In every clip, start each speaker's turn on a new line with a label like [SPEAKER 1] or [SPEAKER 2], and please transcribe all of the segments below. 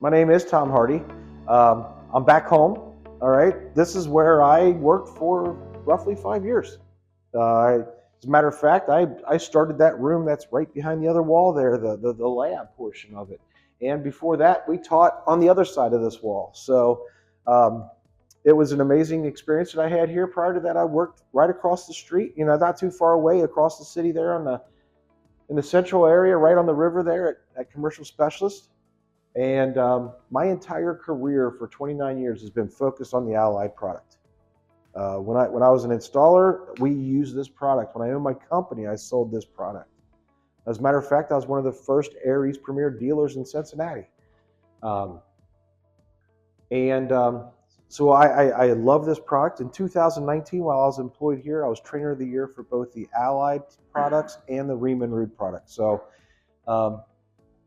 [SPEAKER 1] My name is Tom Hardy. I'm back home. All right. This is where I worked for roughly 5 years. As a matter of fact, I started that room that's right behind the other wall there, the lab portion of it. And before that, we taught on the other side of this wall. So it was an amazing experience that I had here. Prior to that, I worked right across the street, not too far away across the city there in the central area, right on the river there at Commercial Specialist. And my entire career for 29 years has been focused on the Allied product. When I was an installer, we used this product. When I owned my company, I sold this product. As a matter of fact, I was one of the first AirEase premier dealers in Cincinnati. So I love this product. In 2019, while I was employed here, I was Trainer of the Year for both the Allied products and the Riemann Rude product. So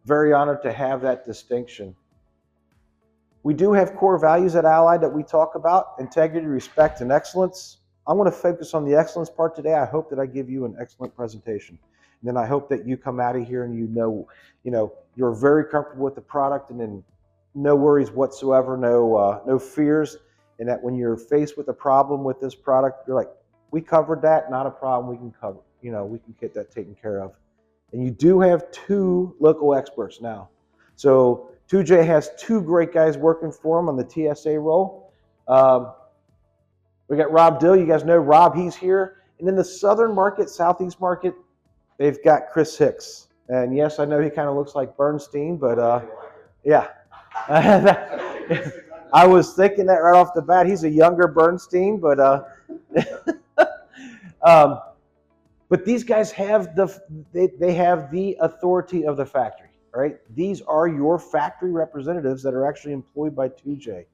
[SPEAKER 1] very honored to have that distinction. We do have core values at Allied that we talk about: integrity, respect, and excellence. I want to focus on the excellence part today. I hope that I give you an excellent presentation. And then I hope that you come out of here and you're very comfortable with the product, and then no worries whatsoever, no fears, and that when you're faced with a problem with this product, you're like, we covered that, not a problem, we can cover, we can get that taken care of. And you do have two local experts now. So 2J has two great guys working for him on the TSA role. We got Rob Dill. You guys know Rob, he's here. And in the southern market, southeast market, they've got Chris Hicks. And yes, I know he kind of looks like Bernstein, but yeah. I was thinking that right off the bat. He's a younger Bernstein, but but these guys have they have the authority of the factory, right? These are your factory representatives that are actually employed by 2J.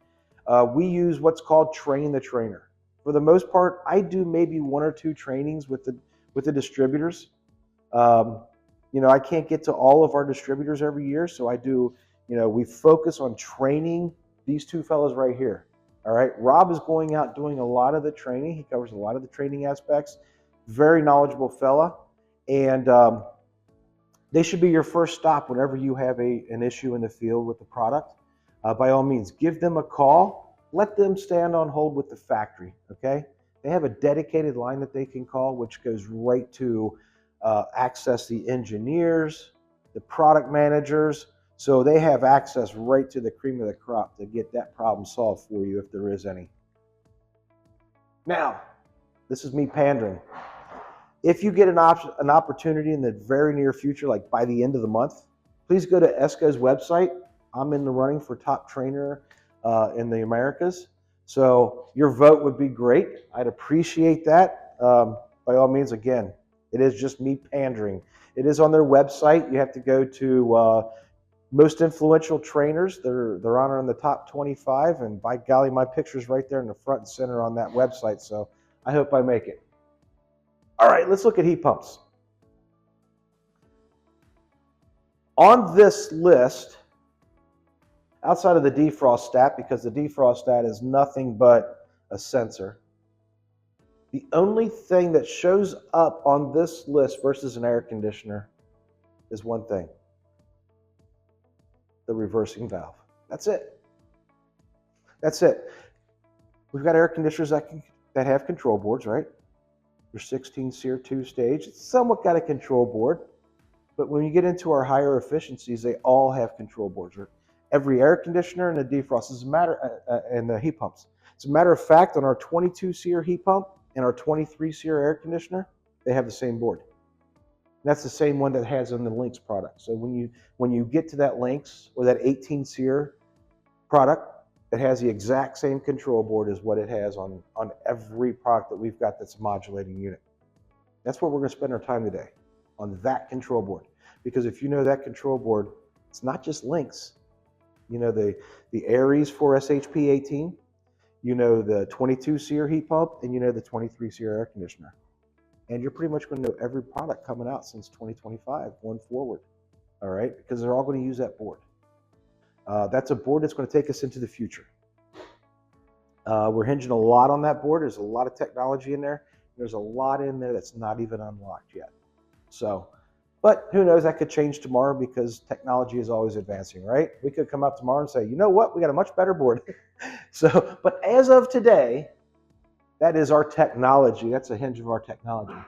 [SPEAKER 1] We use what's called train the trainer. For the most part, I do maybe one or two trainings with the distributors. I can't get to all of our distributors every year, so I do. We focus on training these two fellows right here. All right, Rob is going out doing a lot of the training. He covers a lot of the training aspects. Very knowledgeable fella, and they should be your first stop whenever you have an issue in the field with the product. By all means, give them a call. Let them stand on hold with the factory, okay? They have a dedicated line that they can call, which goes right to access the engineers, the product managers, so they have access right to the cream of the crop to get that problem solved for you if there is any. Now, this is me pandering. If you get an opportunity in the very near future, like by the end of the month, please go to ESCO's website. I'm in the running for top trainer in the Americas. So your vote would be great. I'd appreciate that. By all means, again, it is just me pandering. It is on their website. You have to go to most influential trainers. They're honored in the top 25, and by golly, my picture's right there in the front and center on that website. So I hope I make it. All right, let's look at heat pumps. On this list, outside of the defrost stat, because the defrost stat is nothing but a sensor, the only thing that shows up on this list versus an air conditioner is one thing: the reversing valve. That's it. That's it. We've got air conditioners that have control boards, right? Your 16 SEER 2-stage, it's somewhat got a control board, but when you get into our higher efficiencies, they all have control boards. Every air conditioner and a defrost and the heat pumps. As a matter of fact, on our 22 SEER heat pump and our 23 SEER air conditioner, they have the same board. And that's the same one that has on the Lynx product. So when you get to that Lynx or that 18 SEER product, it has the exact same control board as what it has on every product that we've got that's a modulating unit. That's what we're going to spend our time today, on that control board. Because if you know that control board, it's not just Lynx. You know the AirEase 4SHP18, you know the 22 SEER heat pump, and you know the 23 SEER air conditioner. And you're pretty much going to know every product coming out since 2025 going forward, all right? Because they're all going to use that board. That's a board that's going to take us into the future. We're hinging a lot on that board. There's a lot of technology in there. There's a lot in there that's not even unlocked yet. So But who knows, that could change tomorrow because technology is always advancing, right? We could come out tomorrow and say, you know what, we got a much better board. So, but as of today, that is our technology. That's a hinge of our technology.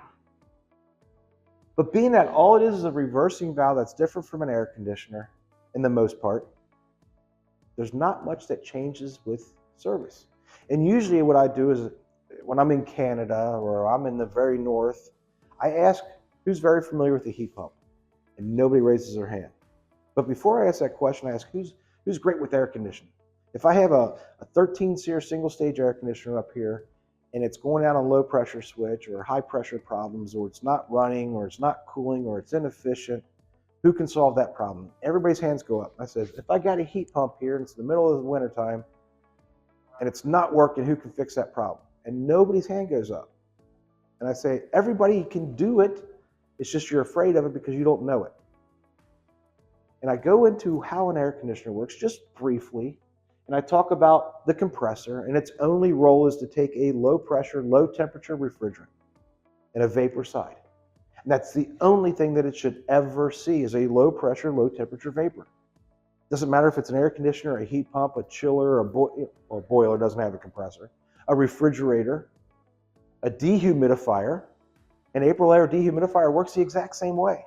[SPEAKER 1] But being that all it is a reversing valve that's different from an air conditioner in the most part, there's not much that changes with service. And usually what I do is when I'm in Canada or I'm in the very north, I ask who's very familiar with the heat pump, and nobody raises their hand. But before I ask that question, I ask who's great with air conditioning. If I have a 13-SEER single-stage air conditioner up here, and it's going out on low pressure switch or high pressure problems, or it's not running, or it's not cooling, or it's inefficient, who can solve that problem? Everybody's hands go up. I said, if I got a heat pump here and it's the middle of the winter time and it's not working, who can fix that problem? And nobody's hand goes up. And I say, everybody can do it. It's just you're afraid of it because you don't know it. And I go into how an air conditioner works just briefly. And I talk about the compressor, and its only role is to take a low pressure, low temperature refrigerant and a vapor side. And that's the only thing that it should ever see is a low pressure, low temperature vapor. Doesn't matter if it's an air conditioner, a heat pump, a chiller, or a boiler doesn't have a compressor, a refrigerator, a dehumidifier. An April air dehumidifier works the exact same way.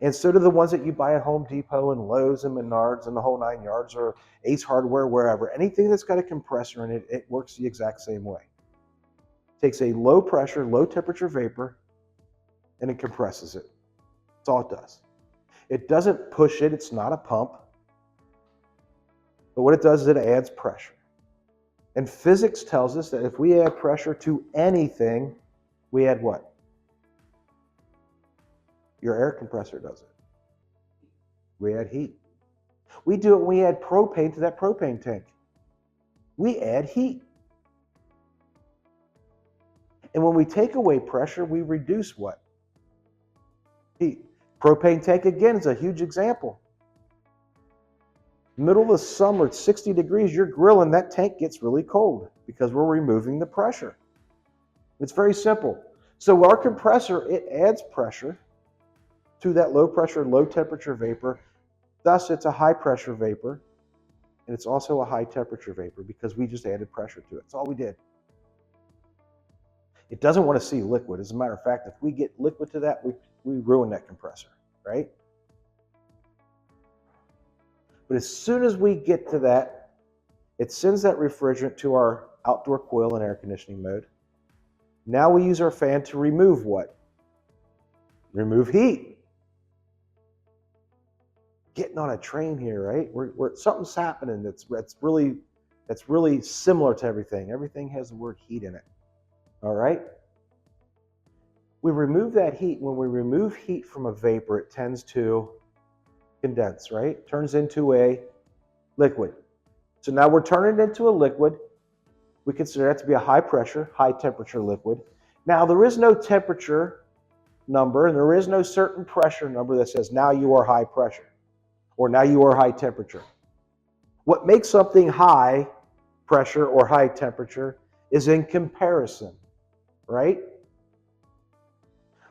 [SPEAKER 1] And so do the ones that you buy at Home Depot and Lowe's and Menards and the whole 9 yards, or Ace Hardware, wherever. Anything that's got a compressor in it, it works the exact same way. It takes a low pressure, low temperature vapor, and it compresses it. That's all it does. It doesn't push it. It's not a pump. But what it does is it adds pressure. And physics tells us that if we add pressure to anything, we add what? Your air compressor does it. We add heat. We do it when we add propane to that propane tank. We add heat. And when we take away pressure, we reduce what? Heat. Propane tank, again, is a huge example. Middle of the summer, it's 60 degrees, you're grilling, that tank gets really cold because we're removing the pressure. It's very simple. So our compressor, it adds pressure to that low pressure, low temperature vapor. Thus, it's a high pressure vapor, and it's also a high temperature vapor because we just added pressure to it. That's all we did. It doesn't want to see liquid. As a matter of fact, if we get liquid to that, we ruin that compressor, right? But as soon as we get to that, it sends that refrigerant to our outdoor coil and air conditioning mode. Now we use our fan to remove what? Remove heat. Getting on a train here, right? Something's happening that's really similar to everything. Everything has the word heat in it. All right? We remove that heat. When we remove heat from a vapor, it tends to condense, right? Turns into a liquid. So now we're turning it into a liquid. We consider that to be a high pressure, high temperature liquid. Now there is no temperature number and there is no certain pressure number that says now you are high pressure or now you are high temperature. What makes something high pressure or high temperature is in comparison, right?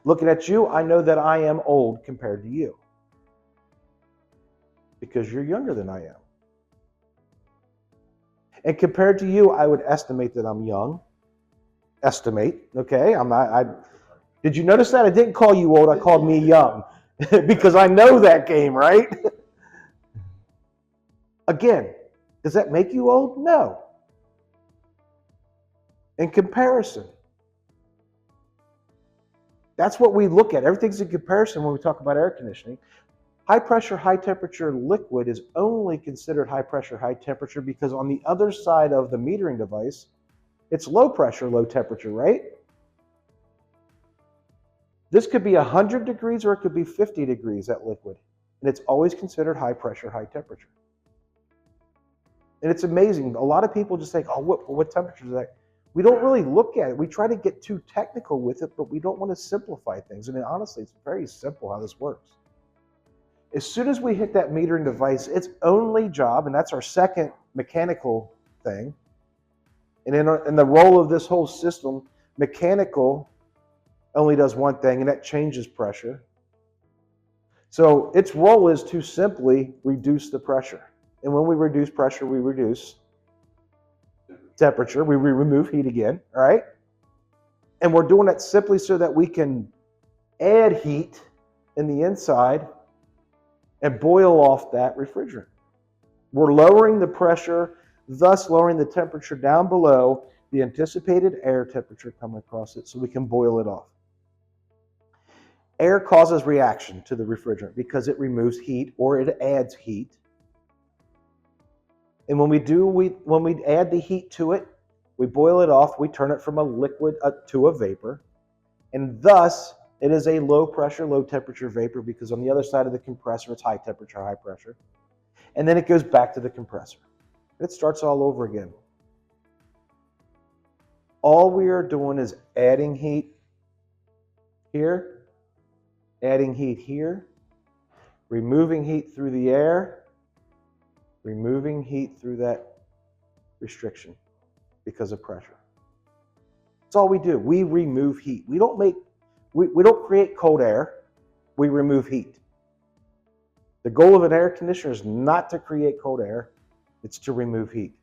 [SPEAKER 1] Looking at you, I know that I am old compared to you because you're younger than I am. And compared to you, I would estimate that I'm young. Estimate, okay? Did you notice that? I didn't call you old, I called me young because I know that game, right? Again, does that make you old? No. In comparison. That's what we look at. Everything's in comparison when we talk about air conditioning. High pressure, high temperature liquid is only considered high pressure, high temperature because on the other side of the metering device, it's low pressure, low temperature, right? This could be 100 degrees or it could be 50 degrees, that liquid. And it's always considered high pressure, high temperature. And it's amazing. A lot of people just think, oh, what temperature is that? We don't really look at it. We try to get too technical with it, but we don't want to simplify things. I mean, honestly, it's very simple how this works. As soon as we hit that metering device, its only job, and that's our second mechanical thing, and in the role of this whole system, mechanical only does one thing, and that changes pressure. So its role is to simply reduce the pressure. And when we reduce pressure, we reduce temperature. We remove heat again, all right? And we're doing that simply so that we can add heat in the inside and boil off that refrigerant. We're lowering the pressure, thus lowering the temperature down below the anticipated air temperature coming across it so we can boil it off. Air causes reaction to the refrigerant because it removes heat or it adds heat. And when we add the heat to it, we boil it off, we turn it from a liquid to a vapor, and thus it is a low pressure, low temperature vapor because on the other side of the compressor it's high temperature, high pressure. And then it goes back to the compressor. It starts all over again. All we are doing is adding heat here, adding heat here, removing heat through the air, removing heat through that restriction because of pressure. That's all we do. We remove heat. We don't create cold air. We remove heat. The goal of an air conditioner is not to create cold air. It's to remove heat.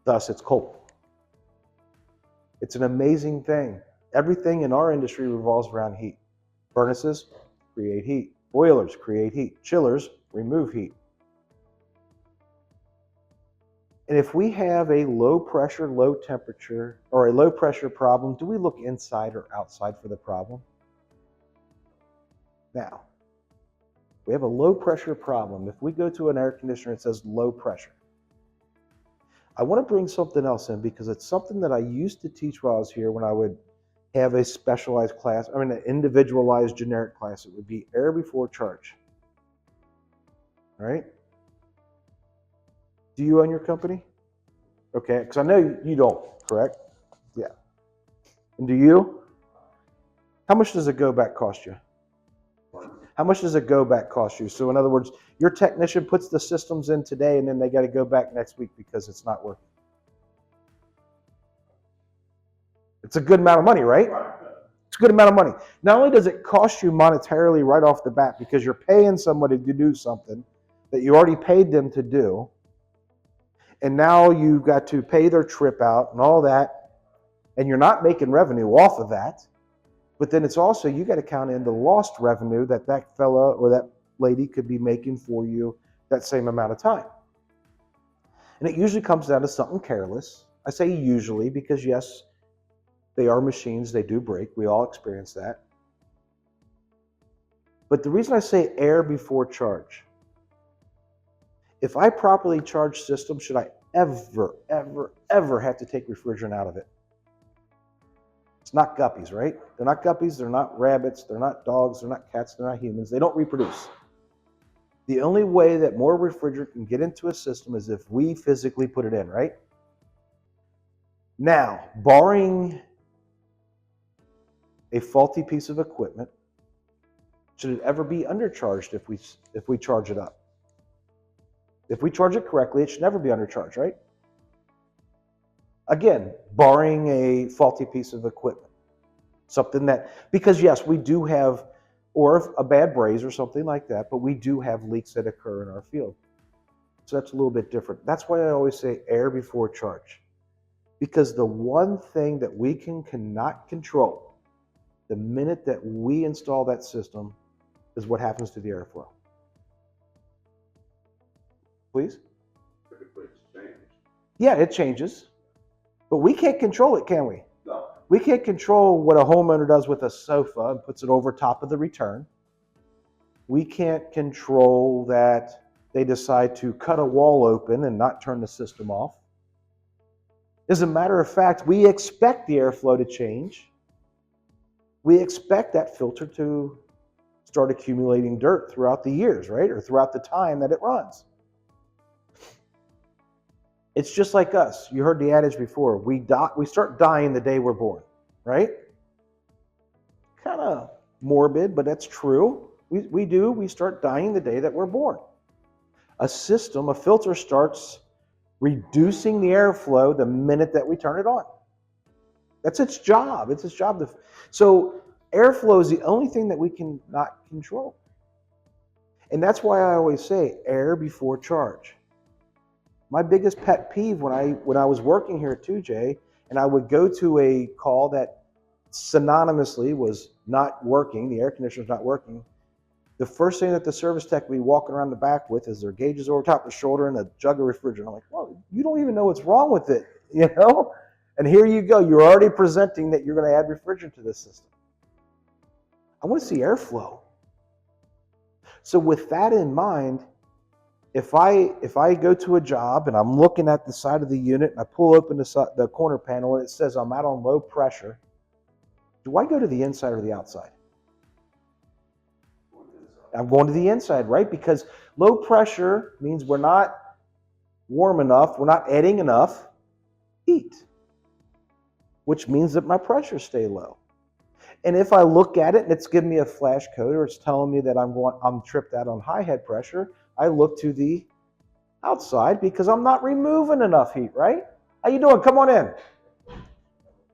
[SPEAKER 1] Thus, it's cold. It's an amazing thing. Everything in our industry revolves around heat. Furnaces create heat. Boilers create heat. Chillers remove heat. And if we have a low pressure, low temperature, or a low pressure problem, do we look inside or outside for the problem? Now, we have a low pressure problem. If we go to an air conditioner, it says low pressure. I want to bring something else in because it's something that I used to teach while I was here when I would have a specialized class, an individualized generic class. It would be air before charge. All right? Do you own your company? Okay, because I know you don't, correct? Yeah. And do you? How much does a go back cost you? How much does a go back cost you? So in other words, your technician puts the systems in today and then they got to go back next week because it's not working. It's a good amount of money, right? It's a good amount of money. Not only does it cost you monetarily right off the bat because you're paying somebody to do something that you already paid them to do, and now you've got to pay their trip out and all that, and you're not making revenue off of that, but then it's also, you got to count in the lost revenue that that fella or that lady could be making for you that same amount of time. And it usually comes down to something careless. I say usually because yes, they are machines, they do break, we all experience that. But the reason I say air before charge, if I properly charge systems, should I ever have to take refrigerant out of it? It's not guppies, right? They're not guppies, they're not rabbits, they're not dogs, they're not cats, they're not humans. They don't reproduce. The only way that more refrigerant can get into a system is if we physically put it in, right? Now, barring a faulty piece of equipment, should it ever be undercharged if we charge it up? If we charge it correctly, it should never be undercharged, right? Again, barring a faulty piece of equipment. Something that, because yes, we do have, or a bad braze or something like that, but we do have leaks that occur in our field. So that's a little bit different. That's why I always say air before charge. Because the one thing that we cannot control the minute that we install that system is what happens to the airflow. Please? Yeah, it changes. But we can't control it, can we? No. We can't control what a homeowner does with a sofa and puts it over top of the return. We can't control that they decide to cut a wall open and not turn the system off. As a matter of fact, we expect the airflow to change. We expect that filter to start accumulating dirt throughout the years, right? Or throughout the time that it runs. It's just like us. You heard the adage before. We start dying the day we're born, right? Kind of morbid, but that's true. We start dying the day that we're born. A filter starts reducing the airflow the minute that we turn it on. That's its job. It's its job to. So airflow is the only thing that we can not control. And that's why I always say air before charge. My biggest pet peeve when I was working here at 2J, and I would go to a call that synonymously was not working, the air conditioner's not working, the first thing that the service tech would be walking around the back with is their gauges over top of the shoulder and a jug of refrigerant. I'm like, well, you don't even know what's wrong with it, you know? And here you go, you're already presenting that you're going to add refrigerant to this system. I want to see airflow. So with that in mind, if I go to a job and I'm looking at the side of the unit and I pull open the corner panel and it says I'm out on low pressure, do I go to the inside or the outside? I'm going to the inside, right? Because low pressure means we're not warm enough, we're not adding enough heat, which means that my pressures stay low. And if I look at it and it's giving me a flash code or it's telling me that I'm tripped out on high head pressure, I look to the outside because I'm not removing enough heat, right? How you doing? Come on in. I'm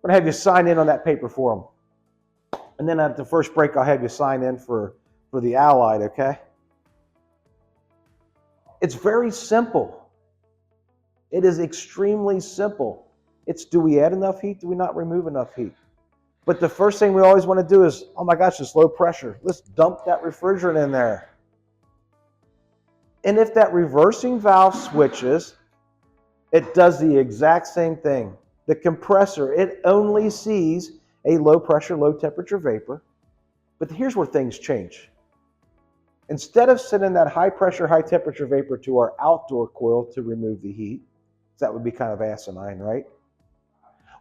[SPEAKER 1] going to have you sign in on that paper for them. And then at the first break, I'll have you sign in for the Allied, okay? It's very simple. It is extremely simple. It's, do we add enough heat? Do we not remove enough heat? But the first thing we always want to do is, oh my gosh, it's low pressure. Let's dump that refrigerant in there. And if that reversing valve switches, it does the exact same thing. The compressor, it only sees a low pressure, low temperature vapor. But here's where things change. Instead of sending that high pressure, high temperature vapor to our outdoor coil to remove the heat, that would be kind of asinine, right?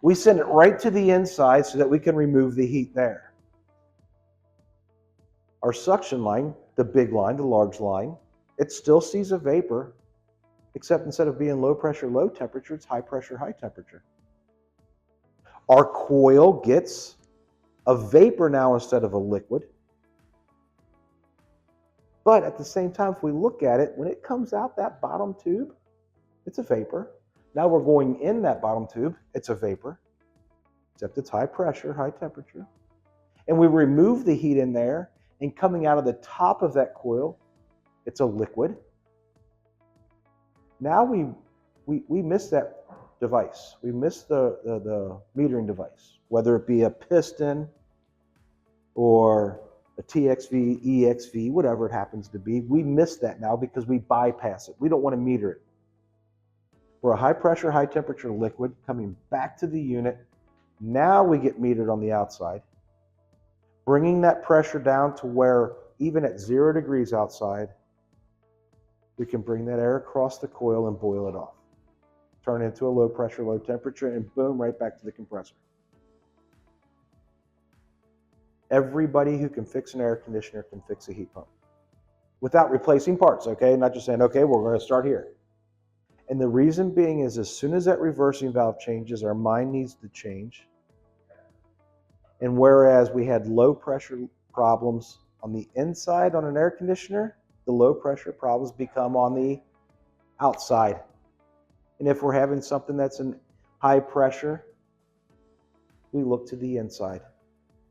[SPEAKER 1] We send it right to the inside so that we can remove the heat there. Our suction line, the big line, the large line, it still sees a vapor, except instead of being low pressure, low temperature, it's high pressure, high temperature. Our coil gets a vapor now instead of a liquid. But at the same time, if we look at it, when it comes out that bottom tube, it's a vapor. Now we're going in that bottom tube, it's a vapor, except it's high pressure, high temperature. And we remove the heat in there, and coming out of the top of that coil, it's a liquid. Now we miss that device. We miss the metering device, whether it be a piston or a TXV, EXV, whatever it happens to be. We miss that now because we bypass it. We don't want to meter it. For a high pressure, high temperature liquid coming back to the unit, now we get metered on the outside, bringing that pressure down to where even at 0 degrees outside, we can bring that air across the coil and boil it off. Turn it into a low pressure, low temperature, and boom, right back to the compressor. Everybody who can fix an air conditioner can fix a heat pump without replacing parts, okay? Not just saying, okay, we're going to start here. And the reason being is as soon as that reversing valve changes, our mind needs to change. And whereas we had low pressure problems on the inside on an air conditioner, the low pressure problems become on the outside. And if we're having something that's in high pressure, we look to the inside.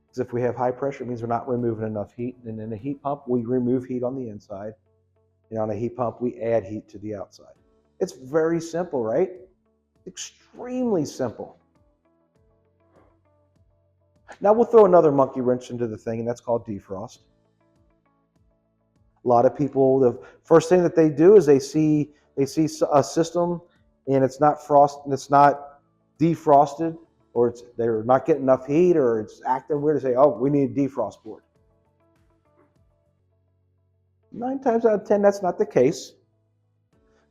[SPEAKER 1] Because if we have high pressure, it means we're not removing enough heat. And in a heat pump, we remove heat on the inside. And on a heat pump, we add heat to the outside. It's very simple, right? Extremely simple. Now we'll throw another monkey wrench into the thing, and that's called defrost. A lot of people, the first thing that they do is they see a system and it's not defrosted, or they're not getting enough heat, or it's acting weird. They say, oh, we need a defrost board. 9 times out of 10, that's not the case.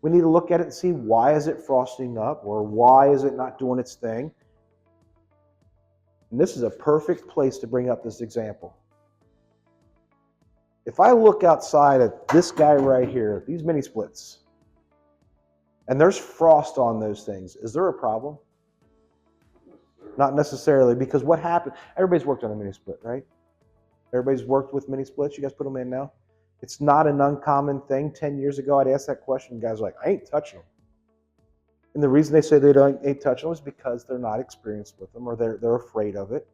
[SPEAKER 1] We need to look at it and see, why is it frosting up, or why is it not doing its thing? And this is a perfect place to bring up this example. If I look outside at this guy right here, these mini splits, and there's frost on those things, is there a problem? Not necessarily, because what happened, everybody's worked on a mini split, right? Everybody's worked with mini splits. You guys put them in now? It's not an uncommon thing. 10 years ago, I'd ask that question, and guys were like, I ain't touching them. And the reason they say they ain't touching them is because they're not experienced with them, or they're afraid of it.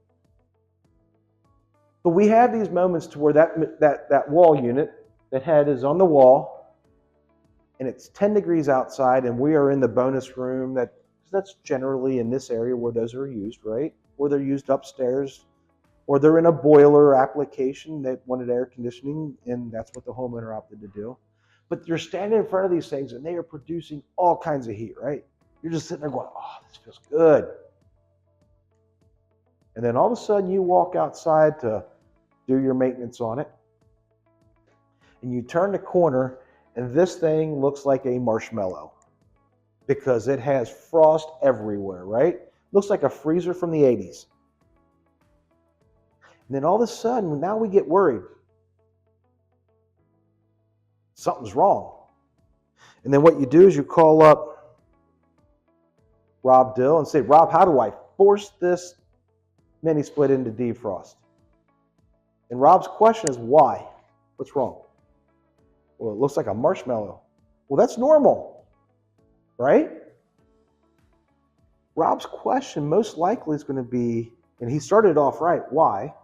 [SPEAKER 1] But we have these moments to where that wall unit, that head is on the wall, and it's 10 degrees outside, and we are in the bonus room. That's generally in this area where those are used, right? Or they're used upstairs, or they're in a boiler application that wanted air conditioning, and that's what the homeowner opted to do. But you're standing in front of these things, and they are producing all kinds of heat, right? You're just sitting there going, oh, this feels good. And then all of a sudden you walk outside to do your maintenance on it, and you turn the corner, and this thing looks like a marshmallow because it has frost everywhere, right? Looks like a freezer from the 80s. And then all of a sudden, now we get worried. Something's wrong. And then what you do is you call up Rob Dill and say, Rob, how do I force this mini split into defrost? And Rob's question is, why? What's wrong? Well, it looks like a marshmallow. Well, that's normal, right? Rob's question most likely is going to be, and he started off right, why?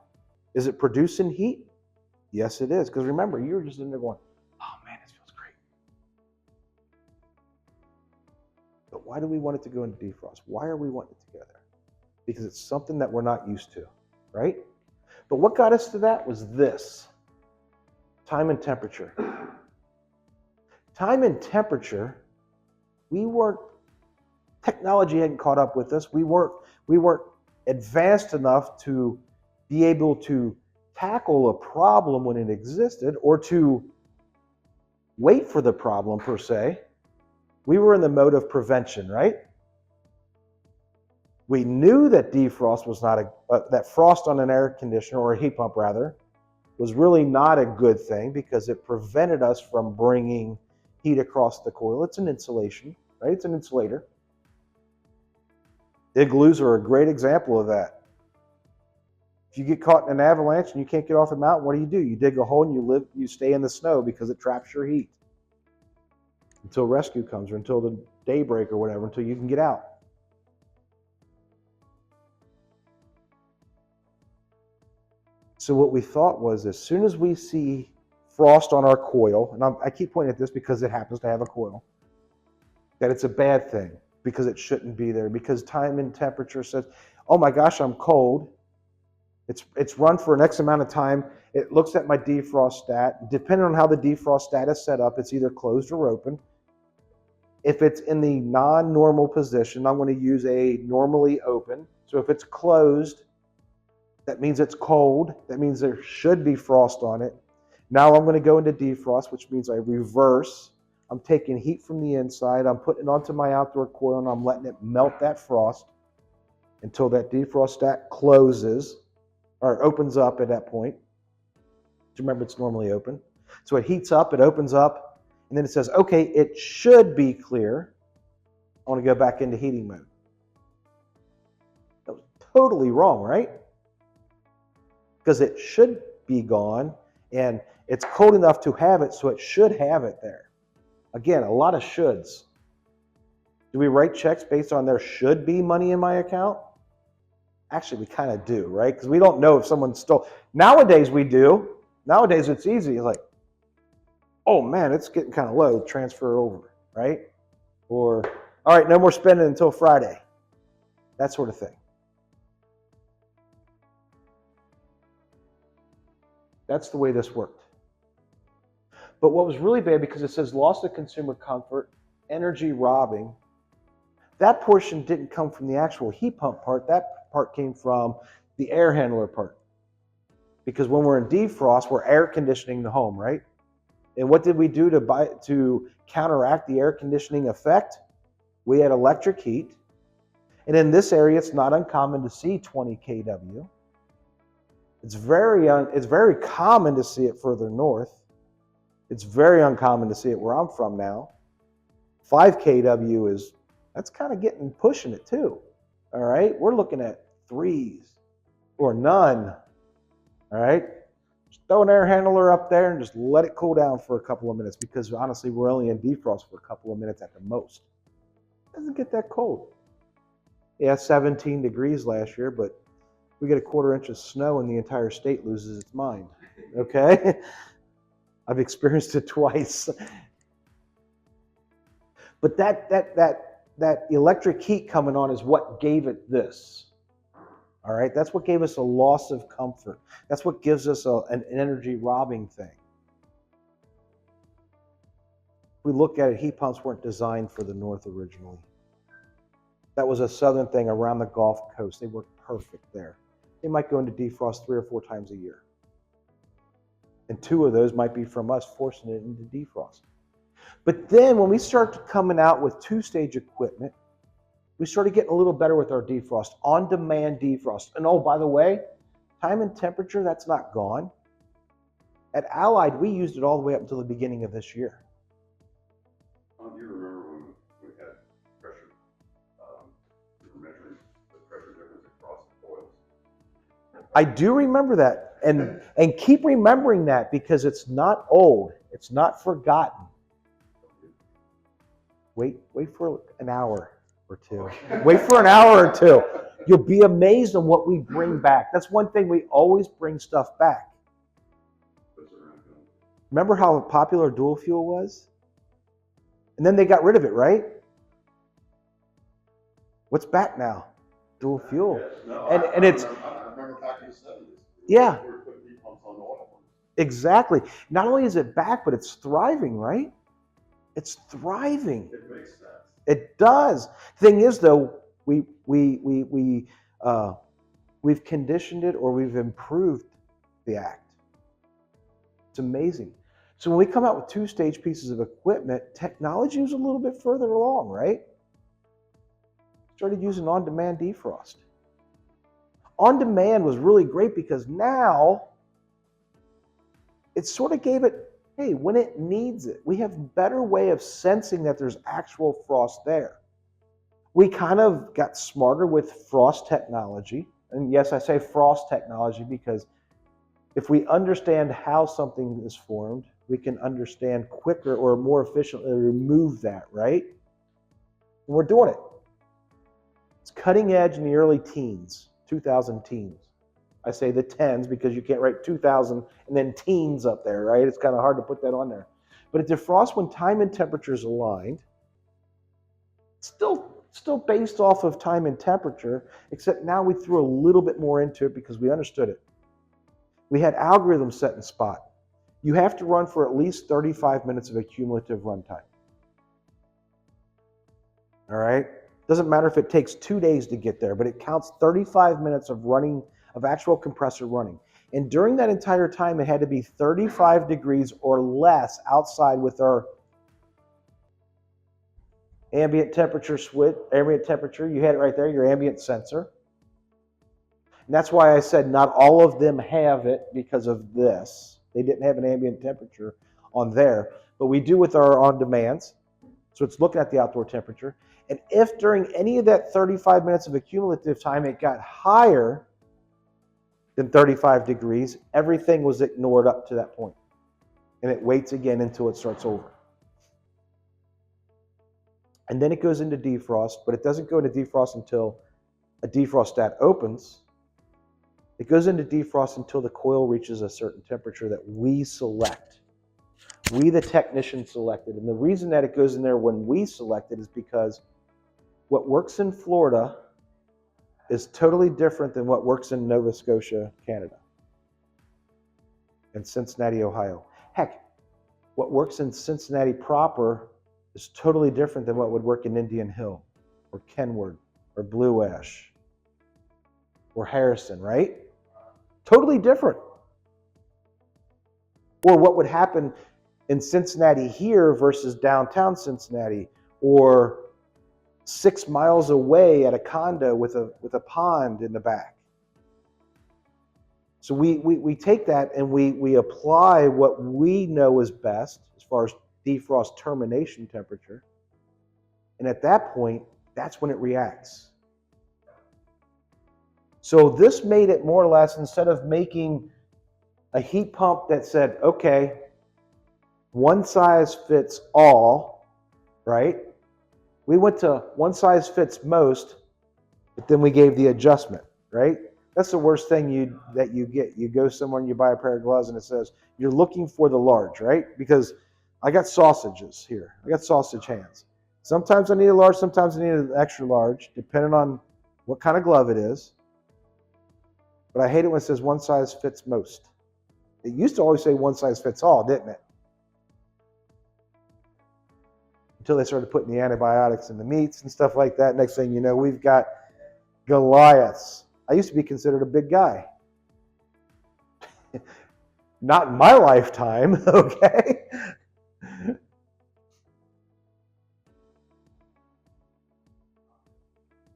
[SPEAKER 1] Is it producing heat? Yes, it is. Because remember, you were just in there going, oh man, this feels great. But why do we want it to go into defrost? Why are we wanting it together? Because it's something that we're not used to, right? But what got us to that was this: time and temperature. Time and temperature, technology hadn't caught up with us. We weren't advanced enough to be able to tackle a problem when it existed, or to wait for the problem per se. We were in the mode of prevention, right? We knew that defrost was not that frost on an air conditioner, or a heat pump rather, was really not a good thing because it prevented us from bringing heat across the coil. It's an insulation, right? It's an insulator. Igloos are a great example of that. If you get caught in an avalanche and you can't get off the mountain, what do? You dig a hole and you stay in the snow because it traps your heat until rescue comes, or until the daybreak or whatever, until you can get out. So what we thought was, as soon as we see frost on our coil, and I keep pointing at this because it happens to have a coil, that it's a bad thing because it shouldn't be there, because time and temperature says, oh my gosh, I'm cold. It's run for an X amount of time. It looks at my defrost stat. Depending on how the defrost stat is set up, it's either closed or open. If it's in the non-normal position, I'm going to use a normally open. So if it's closed, that means it's cold. That means there should be frost on it. Now I'm going to go into defrost, which means I reverse. I'm taking heat from the inside. I'm putting it onto my outdoor coil, and I'm letting it melt that frost until that defrost stat closes, or opens up at that point. Remember, it's normally open. So it heats up, it opens up, and then it says, okay, it should be clear. I want to go back into heating mode. That was totally wrong, right? Because it should be gone, and it's cold enough to have it, so it should have it there. Again, a lot of shoulds. Do we write checks based on there should be money in my account? Actually, we kind of do, right? Because we don't know if someone stole. Nowadays, we do. Nowadays, it's easy. It's like, oh man, it's getting kind of low. Transfer over, right? Or, all right, no more spending until Friday. That sort of thing. That's the way this worked. But what was really bad, because it says loss of consumer comfort, energy robbing, that portion didn't come from the actual heat pump part. That part came from the air handler part. Because when we're in defrost, we're air conditioning the home, right? And what did we do to counteract the air conditioning effect? We had electric heat. And in this area, it's not uncommon to see 20 kW. It's very common to see it further north. It's very uncommon to see it where I'm from now. 5 kW that's kind of pushing it too. All right, we're looking at 3s or none. All right, just throw an air handler up there and just let it cool down for a couple of minutes, because honestly, we're only in defrost for a couple of minutes at the most. It doesn't get that cold. Yeah, 17 degrees last year, but we get a quarter inch of snow and the entire state loses its mind. Okay? I've experienced it twice. But that electric heat coming on is what gave it this. All right? That's what gave us a loss of comfort. That's what gives us an energy robbing thing. If we look at it, heat pumps weren't designed for the North originally. That was a southern thing around the Gulf Coast. They work perfect there. They might go into defrost 3 or 4 times a year. And 2 of those might be from us forcing it into defrost. But then when we start coming out with 2-stage equipment, we started getting a little better with our defrost, on-demand defrost. And oh, by the way, time and temperature, that's not gone. At Allied, we used it all the way up until the beginning of this year.
[SPEAKER 2] Do you remember when we had pressure, we were measuring the pressure difference across the coils?
[SPEAKER 1] I do remember that, and keep remembering that because it's not old, it's not forgotten. Wait for an hour or two. Wait for an hour or two. You'll be amazed on what we bring back. That's one thing, we always bring stuff back. Remember how popular dual fuel was? And then they got rid of it, right? What's back now? Dual fuel.
[SPEAKER 2] Yes, no,
[SPEAKER 1] and it's...
[SPEAKER 2] I remember back in the 70s.
[SPEAKER 1] Yeah.
[SPEAKER 2] We were putting heat pumps on the oil ones.
[SPEAKER 1] Exactly. Not only is it back, but it's thriving, right? It's thriving.
[SPEAKER 2] It makes sense.
[SPEAKER 1] It does. Thing is, though, we've conditioned it or we've improved the act. It's amazing. So when we come out with 2-stage pieces of equipment, technology was a little bit further along, right? Started using on-demand defrost. On-demand was really great because now it sort of gave it, hey, when it needs it, we have a better way of sensing that there's actual frost there. We kind of got smarter with frost technology. And yes, I say frost technology because if we understand how something is formed, we can understand quicker or more efficiently remove that, right? And we're doing it. It's cutting edge in the early teens, 2000 teens. I say the tens because you can't write 2000 and then teens up there, right? It's kind of hard to put that on there. But it defrosts when time and temperature is aligned. Still based off of time and temperature, except now we threw a little bit more into it because we understood it. We had algorithms set in spot. You have to run for at least 35 minutes of accumulative runtime. All right? Doesn't matter if it takes 2 days to get there, but it counts 35 minutes of running, of actual compressor running. And during that entire time, it had to be 35 degrees or less outside with our ambient temperature switch, ambient temperature. You had it right there, your ambient sensor. And that's why I said not all of them have it because of this. They didn't have an ambient temperature on there, but we do with our on-demands. So it's looking at the outdoor temperature. And if during any of that 35 minutes of accumulative time, it got higher than 35 degrees, everything was ignored up to that point. And it waits again until it starts over. And then it goes into defrost, but it doesn't go into defrost until a defrostat opens. It goes into defrost until the coil reaches a certain temperature that we select. We, the technician, selected. And the reason that it goes in there when we select it is because what works in Florida is totally different than what works in Nova Scotia, Canada, and Cincinnati, Ohio. Heck, what works in Cincinnati proper is totally different than what would work in Indian Hill or Kenwood or Blue Ash or Harrison, right? Totally different. Or what would happen in Cincinnati here versus downtown Cincinnati, or 6 miles away at a condo with a pond in the back. So we take that and we apply what we know is best as far as defrost termination temperature. And at that point, that's when it reacts. So this made it more or less, instead of making a heat pump that said, okay, one size fits all, right? We went to one size fits most, but then we gave the adjustment, right? That's the worst thing that you get. You go somewhere and you buy a pair of gloves and it says, you're looking for the large, right? Because I got sausages here. I got sausage hands. Sometimes I need a large, sometimes I need an extra large, depending on what kind of glove it is. But I hate it when it says one size fits most. It used to always say one size fits all, didn't it? Until they started putting the antibiotics in the meats and stuff like that. Next thing you know, we've got Goliaths. I used to be considered a big guy. Not in my lifetime, okay?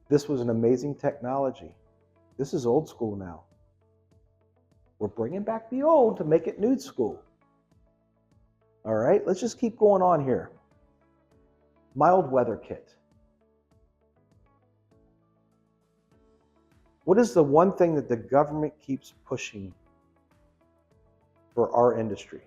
[SPEAKER 1] This was an amazing technology. This is old school now. We're bringing back the old to make it new school. All right, let's just keep going on here. Mild weather kit. What is the one thing that the government keeps pushing for our industry?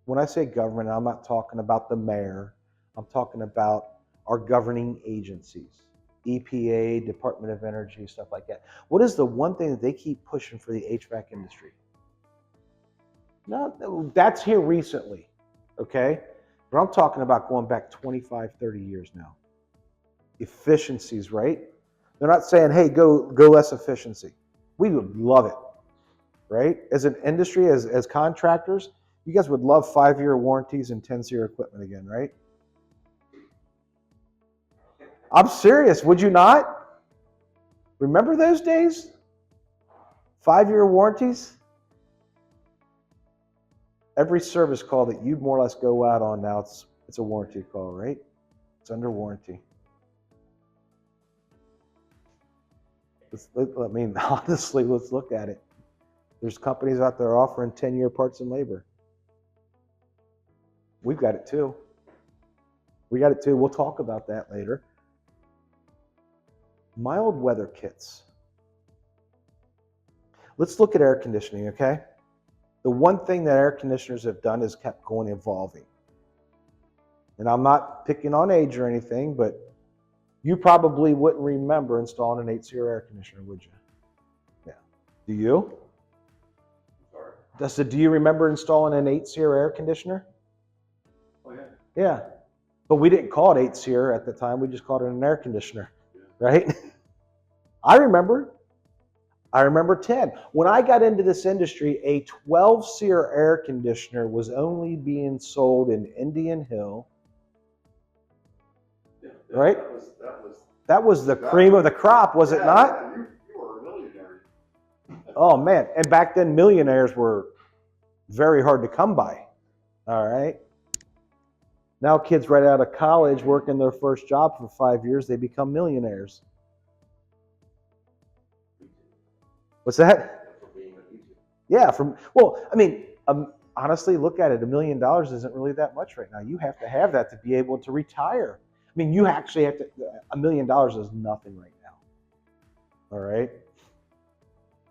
[SPEAKER 1] When I say government, I'm not talking about the mayor. I'm talking about our governing agencies, EPA, Department of Energy, stuff like that. What is the one thing that they keep pushing for the HVAC industry? No, that's here recently, okay? But I'm talking about going back 25, 30 years now. Efficiencies, right? They're not saying, hey, go less efficiency. We would love it, right? As an industry, as contractors, you guys would love 5-year warranties and 10-year equipment again, right? I'm serious, would you not? Remember those days? 5-year warranties? Every service call that you more or less go out on now, it's a warranty call, right? It's under warranty. I mean, honestly, let's look at it. There's companies out there offering 10-year parts and labor. We've got it too. We got it too. We'll talk about that later. Mild weather kits. Let's look at air conditioning, okay? The one thing that air conditioners have done is kept going evolving. And I'm not picking on age or anything, but you probably wouldn't remember installing an 8-SEER air conditioner, would you? Yeah. Do you?
[SPEAKER 2] Sorry.
[SPEAKER 1] Do you remember installing an 8-SEER air conditioner?
[SPEAKER 2] Oh, yeah.
[SPEAKER 1] Yeah. But we didn't call it 8-SEER at the time. We just called it an air conditioner, right? I remember 10. When I got into this industry, a 12-SEER air conditioner was only being sold in Indian Hill.
[SPEAKER 2] Yeah,
[SPEAKER 1] right?
[SPEAKER 2] That was
[SPEAKER 1] the cream of the crop, was it not?
[SPEAKER 2] Yeah, you were a millionaire.
[SPEAKER 1] Oh, man. And back then, millionaires were very hard to come by. All right? Now kids right out of college working their first job for 5 years, they become millionaires. What's that? Yeah, honestly, look at it. $1 million isn't really that much right now. You have to have that to be able to retire. I mean, you actually have to, $1 million is nothing right now. All right?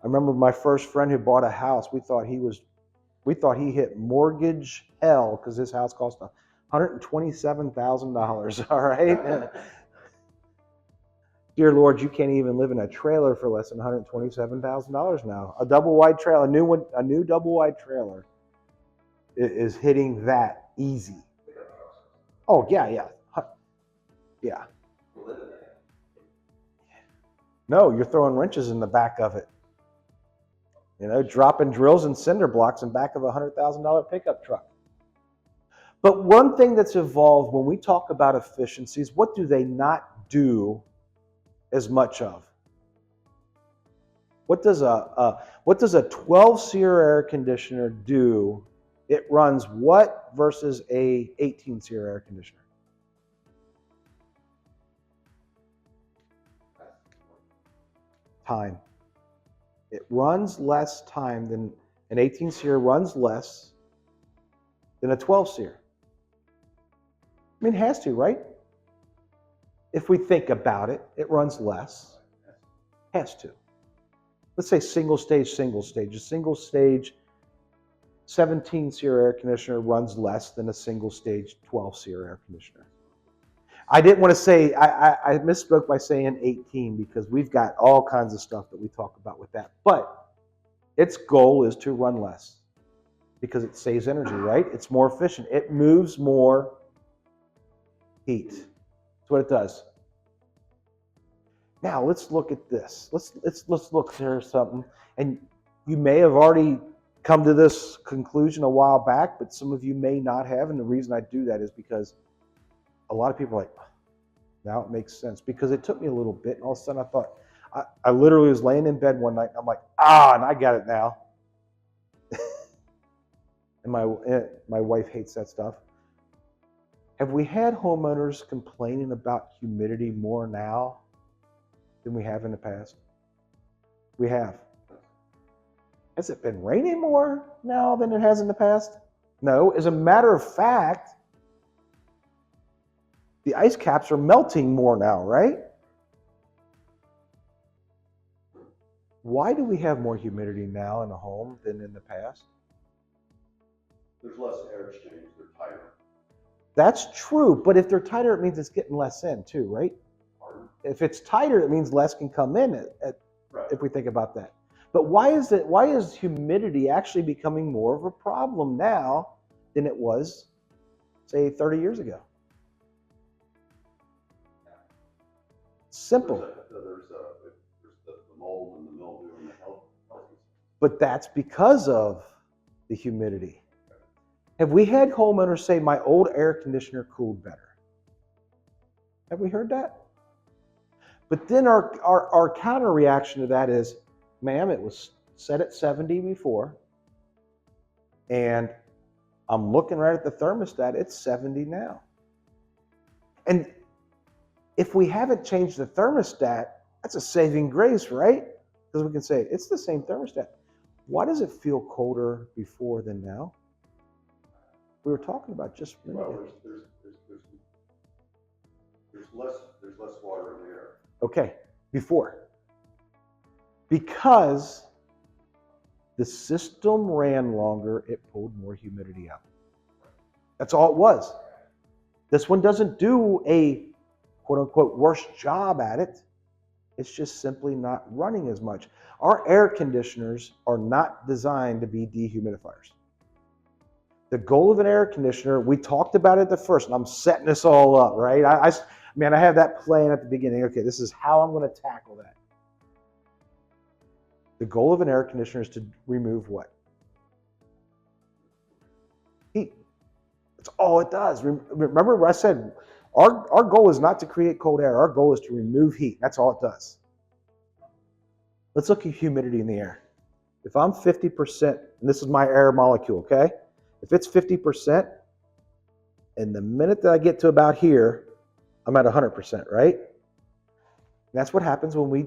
[SPEAKER 1] I remember my first friend who bought a house, we thought he hit mortgage hell because his house cost $127,000, all right? Dear Lord, you can't even live in a trailer for less than $127,000 now. A double wide trailer, a new double wide trailer is hitting that easy. Oh, yeah. Yeah. No, you're throwing wrenches in the back of it. You know, dropping drills and cinder blocks in back of a $100,000 pickup truck. But one thing that's evolved when we talk about efficiencies, what do they not do as much of? What does a 12-SEER air conditioner do? It runs what versus a 18-SEER air conditioner? Time. It runs less time than an 18-SEER runs less than a 12-SEER. I mean, it has to, right? If we think about it, it runs less. Has to. Let's say single stage. A single stage 17-SEER air conditioner runs less than a single stage 12-SEER air conditioner. I didn't want to say, I misspoke by saying 18 because we've got all kinds of stuff that we talk about with that. But its goal is to run less because it saves energy, right? It's more efficient. It moves more heat. That's what it does. Now let's look at this. Let's look there something. And you may have already come to this conclusion a while back, but some of you may not have. And the reason I do that is because a lot of people are like, now it makes sense. Because it took me a little bit, and all of a sudden I thought, I literally was laying in bed one night, and I'm like, and I got it now. And my wife hates that stuff. Have we had homeowners complaining about humidity more now than we have in the past? We have. Has it been raining more now than it has in the past? No. As a matter of fact, the ice caps are melting more now, right? Why do we have more humidity now in a home than in the past?
[SPEAKER 2] There's less air exchange, they're tighter.
[SPEAKER 1] That's true, but if they're tighter, it means it's getting less in too, right?
[SPEAKER 2] Pardon?
[SPEAKER 1] If it's tighter, it means less can come in
[SPEAKER 2] Right.
[SPEAKER 1] if we think about that. But why is humidity actually becoming more of a problem now than it was, say, 30 years ago? Simple.
[SPEAKER 2] There's the mold and the mildew and the health.
[SPEAKER 1] But that's because of the humidity. Have we had homeowners say, my old air conditioner cooled better? Have we heard that? But then our counter reaction to that is, ma'am, it was set at 70 before, and I'm looking right at the thermostat, it's 70 now. And if we haven't changed the thermostat, that's a saving grace, right? Because we can say, it's the same thermostat. Why does it feel colder before than now? We were talking about just a minute ago.
[SPEAKER 2] There's less water in the air.
[SPEAKER 1] Okay, before. Because the system ran longer, it pulled more humidity out. That's all it was. This one doesn't do a quote-unquote worse job at it. It's just simply not running as much. Our air conditioners are not designed to be dehumidifiers. The goal of an air conditioner, we talked about it at the first, and I'm setting this all up, right? I have that plan at the beginning. Okay, this is how I'm going to tackle that. The goal of an air conditioner is to remove what? Heat. That's all it does. Remember what I said? Our goal is not to create cold air. Our goal is to remove heat. That's all it does. Let's look at humidity in the air. If I'm 50%, and this is my air molecule, okay? If it's 50%, and the minute that I get to about here, I'm at 100%, right? And that's what happens when we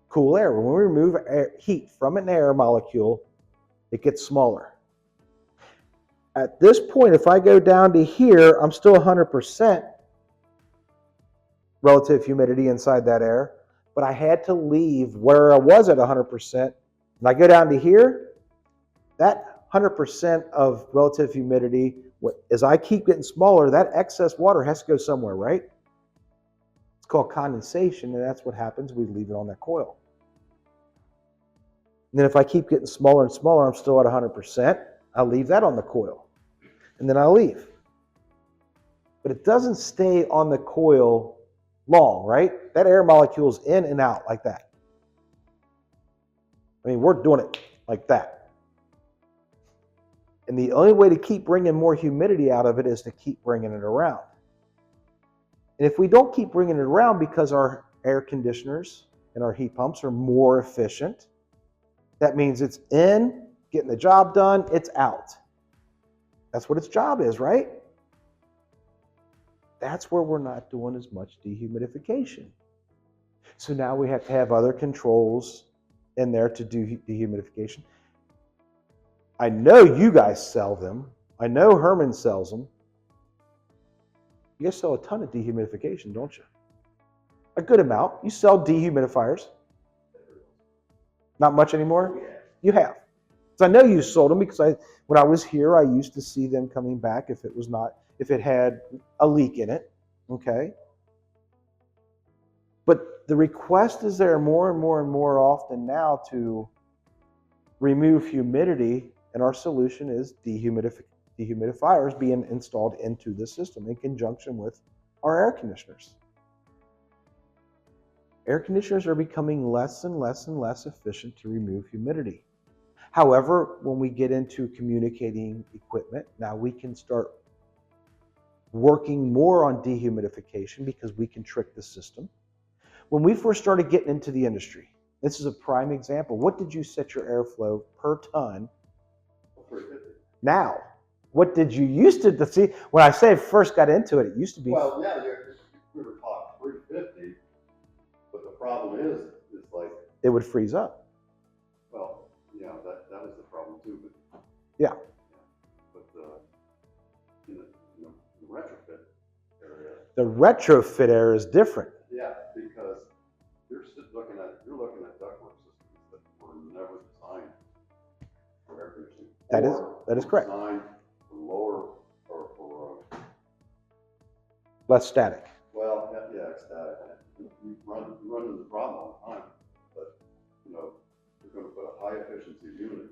[SPEAKER 1] cool air. When we remove heat from an air molecule, it gets smaller. At this point, if I go down to here, I'm still 100% relative humidity inside that air, but I had to leave where I was at 100%. And I go down to here, that 100% of relative humidity, as I keep getting smaller, that excess water has to go somewhere, right? It's called condensation, and that's what happens. We leave it on that coil. And then if I keep getting smaller and smaller, I'm still at 100%. I'll leave that on the coil, and then I'll leave. But it doesn't stay on the coil long, right? That air molecule's in and out like that. I mean, we're doing it like that. And the only way to keep bringing more humidity out of it is to keep bringing it around. And if we don't keep bringing it around because our air conditioners and our heat pumps are more efficient, that means it's in, getting the job done, it's out. That's what its job is, right? That's where we're not doing as much dehumidification. So now we have to have other controls in there to do dehumidification. I know you guys sell them. I know Herman sells them. You guys sell a ton of dehumidification, don't you? A good amount. You sell dehumidifiers. Not much anymore? You have. So I know you sold them because when I was here, I used to see them coming back if it had a leak in it. Okay. But the request is there more and more and more often now to remove humidity, and our solution is dehumidifiers being installed into the system in conjunction with our air conditioners. Air conditioners are becoming less and less and less efficient to remove humidity. However, when we get into communicating equipment, now we can start working more on dehumidification because we can trick the system. When we first started getting into the industry, this is a prime example. What did you set your airflow per ton?
[SPEAKER 2] 350.
[SPEAKER 1] Now, what did you used to see? When I say first got into it, it used to be.
[SPEAKER 2] Well, yeah, we were taught 350, but the problem is like.
[SPEAKER 1] It would freeze up.
[SPEAKER 2] Well, yeah, that was the problem too, but.
[SPEAKER 1] Yeah.
[SPEAKER 2] But in the retrofit area.
[SPEAKER 1] The retrofit area is different.
[SPEAKER 2] Yeah, because you're looking at ductwork systems that were never designed for air conditioning.
[SPEAKER 1] That is correct.
[SPEAKER 2] Designed for lower or for
[SPEAKER 1] less static.
[SPEAKER 2] well, yeah, it's static. You run into the problem all the time, but you're going to put a high efficiency unit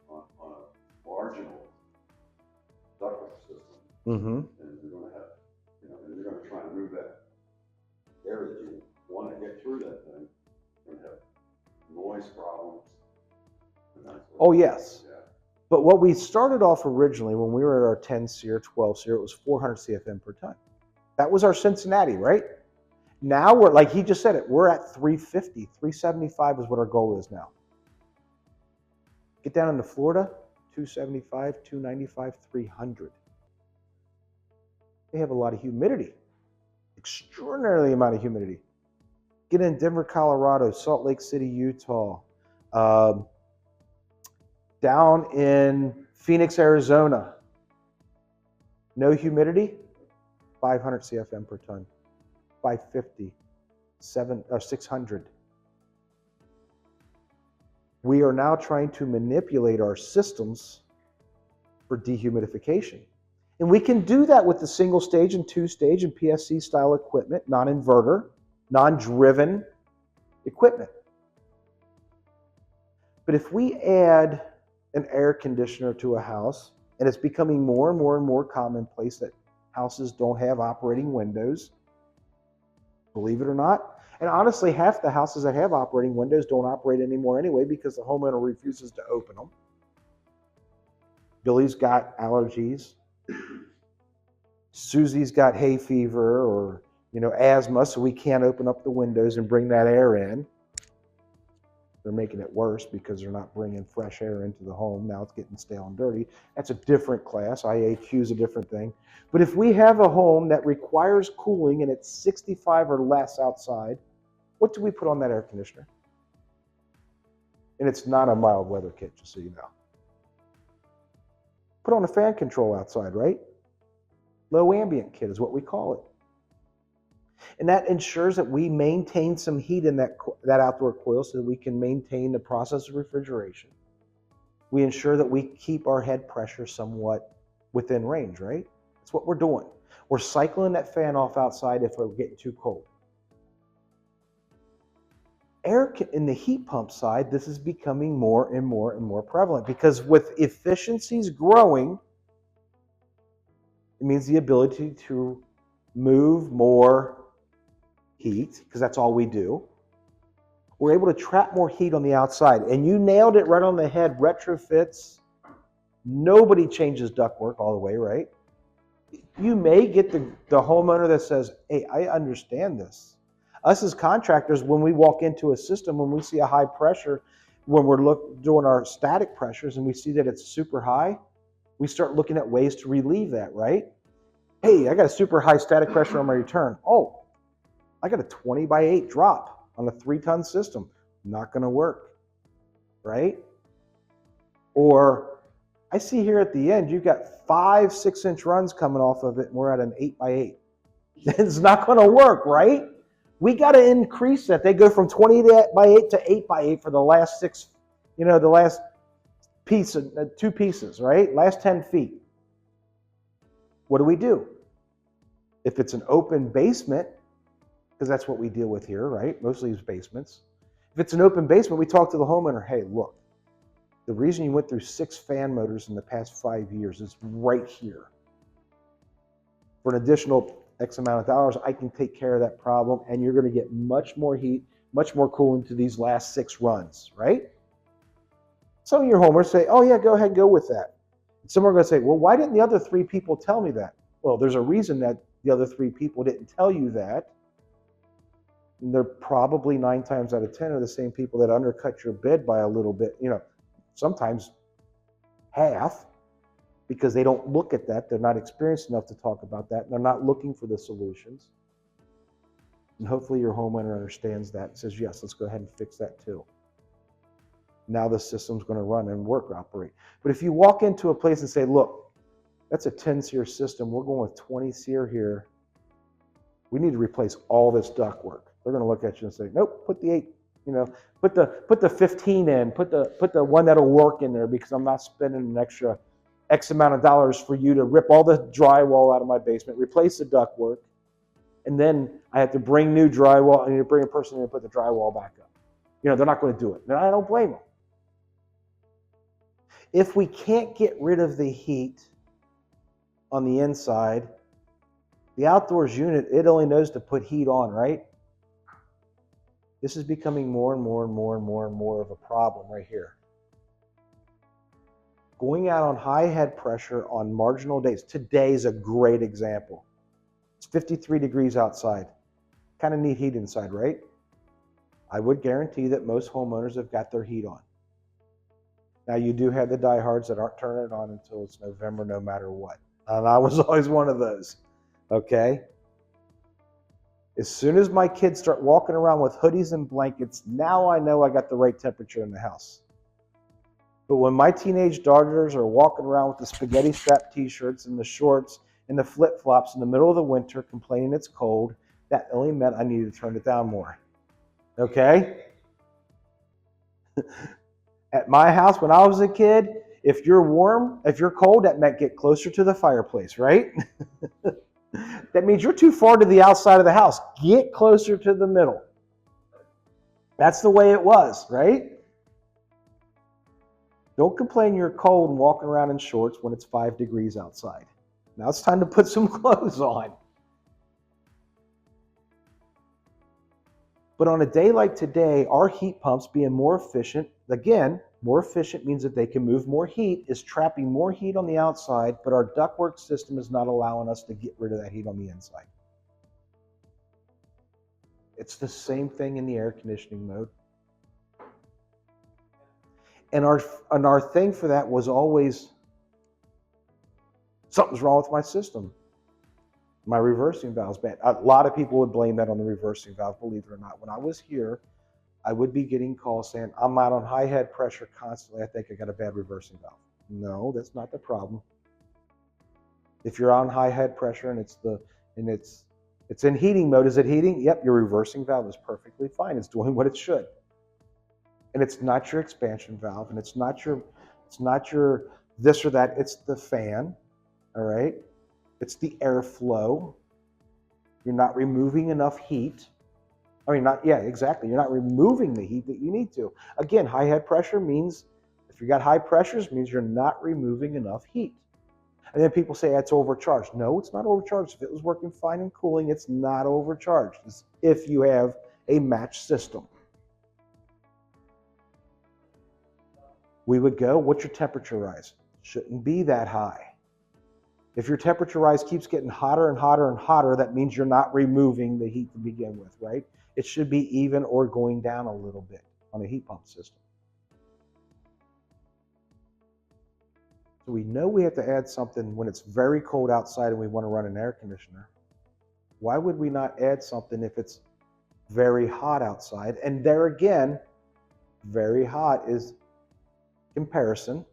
[SPEAKER 2] on a marginal ductwork system, and you're going to have, and you're going to try and move that air that you want to get through that thing. You're going to have noise problems.
[SPEAKER 1] Oh yes.
[SPEAKER 2] Yeah.
[SPEAKER 1] But what we started off originally when we were at our 10 SEER, 12 SEER, it was 400 CFM per ton. That was our Cincinnati, right? Now we're, like he just said it, we're at 350, 375 is what our goal is now. Get down into Florida, 275, 295, 300. They have a lot of humidity, extraordinarily amount of humidity. Get in Denver, Colorado, Salt Lake City, Utah, down in Phoenix, Arizona. No humidity, 500 CFM per ton, 550, 600. We are now trying to manipulate our systems for dehumidification. And we can do that with the single stage and two stage and PSC style equipment, non-inverter, non-driven equipment. But if we add an air conditioner to a house, and it's becoming more and more and more commonplace that houses don't have operating windows, believe it or not. And honestly, half the houses that have operating windows don't operate anymore anyway because the homeowner refuses to open them. Billy's got allergies. Susie's got hay fever or asthma, so we can't open up the windows and bring that air in. They're making it worse because they're not bringing fresh air into the home. Now it's getting stale and dirty. That's a different class. IAQ is a different thing. But if we have a home that requires cooling and it's 65 or less outside, what do we put on that air conditioner? And it's not a mild weather kit, just so you know. Put on a fan control outside, right? Low ambient kit is what we call it. And that ensures that we maintain some heat in that outdoor coil so that we can maintain the process of refrigeration. We ensure that we keep our head pressure somewhat within range, right? That's what we're doing. We're cycling that fan off outside if we're getting too cold. In the heat pump side, this is becoming more and more and more prevalent because with efficiencies growing, it means the ability to move more heat, because that's all we do. We're able to trap more heat on the outside. And you nailed it right on the head. Retrofits, nobody changes ductwork all the way, right? You may get the homeowner that says, hey, I understand this. Us as contractors, when we walk into a system, when we see a high pressure, when we're doing our static pressures and we see that it's super high, we start looking at ways to relieve that, right? Hey, I got a super high static pressure on my return. Oh, I got a 20 by 8 drop on a 3-ton system. Not going to work, right? Or I see here at the end, you've got 5 6-inch runs coming off of it, and we're at an 8 by 8. It's not going to work, right? We got to increase that. They go from 20 by 8 to 8 by 8 for the last 6, the last piece, 2 pieces, right? Last 10 feet. What do? If it's an open basement, because that's what we deal with here, right? Mostly is basements. If it's an open basement, we talk to the homeowner, hey, look, the reason you went through 6 fan motors in the past 5 years is right here. For an additional X amount of dollars, I can take care of that problem, and you're going to get much more heat, much more cooling to these last 6 runs, right? Some of your homeowners say, oh yeah, go ahead, go with that. And some are going to say, well, why didn't the other 3 people tell me that? Well, there's a reason that the other 3 people didn't tell you that. And they're probably 9 times out of 10 are the same people that undercut your bid by a little bit, sometimes half, because they don't look at that. They're not experienced enough to talk about that. And they're not looking for the solutions. And hopefully your homeowner understands that and says, yes, let's go ahead and fix that too. Now the system's going to run and operate. But if you walk into a place and say, look, that's a 10 SEER system. We're going with 20 SEER here. We need to replace all this ductwork. They're going to look at you and say, nope, put the 8, put the 15 in, put the one that'll work in there, because I'm not spending an extra X amount of dollars for you to rip all the drywall out of my basement, replace the ductwork, and then I have to bring new drywall. I need to bring a person in and put the drywall back up. They're not going to do it. And I don't blame them. If we can't get rid of the heat on the inside, the outdoors unit, it only knows to put heat on, right? This is becoming more and more and more and more and more of a problem right here. Going out on high head pressure on marginal days. Today is a great example. It's 53 degrees outside. Kind of need heat inside, right? I would guarantee that most homeowners have got their heat on. Now, you do have the diehards that aren't turning it on until it's November, no matter what. And I was always one of those, okay? As soon as my kids start walking around with hoodies and blankets, now I know I got the right temperature in the house. But when my teenage daughters are walking around with the spaghetti strap t-shirts and the shorts and the flip-flops in the middle of the winter complaining it's cold, that only meant I needed to turn it down more, okay? At my house, when I was a kid, if you're warm, if you're cold, that meant get closer to the fireplace, right? That means you're too far to the outside of the house. Get closer to the middle. That's the way it was, right? Don't complain you're cold and walking around in shorts when it's 5 degrees outside. Now it's time to put some clothes on. But on a day like today, our heat pumps being more efficient, again, more efficient means that they can move more heat, is trapping more heat on the outside, but our ductwork system is not allowing us to get rid of that heat on the inside. It's the same thing in the air conditioning mode. And our thing for that was always, something's wrong with my system. My reversing valve's bad. A lot of people would blame that on the reversing valve, believe it or not. When I was here, I would be getting calls saying, I'm out on high head pressure constantly. I think I got a bad reversing valve. No, that's not the problem. If you're on high head pressure and it's in heating mode, is it heating? Yep, your reversing valve is perfectly fine. It's doing what it should. And it's not your expansion valve, and it's not your this or that. It's the fan, all right? It's the airflow. You're not removing enough heat. You're not removing the heat that you need to. Again, high head pressure means, if you got high pressures, means you're not removing enough heat. And then people say it's overcharged. No, it's not overcharged. If it was working fine and cooling, it's not overcharged. It's if you have a matched system. We would go, what's your temperature rise? Shouldn't be that high. If your temperature rise keeps getting hotter and hotter and hotter, that means you're not removing the heat to begin with, right? It should be even or going down a little bit on a heat pump system. So we know we have to add something when it's very cold outside and we want to run an air conditioner. Why would we not add something if it's very hot outside? And there again, very hot is comparison.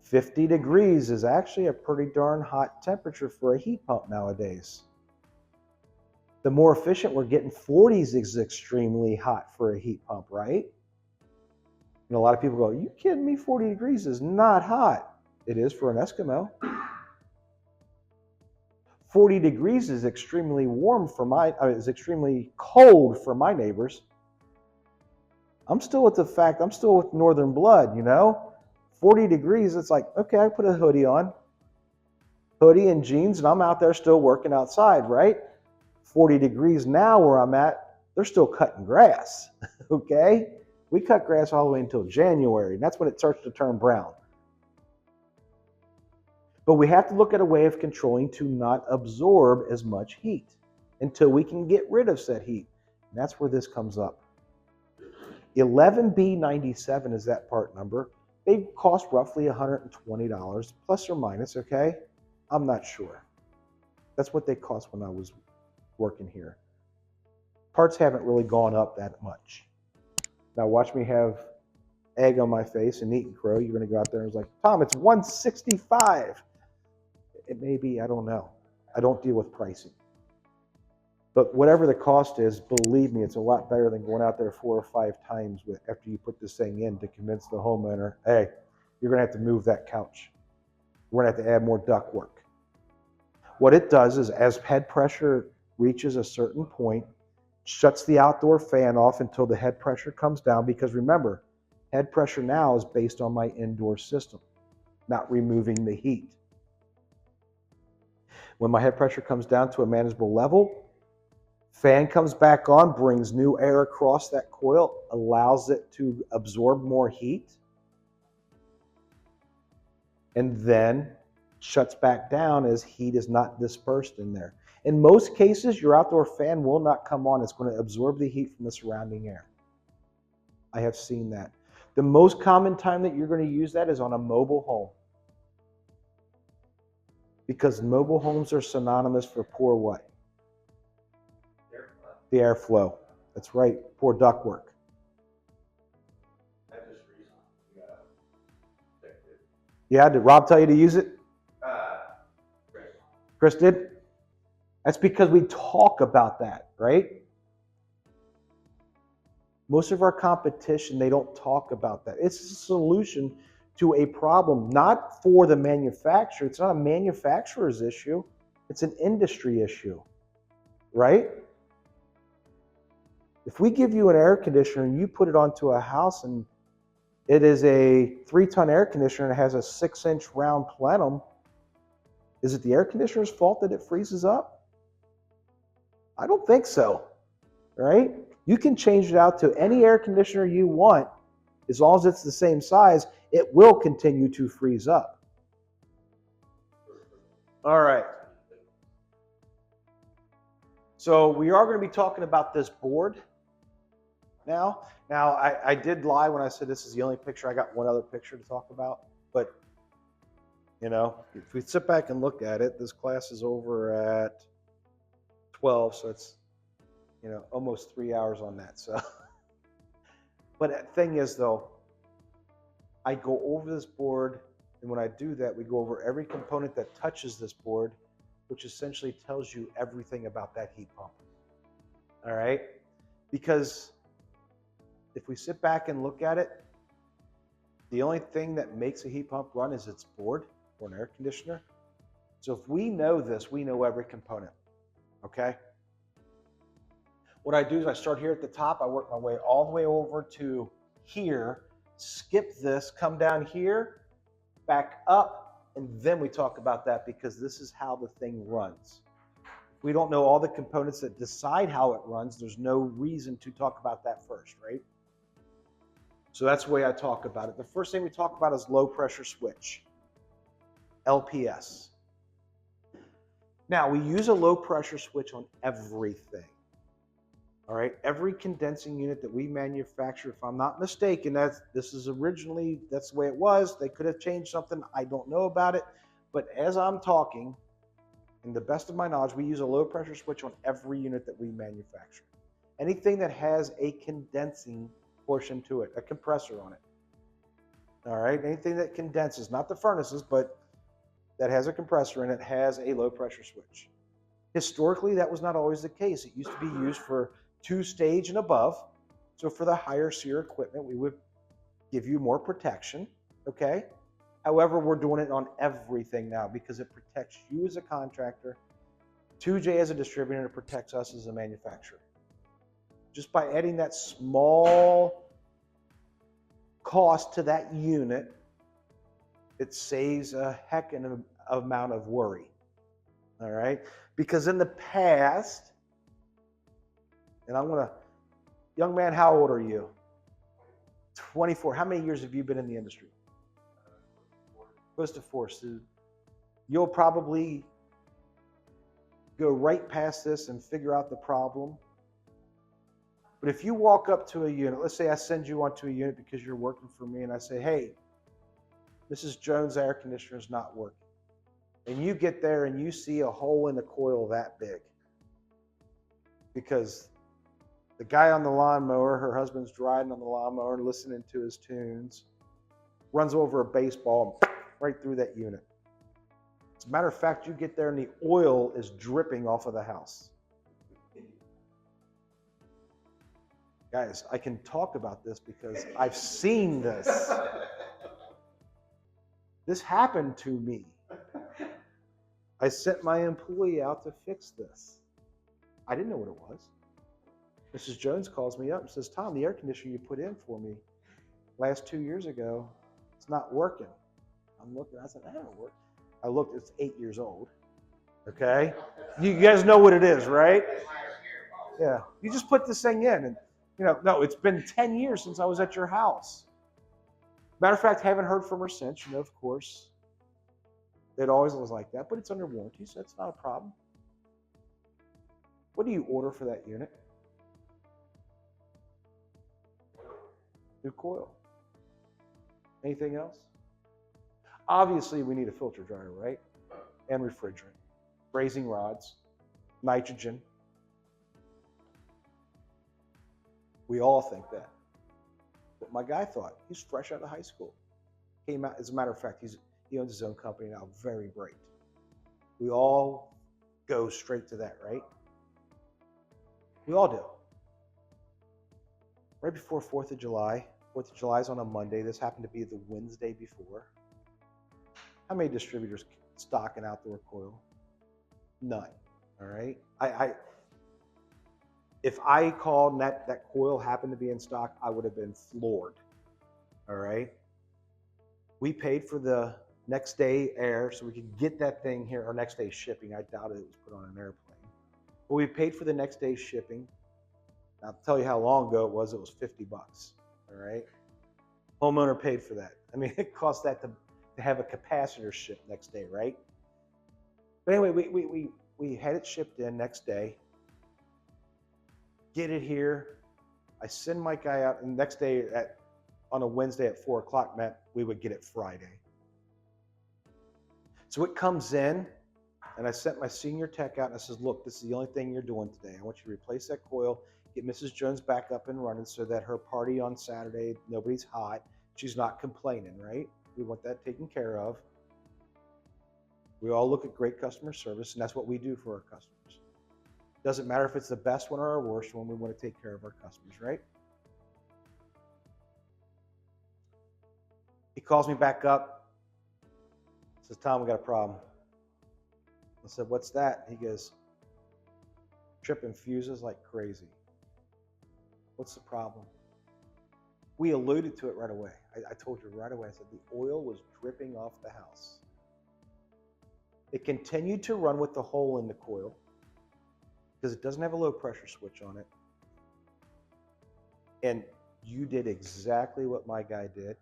[SPEAKER 1] 50 degrees is actually a pretty darn hot temperature for a heat pump nowadays. The more efficient we're getting, 40s is extremely hot for a heat pump, right? And a lot of people go, you kidding me? 40 degrees is not hot. It is for an Eskimo. 40 degrees is extremely warm for is extremely cold for my neighbors. I'm still with the fact, I'm still with northern blood, you know? 40 degrees, it's like, okay, I put a hoodie on, hoodie and jeans, and I'm out there still working outside, right? 40 degrees now where I'm at, they're still cutting grass, okay? We cut grass all the way until January, and that's when it starts to turn brown. But we have to look at a way of controlling to not absorb as much heat until we can get rid of said heat. And that's where this comes up. 11B97 is that part number. They cost roughly $120, plus or minus, okay? I'm not sure. That's what they cost when I was working here. Parts haven't really gone up that much. Now watch me have egg on my face and eat and crow. You're gonna go out there and it's like, Tom, it's $165. It may be, I don't know. I don't deal with pricing. But whatever the cost is, believe me, it's a lot better than going out there 4 or 5 times after you put this thing in to convince the homeowner, hey, you're going to have to move that couch. We're going to have to add more ductwork. What it does is as head pressure reaches a certain point, shuts the outdoor fan off until the head pressure comes down, because remember, head pressure now is based on my indoor system, not removing the heat. When my head pressure comes down to a manageable level, fan comes back on, brings new air across that coil, allows it to absorb more heat, and then shuts back down as heat is not dispersed in there. In most cases, your outdoor fan will not come on. It's going to absorb the heat from the surrounding air. I have seen that. The most common time that you're going to use that is on a mobile home, because mobile homes are synonymous for poor what?
[SPEAKER 3] Airflow.
[SPEAKER 1] The airflow. That's right. Poor ductwork.
[SPEAKER 3] I just recently checked it.
[SPEAKER 1] Yeah, did Rob tell you to use it?
[SPEAKER 3] Chris.
[SPEAKER 1] Chris did? That's because we talk about that, right? Most of our competition, they don't talk about that. It's a solution to a problem, not for the manufacturer. It's not a manufacturer's issue. It's an industry issue, right? If we give you an air conditioner and you put it onto a house and it is a 3-ton air conditioner and it has a 6-inch round plenum, is it the air conditioner's fault that it freezes up? I don't think so, right? You can change it out to any air conditioner you want. As long as it's the same size, it will continue to freeze up. All right. So we are going to be talking about this board now. Now, I did lie when I said this is the only picture. I got one other picture to talk about. But, you know, if we sit back and look at it, this class is over at 12, so it's, you know, almost 3 hours on that. So, but the thing is, though, I go over this board, and when I do that, we go over every component that touches this board, which essentially tells you everything about that heat pump. All right? Because if we sit back and look at it, the only thing that makes a heat pump run is its board or an air conditioner. So if we know this, we know every component. Okay? What I do is I start here at the top, I work my way all the way over to here, skip this, come down here, back up, and then we talk about that, because this is how the thing runs. If we don't know all the components that decide how it runs, there's no reason to talk about that first, right? So that's the way I talk about it. The first thing we talk about is low pressure switch, LPS. Now, we use a low pressure switch on everything. All right, every condensing unit that we manufacture, if I'm not mistaken, this is originally, that's the way it was. They could have changed something. I don't know about it. But as I'm talking, in the best of my knowledge, we use a low pressure switch on every unit that we manufacture. Anything that has a condensing portion to it, a compressor on it. All right, anything that condenses, not the furnaces, but that has a compressor in it, has a low pressure switch. Historically, that was not always the case. It used to be used for 2-stage and above. So for the higher SEER equipment, we would give you more protection, okay? However, we're doing it on everything now because it protects you as a contractor 2J as a distributor protects us as a manufacturer. Just by adding that small cost to that unit, it saves a heck of an amount of worry. All right? Because in the past, and young man, how old are you? 24. How many years have you been in the industry? Close to 4. So you'll probably go right past this and figure out the problem. But if you walk up to a unit, let's say I send you onto a unit because you're working for me, and I say, hey, Mrs. Jones' air conditioner is not working. And you get there and you see a hole in the coil that big. Because the guy on the lawnmower, her husband's riding on the lawnmower and listening to his tunes, runs over a baseball and right through that unit. As a matter of fact, you get there and the oil is dripping off of the house. Guys, I can talk about this because I've seen this. This happened to me. I sent my employee out to fix this. I didn't know what it was. Mrs. Jones calls me up and says, Tom, the air conditioner you put in for me last 2 years ago, it's not working. I'm looking, I said, that don't work. I looked, it's 8 years old. Okay? You guys know what it is, right? Yeah. You just put this thing in and, no, it's been 10 years since I was at your house. Matter of fact, haven't heard from her since, of course. It always was like that, but it's under warranty, so it's not a problem. What do you order for that unit? New coil. Anything else? Obviously, we need a filter dryer, right? And refrigerant. Brazing rods, nitrogen. We all think that. But my guy thought, he's fresh out of high school. Came out, as a matter of fact, he owns his own company now, very bright. We all go straight to that, right? We all do. Right before 4th of July. 4th of July is on a Monday. This happened to be the Wednesday before. How many distributors stock an outdoor coil? None. All right. If I called and that coil happened to be in stock, I would have been floored. All right. We paid for the next day air so we could get that thing here, or next day shipping. I doubt it was put on an airplane. But we paid for the next day's shipping. I'll tell you how long ago it was. It was $50. All right. Homeowner paid for that. I mean, it cost that to have a capacitor shipped next day, right? But anyway, we had it shipped in next day. Get it here. I send my guy out, and the next day on a Wednesday at 4 o'clock meant we would get it Friday. So it comes in, and I sent my senior tech out, and I says, look, this is the only thing you're doing today. I want you to replace that coil, get Mrs. Jones back up and running so that her party on Saturday, nobody's hot, she's not complaining, right? We want that taken care of. We all look at great customer service, and that's what we do for our customers. Doesn't matter if it's the best one or our worst one, we want to take care of our customers, right? He calls me back up, says, Tom, we got a problem. I said, what's that? He goes, tripping fuses like crazy. What's the problem? We alluded to it right away. I told you right away. I said the oil was dripping off the house. It continued to run with the hole in the coil because it doesn't have a low pressure switch on it. And you did exactly what my guy did.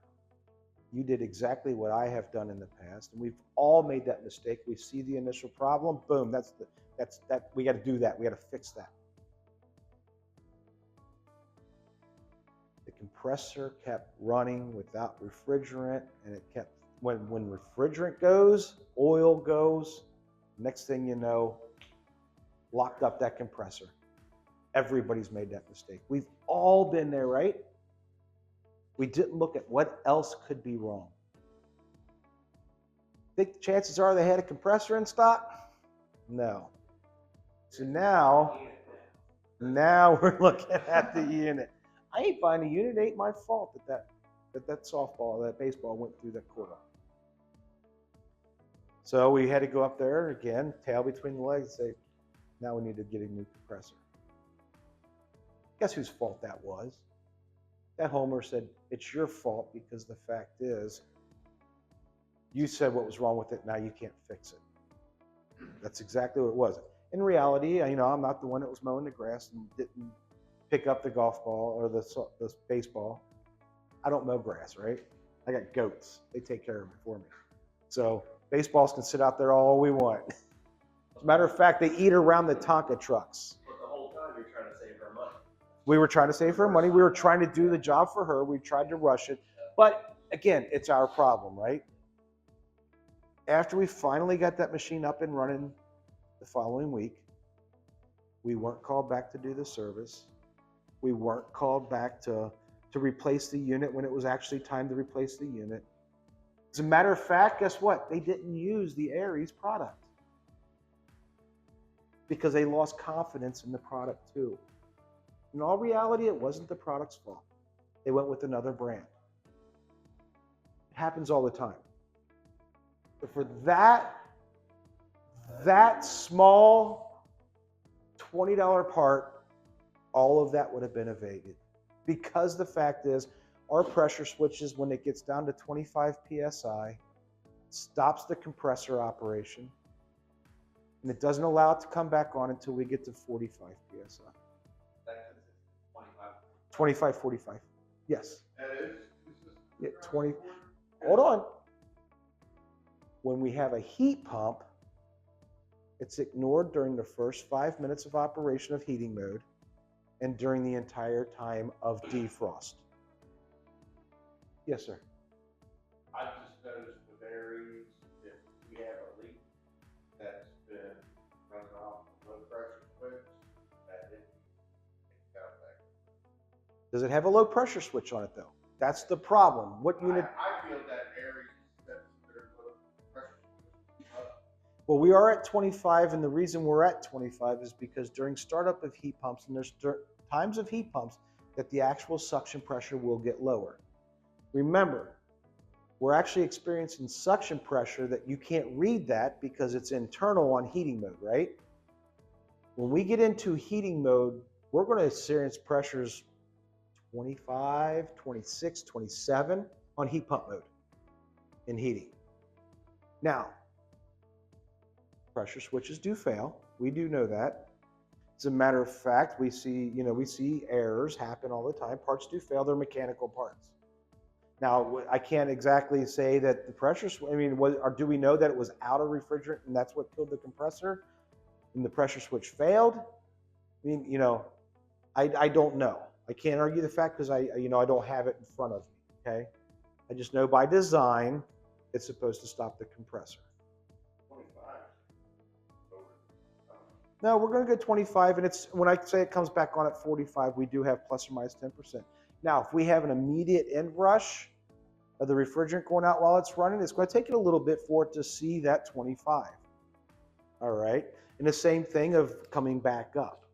[SPEAKER 1] You did exactly what I have done in the past. And we've all made that mistake. We see the initial problem, boom, that's we got to do that. We got to fix that. The compressor kept running without refrigerant, and it kept, when refrigerant goes, oil goes, next thing you know, locked up that compressor. Everybody's made that mistake. We've all been there, right? We didn't look at what else could be wrong. Think the chances are they had a compressor in stock? No. So now we're looking at the unit. I ain't buying a unit. It ain't my fault that softball, that baseball went through that coil. So we had to go up there again, tail between the legs, and say, Now we need to get a new compressor. Guess whose fault that was? That homeowner said, it's your fault because the fact is, you said what was wrong with it, now you can't fix it. That's exactly what it was. In reality, I'm not the one that was mowing the grass and didn't pick up the golf ball or the baseball. I don't mow grass, right? I got goats. They take care of it for me. So baseballs can sit out there all we want. As a matter of fact, they eat around the Tonka trucks.
[SPEAKER 3] But the whole time you're trying to save her money.
[SPEAKER 1] We were trying to save her money. We were trying to do the job for her. We tried to rush it. But again, it's our problem, right? After we finally got that machine up and running the following week, we weren't called back to do the service. We weren't called back to replace the unit when it was actually time to replace the unit. As a matter of fact, guess what? They didn't use the AirEase product because they lost confidence in the product too. In all reality, it wasn't the product's fault. They went with another brand. It happens all the time. But for that small $20 part, all of that would have been evaded. Because the fact is, our pressure switches, when it gets down to 25 PSI, stops the compressor operation, and it doesn't allow it to come back on until we get to 45 PSI.
[SPEAKER 3] That's 25.
[SPEAKER 1] 25, 45. Yes.
[SPEAKER 2] That is,
[SPEAKER 1] Yeah, 20. Hold on. When we have a heat pump, it's ignored during the first 5 minutes of operation of heating mode and during the entire time of defrost. Yes, sir.
[SPEAKER 3] I just noticed the AirEase, if we have a leak that's been running off the low pressure switch, that it got back.
[SPEAKER 1] Does it have a low pressure switch on it though? That's the problem. What unit?
[SPEAKER 3] I feel that AirEase, that's their low pressure switch.
[SPEAKER 1] Well, we are at 25, and the reason we're at 25 is because during startup of heat pumps, and there's times of heat pumps that the actual suction pressure will get lower. Remember, we're actually experiencing suction pressure that you can't read that because it's internal on heating mode, right? When we get into heating mode, we're going to experience pressures 25, 26, 27 on heat pump mode in heating. Now, pressure switches do fail. We do know that. As a matter of fact, we see errors happen all the time. Parts do fail. They're mechanical parts. Now, I can't exactly say that the pressure, or do we know that it was out of refrigerant and that's what killed the compressor and the pressure switch failed? I don't know. I can't argue the fact because I don't have it in front of me, okay? I just know by design, it's supposed to stop the compressor.
[SPEAKER 3] 25.
[SPEAKER 1] No, we're going to go 25, and when I say it comes back on at 45, we do have plus or minus 10%. Now, if we have an immediate inrush of the refrigerant going out while it's running, it's going to take it a little bit for it to see that 25. All right? And the same thing of coming back up.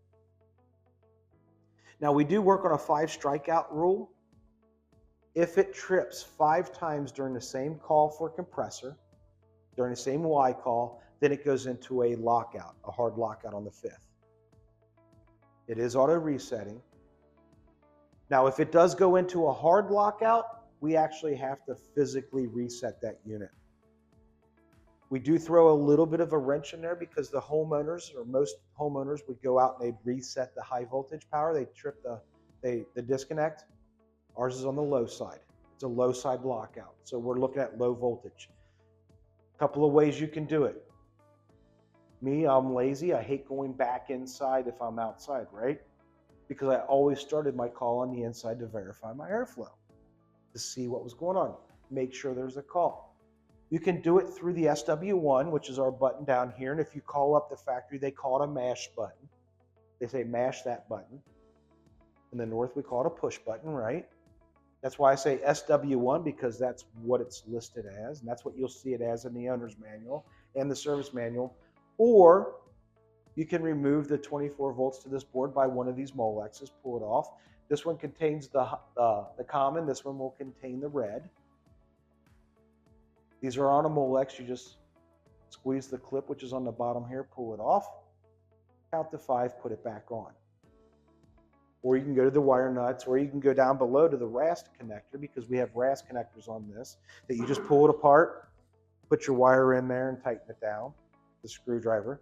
[SPEAKER 1] Now, we do work on a 5 strikeout rule. If it trips 5 times during the same call for compressor, during the same Y call, then it goes into a lockout, a hard lockout on the 5th. It is auto resetting. Now, if it does go into a hard lockout, we actually have to physically reset that unit. We do throw a little bit of a wrench in there because the homeowners, or most homeowners, would go out and they'd reset the high voltage power. They trip the disconnect. Ours is on the low side. It's a low side lockout. So we're looking at low voltage. A couple of ways you can do it. Me, I'm lazy. I hate going back inside if I'm outside, right? Because I always started my call on the inside to verify my airflow, to see what was going on, make sure there's a call. You can do it through the SW1, which is our button down here, and if you call up the factory, they call it a mash button. They say mash that button. In the north, we call it a push button, right? That's why I say SW1, because that's what it's listed as, and that's what you'll see it as in the owner's manual and the service manual. Or you can remove the 24 volts to this board by one of these Molexes, pull it off. This one contains the common, this one will contain the red. These are on a Molex, you just squeeze the clip, which is on the bottom here, pull it off. count to 5, put it back on. Or you can go to the wire nuts, or you can go down below to the RAST connector, because we have RAST connectors on this that you just pull it apart, put your wire in there and tighten it down, the screwdriver.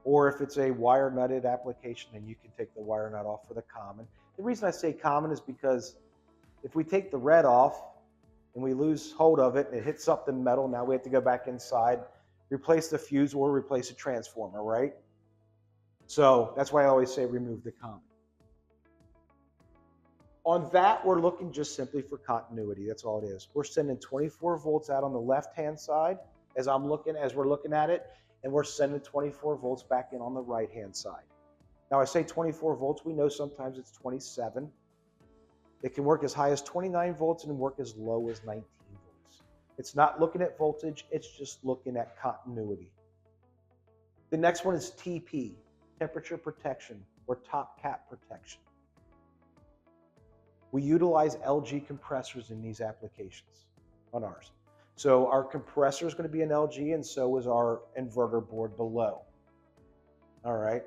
[SPEAKER 1] Or if it's a wire nutted application, then you can take the wire nut off for the common. The reason I say common is because if we take the red off and we lose hold of it and it hits something metal, now we have to go back inside, replace the fuse or replace a transformer, right? So that's why I always say remove the common. On that, we're looking just simply for continuity. That's all it is. We're sending 24 volts out on the left-hand side as we're looking at it, and we're sending 24 volts back in on the right-hand side. Now I say 24 volts, we know sometimes it's 27. It can work as high as 29 volts and work as low as 19 volts. It's not looking at voltage, it's just looking at continuity. The next one is TP, temperature protection, or top cap protection. We utilize LG compressors in these applications on ours. So our compressor is going to be an LG, and so is our inverter board below. All right.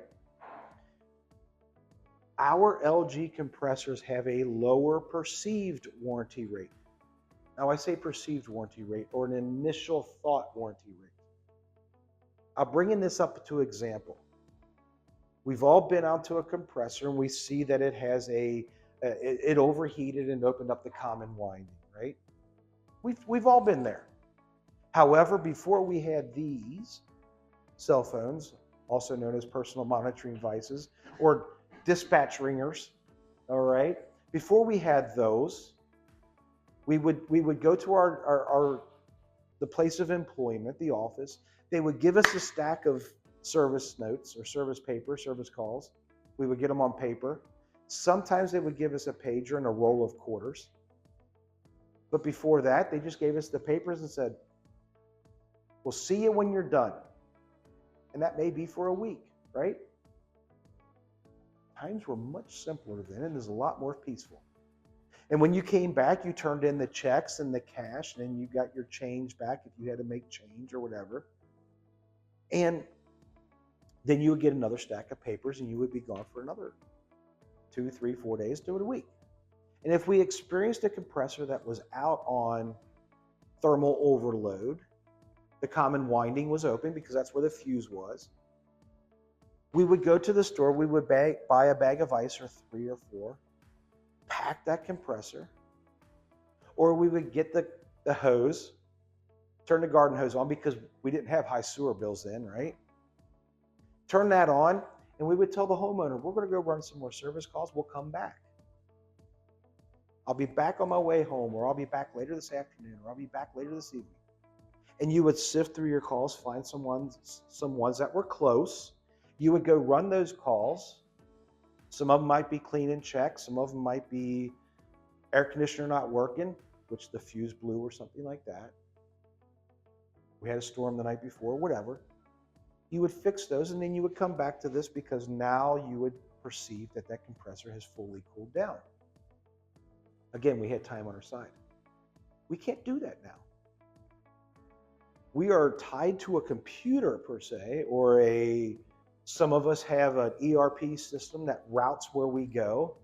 [SPEAKER 1] Our LG compressors have a lower perceived warranty rate. Now I say perceived warranty rate, or an initial thought warranty rate. I'm bringing this up to example. We've all been out to a compressor and we see that it has it overheated and opened up the common winding, right? We've all been there. However, before we had these cell phones, also known as personal monitoring devices, or dispatch ringers, all right? Before we had those, we would go to the place of employment, the office. They would give us a stack of service notes or service paper, service calls. We would get them on paper. Sometimes they would give us a pager and a roll of quarters. But before that, they just gave us the papers and said, we'll see you when you're done. And that may be for a week, right? Times were much simpler then, and there's a lot more peaceful. And when you came back, you turned in the checks and the cash, and then you got your change back if you had to make change or whatever. And then you would get another stack of papers, and you would be gone for another 2, 3, 4 days, do it a week. And if we experienced a compressor that was out on thermal overload, the common winding was open because that's where the fuse was. We would go to the store, we would buy a bag of ice or 3 or 4, pack that compressor, or we would get the hose, turn the garden hose on because we didn't have high sewer bills then, right? Turn that on, and we would tell the homeowner, we're going to go run some more service calls, we'll come back. I'll be back on my way home, or I'll be back later this afternoon, or I'll be back later this evening. And you would sift through your calls, find some ones that were close. You would go run those calls. Some of them might be clean and check. Some of them might be air conditioner not working, which the fuse blew or something like that. We had a storm the night before, whatever. You would fix those, and then you would come back to this because now you would perceive that that compressor has fully cooled down. Again, we had time on our side. We can't do that now. We are tied to a computer per se, or some of us have an ERP system that routes where we go,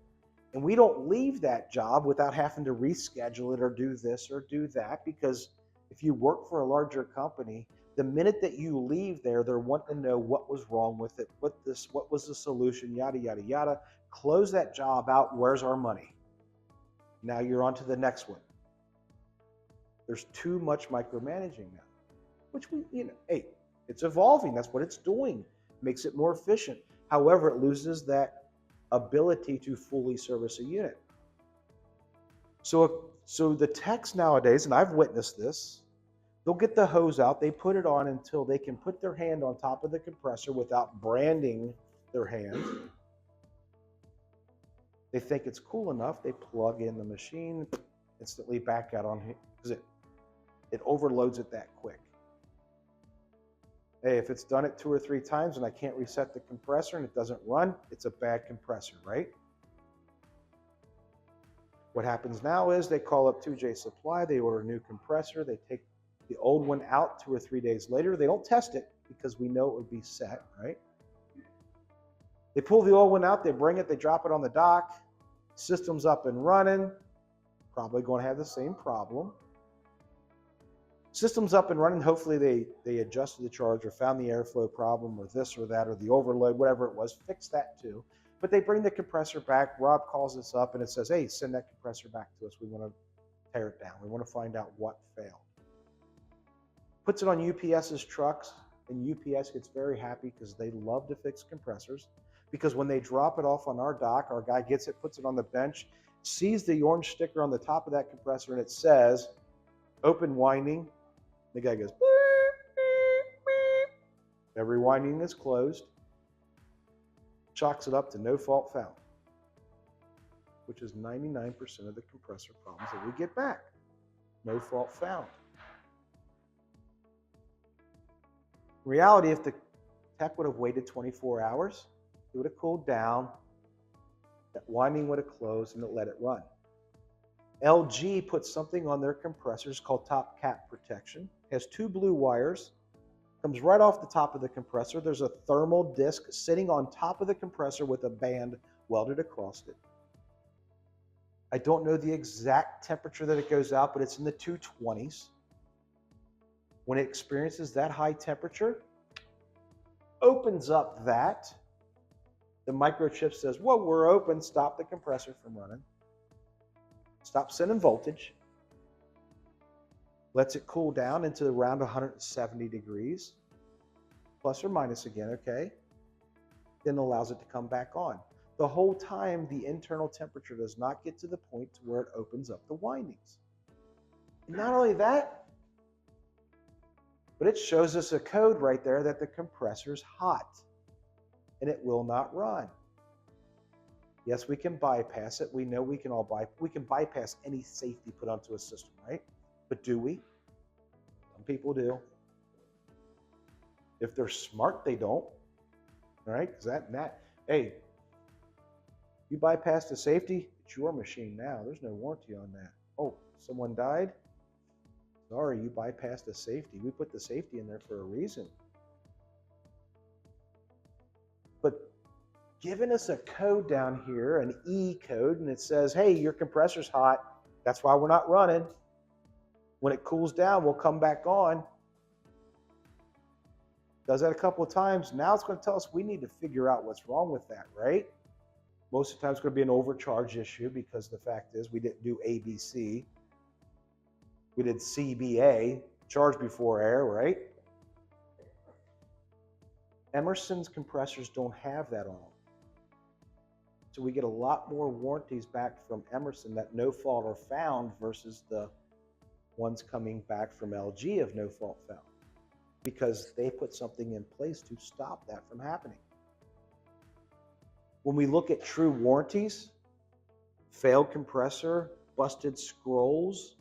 [SPEAKER 1] and we don't leave that job without having to reschedule it or do this or do that, because if you work for a larger company, the minute that you leave there, they're wanting to know what was wrong with it, what was the solution, yada, yada, yada. Close that job out. Where's our money? Now you're on to the next one. There's too much micromanaging now, which hey, it's evolving. That's what it's doing. Makes it more efficient. However, it loses that ability to fully service a unit. So the techs nowadays, and I've witnessed this, they'll get the hose out, they put it on until they can put their hand on top of the compressor without branding their hand. They think it's cool enough, they plug in the machine, instantly back out on here, because it overloads it that quick. Hey, if it's done it 2 or 3 times and I can't reset the compressor and it doesn't run, it's a bad compressor, right? What happens now is they call up 2J Supply, they order a new compressor, they take the old one out 2 or 3 days later. They don't test it because we know it would be set, right? They pull the old one out, they bring it, they drop it on the dock, system's up and running, probably going to have the same problem. System's up and running, hopefully they adjusted the charge or found the airflow problem or this or that or the overload, whatever it was, fix that too. But they bring the compressor back, Rob calls us up and it says, hey, send that compressor back to us. We want to tear it down. We want to find out what failed. Puts it on UPS's trucks, and UPS gets very happy because they love to fix compressors. Because when they drop it off on our dock, our guy gets it, puts it on the bench, sees the orange sticker on the top of that compressor, and it says, open winding. The guy goes, beep, beep, beep. Every winding is closed. Chalks it up to no fault found, which is 99% of the compressor problems that we get back. No fault found. In reality, if the tech would have waited 24 hours, it would have cooled down, that winding would have closed, and it let it run. LG put something on their compressors called top cap protection. It has two blue wires, comes right off the top of the compressor. There's a thermal disc sitting on top of the compressor with a band welded across it. I don't know the exact temperature that it goes out, but it's in the 220s. When it experiences that high temperature, opens up that, the microchip says, whoa, we're open, stop the compressor from running. Stop sending voltage. Lets it cool down into around 170 degrees, plus or minus again, okay? Then allows it to come back on. The whole time, the internal temperature does not get to the point to where it opens up the windings. And not only that, but it shows us a code right there that the compressor's hot and it will not run. Yes, we can bypass it. We know we can we can bypass any safety put onto a system, right? But do we? Some people do. If they're smart, they don't. All right? Because hey, you bypass the safety, it's your machine now. There's no warranty on that. Oh, someone died? Sorry, you bypassed the safety. We put the safety in there for a reason. But giving us a code down here, an E code, and it says, hey, your compressor's hot. That's why we're not running. When it cools down, we'll come back on. Does that a couple of times. Now it's going to tell us we need to figure out what's wrong with that, right? Most of the time it's going to be an overcharge issue because the fact is we didn't do ABC. We did CBA, charge before air, right? Emerson's compressors don't have that on them. So we get a lot more warranties back from Emerson that no fault are found versus the ones coming back from LG of no fault found, because they put something in place to stop that from happening. When we look at true warranties, failed compressor, busted scrolls,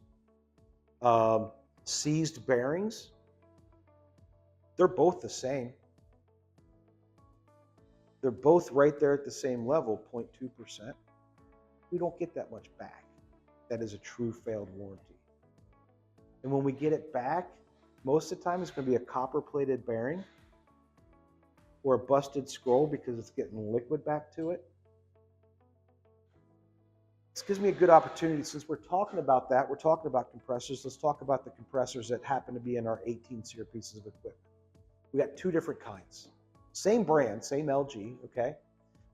[SPEAKER 1] seized bearings, they're both the same. They're both right there at the same level, 0.2%. We don't get that much back. That is a true failed warranty. And when we get it back, most of the time it's going to be a copper-plated bearing or a busted scroll because it's getting liquid back to it. This gives me a good opportunity, since we're talking about that, we're talking about compressors, let's talk about the compressors that happen to be in our 18 SEER pieces of equipment. We got two different kinds. Same brand, same LG, okay?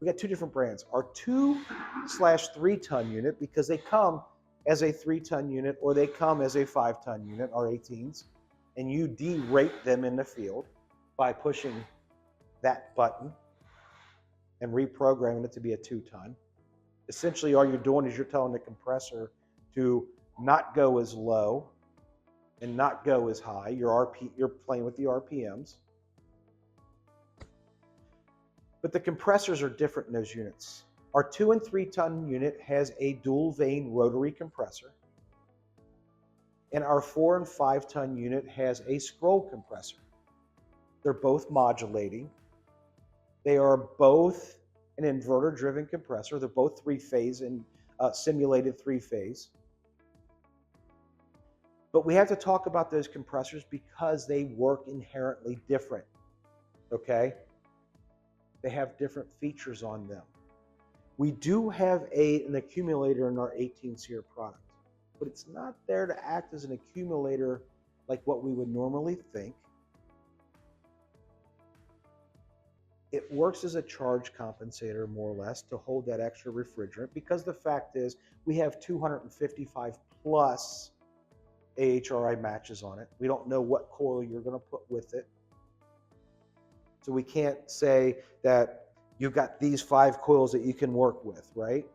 [SPEAKER 1] We got two different brands. Our 2/3 ton unit, because they come as a 3-ton unit or they come as a 5-ton unit, our 18s, and you derate them in the field by pushing that button and reprogramming it to be a 2-ton. Essentially, all you're doing is you're telling the compressor to not go as low and not go as high. You're playing with the RPMs. But the compressors are different in those units. Our 2- and 3-ton unit has a dual vane rotary compressor. And our 4- and 5-ton unit has a scroll compressor. They're both modulating. They are both an inverter-driven compressor. They're both 3-phase and simulated 3-phase. But we have to talk about those compressors because they work inherently different, okay? They have different features on them. We do have an accumulator in our 18 SEER product, but it's not there to act as an accumulator like what we would normally think. It works as a charge compensator, more or less, to hold that extra refrigerant, because the fact is we have 255 plus AHRI matches on it. We don't know what coil you're going to put with it. So we can't say that you've got these 5 coils that you can work with, right?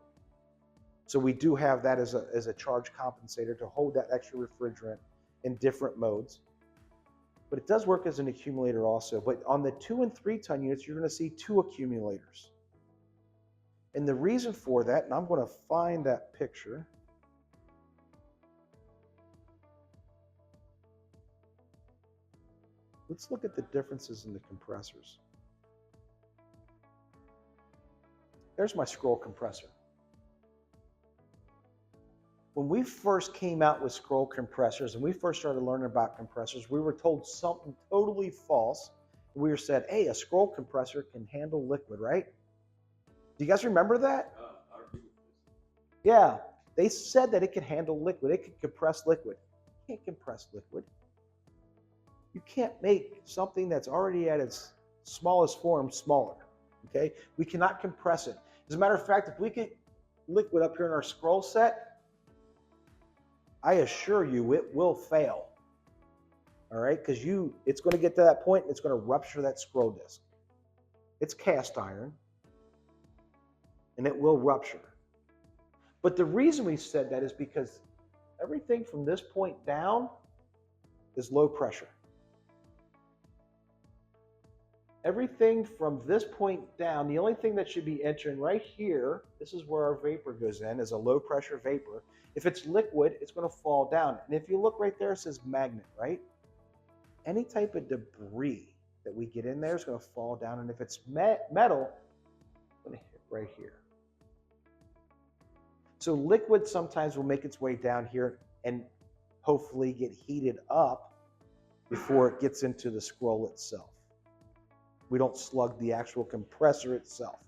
[SPEAKER 1] So we do have that as a charge compensator to hold that extra refrigerant in different modes. But it does work as an accumulator also. But on the 2 and 3 ton units, you're going to see 2 accumulators. And the reason for that, and I'm going to find that picture. Let's look at the differences in the compressors. There's my scroll compressor. When we first came out with scroll compressors and we first started learning about compressors, we were told something totally false. We were said, hey, a scroll compressor can handle liquid, right? Do you guys remember that? Yeah, they said that it can handle liquid. It can compress liquid. You can't compress liquid. You can't make something that's already at its smallest form smaller, okay? We cannot compress it. As a matter of fact, if we get liquid up here in our scroll set, I assure you it will fail, all right? Because it's going to get to that point and it's going to rupture that scroll disc. It's cast iron, and it will rupture. But the reason we said that is because everything from this point down is low pressure. Everything from this point down, the only thing that should be entering right here, this is where our vapor goes in, is a low pressure vapor. If it's liquid, it's going to fall down. And if you look right there, it says magnet, right? Any type of debris that we get in there is going to fall down. And if it's metal, it's going to hit right here. So liquid sometimes will make its way down here and hopefully get heated up before it gets into the scroll itself. We don't slug the actual compressor itself.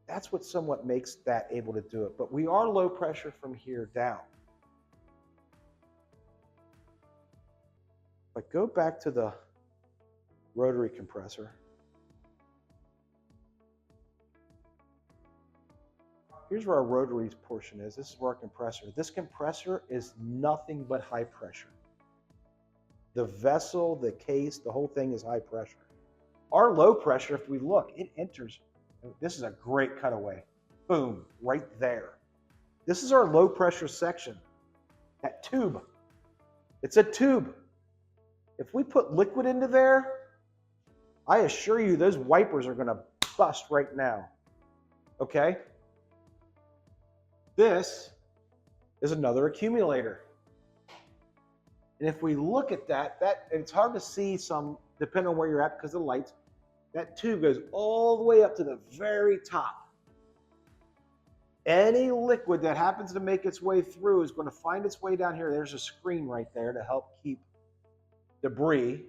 [SPEAKER 1] That's what somewhat makes that able to do it. But we are low pressure from here down. But go back to the rotary compressor. Here's where our rotary portion is. This is where our compressor. This compressor is nothing but high pressure. The vessel, the case, the whole thing is high pressure. Our low pressure, if we look, it enters. This is a great cutaway. Boom, right there. This is our low pressure section. That tube. It's a tube. If we put liquid into there, I assure you those wipers are going to bust right now. Okay? This is another accumulator. And if we look at that, it's hard to see some, depending on where you're at because of the lights, that tube goes all the way up to the very top. Any liquid that happens to make its way through is going to find its way down here. There's a screen right there to help keep debris.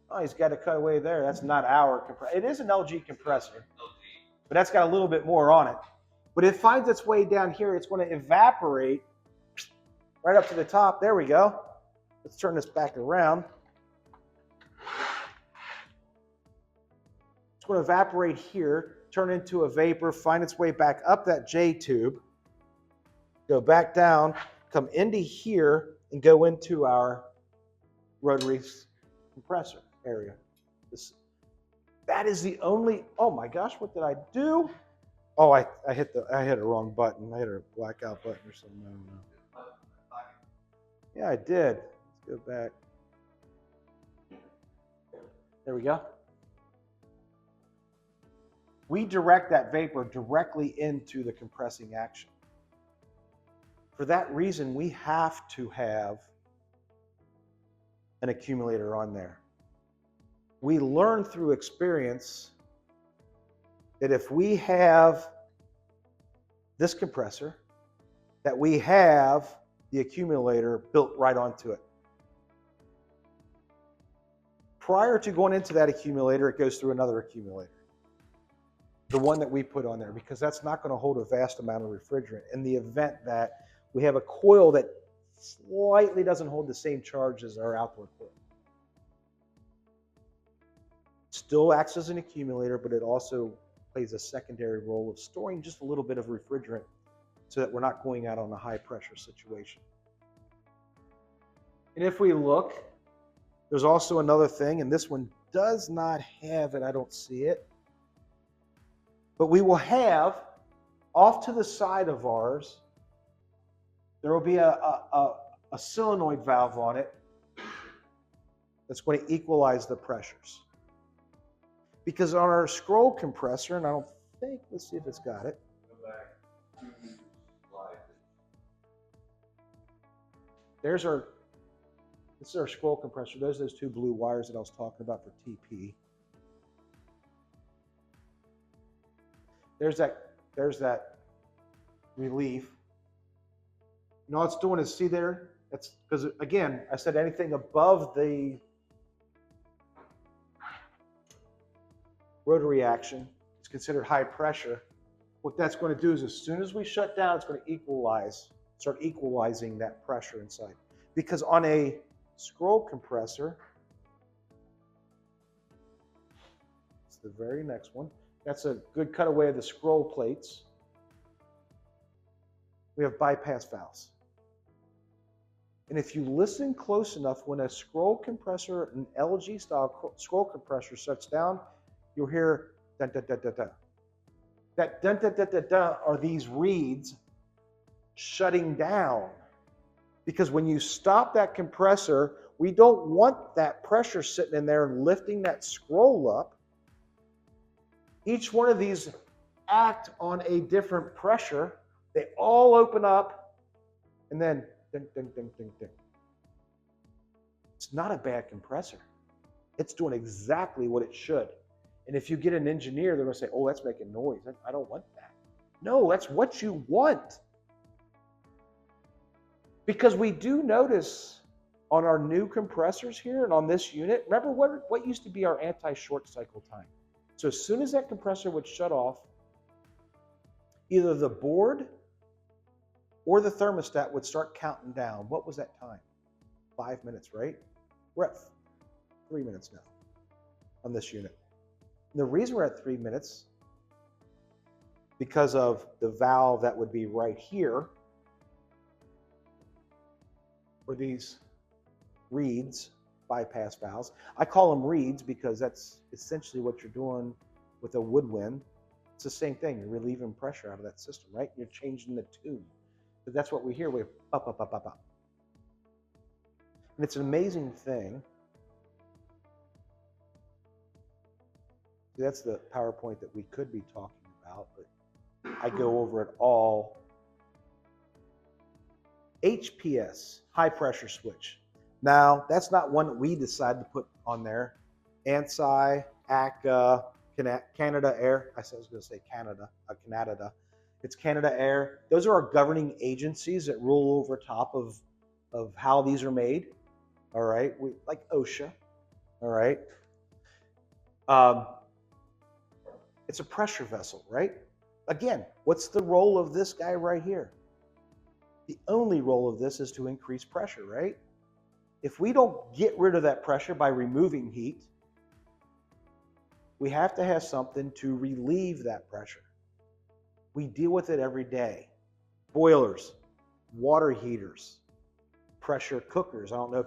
[SPEAKER 1] Oh, he's got a cutaway there. That's not our compressor. It is an LG compressor, but that's got a little bit more on it. But it finds its way down here. It's going to evaporate right up to the top. There we go. Let's turn this back around. It's going to evaporate here, turn into a vapor, find its way back up that J tube, go back down, come into here, and go into our rotary compressor area. That is the only, oh my gosh, what did I do? Oh, I hit a wrong button. I hit a blackout button or something. I don't know. Yeah, I did. Let's go back. There we go. We direct that vapor directly into the compressing action. For that reason, we have to have an accumulator on there. We learn through experience that if we have this compressor, that we have the accumulator built right onto it. prior to going into that accumulator, it goes through another accumulator. The one that we put on there, because that's not going to hold a vast amount of refrigerant in the event that we have a coil that slightly doesn't hold the same charge as our outdoor coil. Still acts as an accumulator, but it also plays a secondary role of storing just a little bit of refrigerant so that we're not going out on a high pressure situation. And if we look, there's also another thing, and this one does not have it, I don't see it. But we will have, off to the side of ours, there will be a solenoid valve on it that's going to equalize the pressures. Because on our scroll compressor, and I don't think, let's see if it's got it.
[SPEAKER 3] Go back 2 slides.
[SPEAKER 1] This is our scroll compressor. Those are those 2 blue wires that I was talking about for TP. There's that relief. And all it's doing is, see there, that's because, again, I said anything above the rotary action is considered high pressure. What that's going to do is, as soon as we shut down, it's going to start equalizing that pressure inside. Because on a scroll compressor, it's the very next one. That's a good cutaway of the scroll plates. We have bypass valves. And if you listen close enough, when a scroll compressor, an LG style scroll compressor shuts down, you'll hear dun dun dun dun dun. That dun dun dun dun dun are these reeds shutting down. Because when you stop that compressor, we don't want that pressure sitting in there and lifting that scroll up. Each one of these act on a different pressure. They all open up, and then ding, ding, ding, ding, ding. It's not a bad compressor. It's doing exactly what it should. And if you get an engineer, they're going to say, oh, that's making noise. I don't want that. No, that's what you want. Because we do notice on our new compressors here and on this unit, remember what used to be our anti-short cycle time? So as soon as that compressor would shut off, either the board or the thermostat would start counting down. What was that time? 5 minutes, right? We're at 3 minutes now on this unit. And the reason we're at 3 minutes, because of the valve that would be right here, or these reeds, bypass valves. I call them reeds because that's essentially what you're doing with a woodwind. It's the same thing. You're relieving pressure out of that system, right? You're changing the tune. But that's what we hear. We're up, up, up, up, up. And it's an amazing thing. That's the PowerPoint that we could be talking about, but I go over it all. HPS, high pressure switch. Now, that's not one that we decided to put on there. ANSI, ACA, Canada Air. I was going to say Canada. It's Canada Air. Those are our governing agencies that rule over top of how these are made. All right, like OSHA. All right. It's a pressure vessel, right? Again, what's the role of this guy right here? The only role of this is to increase pressure, right? If we don't get rid of that pressure by removing heat, we have to have something to relieve that pressure. We deal with it every day. Boilers, water heaters, pressure cookers. I don't know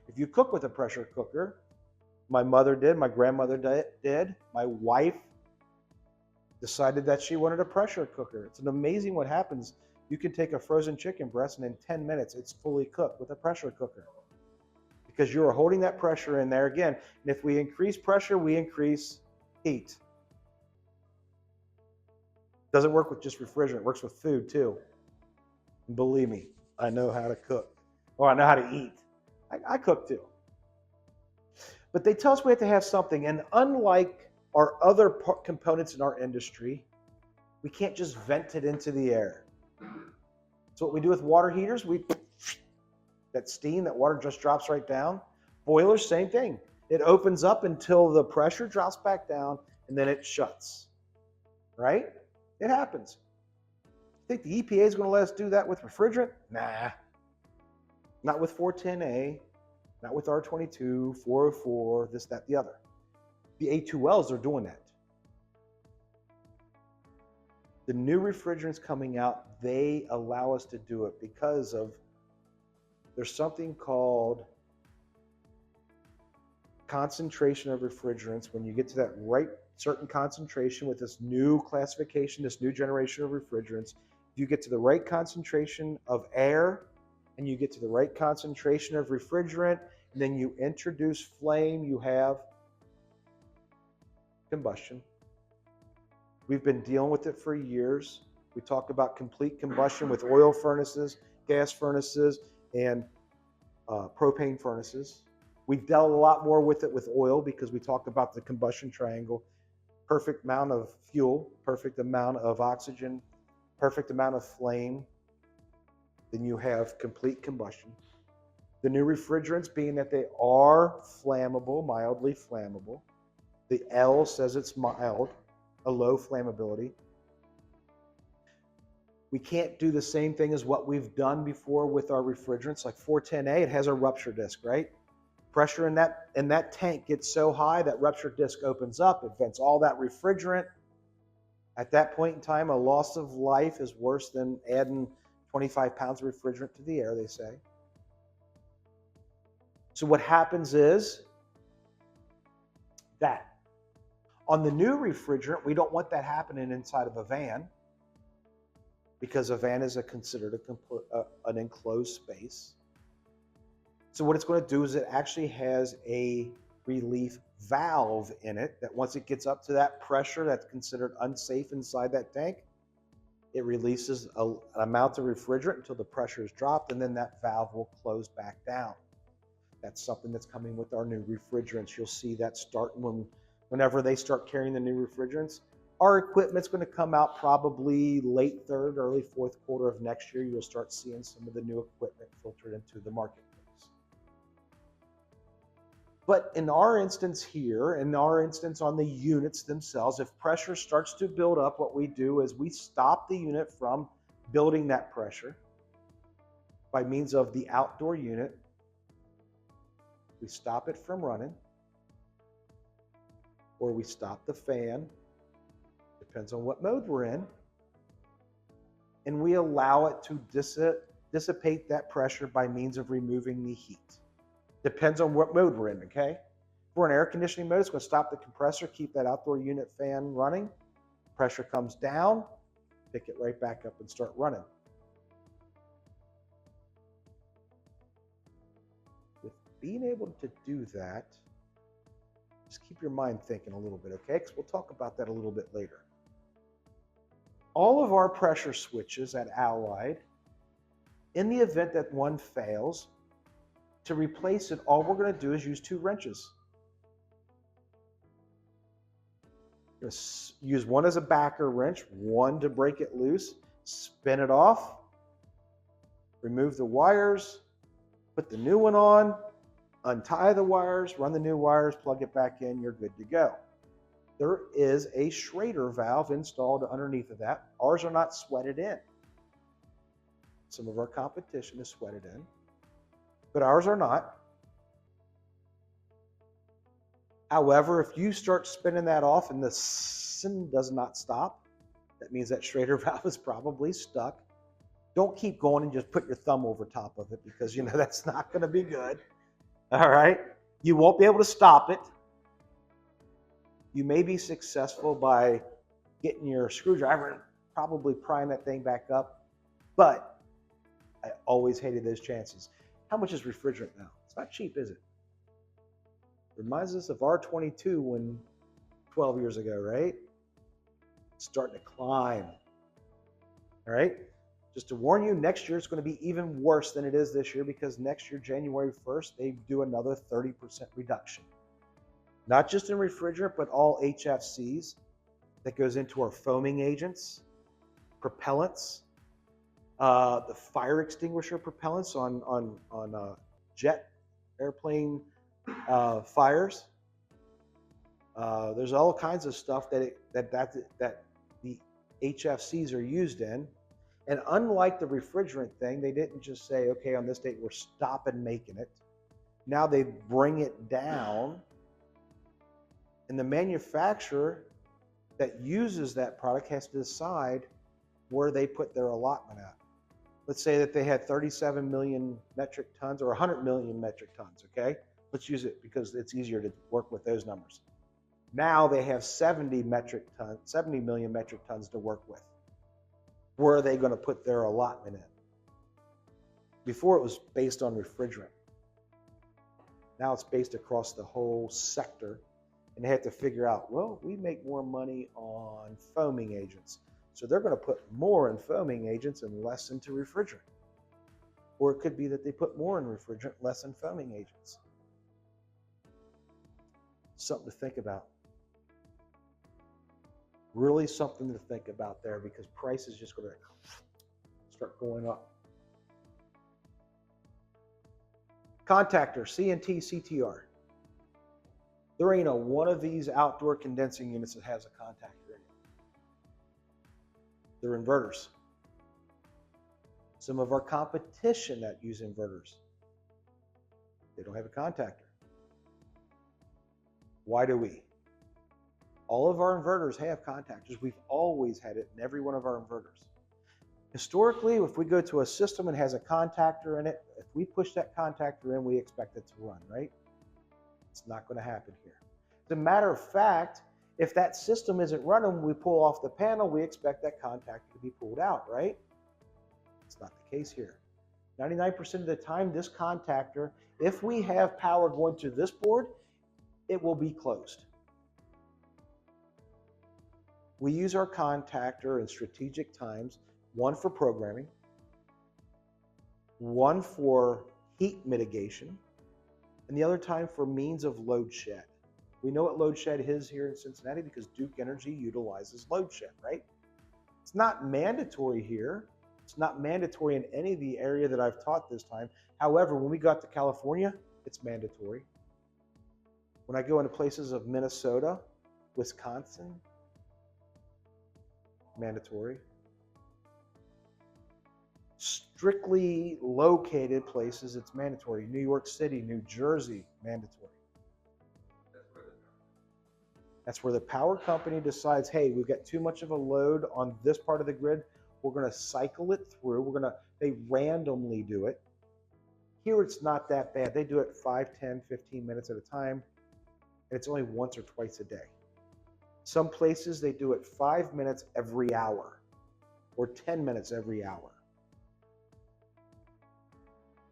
[SPEAKER 1] if you cook with a pressure cooker. My mother did, my grandmother did, my wife decided that she wanted a pressure cooker. It's amazing what happens. You can take a frozen chicken breast and in 10 minutes it's fully cooked with a pressure cooker. Because you're holding that pressure in there again. And if we increase pressure, we increase heat. Doesn't work with just refrigerant, it works with food too. And believe me, I know how to cook. Or I know how to eat. I cook too. But they tell us we have to have something, and unlike our other components in our industry, we can't just vent it into the air. So what we do with water heaters, that steam, that water just drops right down. Boilers, same thing. It opens up until the pressure drops back down, and then it shuts, right? It happens. Think the EPA is going to let us do that with refrigerant? Nah. Not with 410A, not with R22, 404, this, that, the other. The A2Ls are doing that. The new refrigerants coming out, they allow us to do it because of, there's something called concentration of refrigerants. When you get to that right certain concentration with this new classification, this new generation of refrigerants, you get to the right concentration of air and you get to the right concentration of refrigerant, and then you introduce flame, you have combustion. We've been dealing with it for years. We talked about complete combustion with oil furnaces, gas furnaces, and propane furnaces. We've dealt a lot more with it with oil because we talked about the combustion triangle. Perfect amount of fuel, perfect amount of oxygen, perfect amount of flame. Then you have complete combustion. The new refrigerants, being that they are flammable, mildly flammable. The L says it's mild, a low flammability. We can't do the same thing as what we've done before with our refrigerants. Like 410A, it has a rupture disc, right? Pressure in that tank gets so high that rupture disc opens up, it vents all that refrigerant. At that point in time, a loss of life is worse than adding 25 pounds of refrigerant to the air, they say. So what happens is that on the new refrigerant, we don't want that happening inside of a van because a van is considered an enclosed space. So what it's going to do is it actually has a relief valve in it that once it gets up to that pressure that's considered unsafe inside that tank, it releases an amount of refrigerant until the pressure is dropped, and then that valve will close back down. That's something that's coming with our new refrigerants. You'll see that starting whenever they start carrying the new refrigerants. Our equipment's going to come out probably late third, early fourth quarter of next year. You'll start seeing some of the new equipment filtered into the marketplace. But in our instance here, in our instance on the units themselves, if pressure starts to build up, what we do is we stop the unit from building that pressure by means of the outdoor unit. We stop it from running, or we stop the fan, depends on what mode we're in, and we allow it to dissipate that pressure by means of removing the heat. Depends on what mode we're in, okay? If we're in air conditioning mode, it's going to stop the compressor, keep that outdoor unit fan running. Pressure comes down, pick it right back up and start running. With being able to do that, just keep your mind thinking a little bit, okay? Because we'll talk about that a little bit later. All of our pressure switches at Allied, in the event that one fails, to replace it, all we're going to do is use 2 wrenches. Just use one as a backer wrench, one to break it loose, spin it off, remove the wires, put the new one on, untie the wires, run the new wires, plug it back in, you're good to go. There is a Schrader valve installed underneath of that. Ours are not sweated in. Some of our competition is sweated in, but ours are not. However, if you start spinning that off and the sin does not stop, that means that Schrader valve is probably stuck. Don't keep going and just put your thumb over top of it because, you know, that's not going to be good. All right? You won't be able to stop it. You may be successful by getting your screwdriver and probably prying that thing back up, but I always hated those chances. How much is refrigerant now? It's not cheap, is it? Reminds us of R22 when 12 years ago, right? It's starting to climb. All right? Just to warn you, next year it's going to be even worse than it is this year because next year, January 1st, they do another 30% reduction. Not just in refrigerant, but all HFCs that goes into our foaming agents, propellants, the fire extinguisher propellants on jet airplane fires. There's all kinds of stuff that the HFCs are used in. And unlike the refrigerant thing, they didn't just say, okay, on this date, we're stopping making it. Now they bring it down, and the manufacturer that uses that product has to decide where they put their allotment at. Let's say that they had 37 million metric tons or 100 million metric tons, okay? Let's use it because it's easier to work with those numbers. Now they have 70 million metric tons to work with. Where are they going to put their allotment in? Before it was based on refrigerant. Now it's based across the whole sector, and they have to figure out, well, we make more money on foaming agents. So they're going to put more in foaming agents and less into refrigerant. Or it could be that they put more in refrigerant, less in foaming agents. Something to think about. Really something to think about there, because price is just going to start going up. Contactor, CNT, CTR. There ain't a one of these outdoor condensing units that has a contactor in it. They're inverters. Some of our competition that use inverters, they don't have a contactor. Why do we? All of our inverters have contactors. We've always had it in every one of our inverters. Historically, if we go to a system and has a contactor in it, if we push that contactor in, we expect it to run, right? It's not going to happen here. As a matter of fact, if that system isn't running, we pull off the panel, we expect that contactor to be pulled out, right? It's not the case here. 99% of the time, this contactor, if we have power going to this board, it will be closed. We use our contactor in strategic times, one for programming, one for heat mitigation, and the other time for means of load shed. We know what load shed is here in Cincinnati because Duke Energy utilizes load shed, right? It's not mandatory here. It's not mandatory in any of the area that I've taught this time. However, when we got to California, it's mandatory. When I go into places of Minnesota, Wisconsin, mandatory. Strictly located places, it's mandatory. New York City, New Jersey, mandatory. That's where the power company decides, hey, we've got too much of a load on this part of the grid. We're going to cycle it through. They randomly do it. Here it's not that bad. They do it 5, 10, 15 minutes at a time. And it's only once or twice a day. Some places they do it 5 minutes every hour or 10 minutes every hour.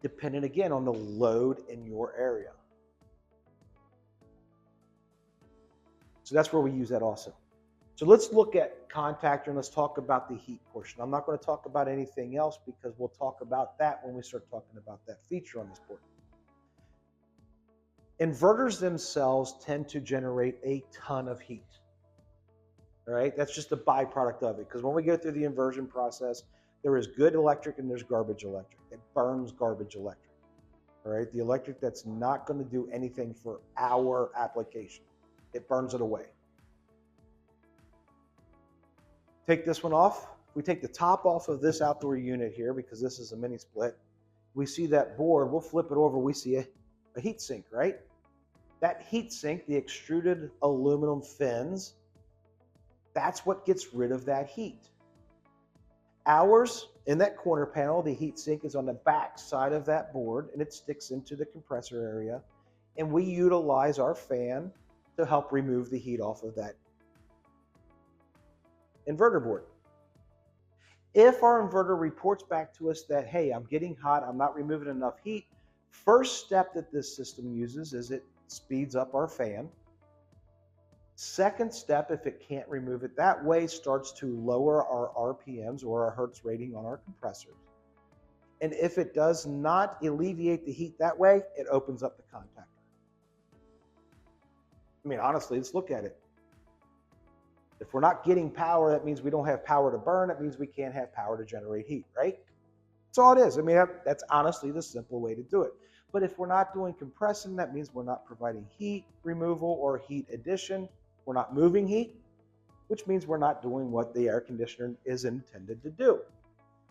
[SPEAKER 1] Depending again on the load in your area. So that's where we use that also. So let's look at contactor and let's talk about the heat portion. I'm not going to talk about anything else because we'll talk about that when we start talking about that feature on this board. Inverters themselves tend to generate a ton of heat. All right, that's just a byproduct of it, because when we go through the inversion process, there is good electric and there's garbage electric. It burns garbage electric. All right, the electric that's not going to do anything for our application. It burns it away. Take this one off. We take the top off of this outdoor unit here because this is a mini split. We see that board, we'll flip it over, we see a heat sink, right? That heat sink, the extruded aluminum fins, that's what gets rid of that heat. Ours, in that corner panel, the heat sink is on the back side of that board and it sticks into the compressor area. And we utilize our fan to help remove the heat off of that inverter board. If our inverter reports back to us that, hey, I'm getting hot, I'm not removing enough heat, first step that this system uses is it speeds up our fan. Second step, if it can't remove it that way, starts to lower our RPMs or our Hertz rating on our compressors. And if it does not alleviate the heat that way, it opens up the contactor. I mean, honestly, let's look at it. If we're not getting power, that means we don't have power to burn. That means we can't have power to generate heat, right? That's all it is. I mean, that's honestly the simple way to do it. But if we're not doing compressing, that means we're not providing heat removal or heat addition. We're not moving heat, which means we're not doing what the air conditioner is intended to do.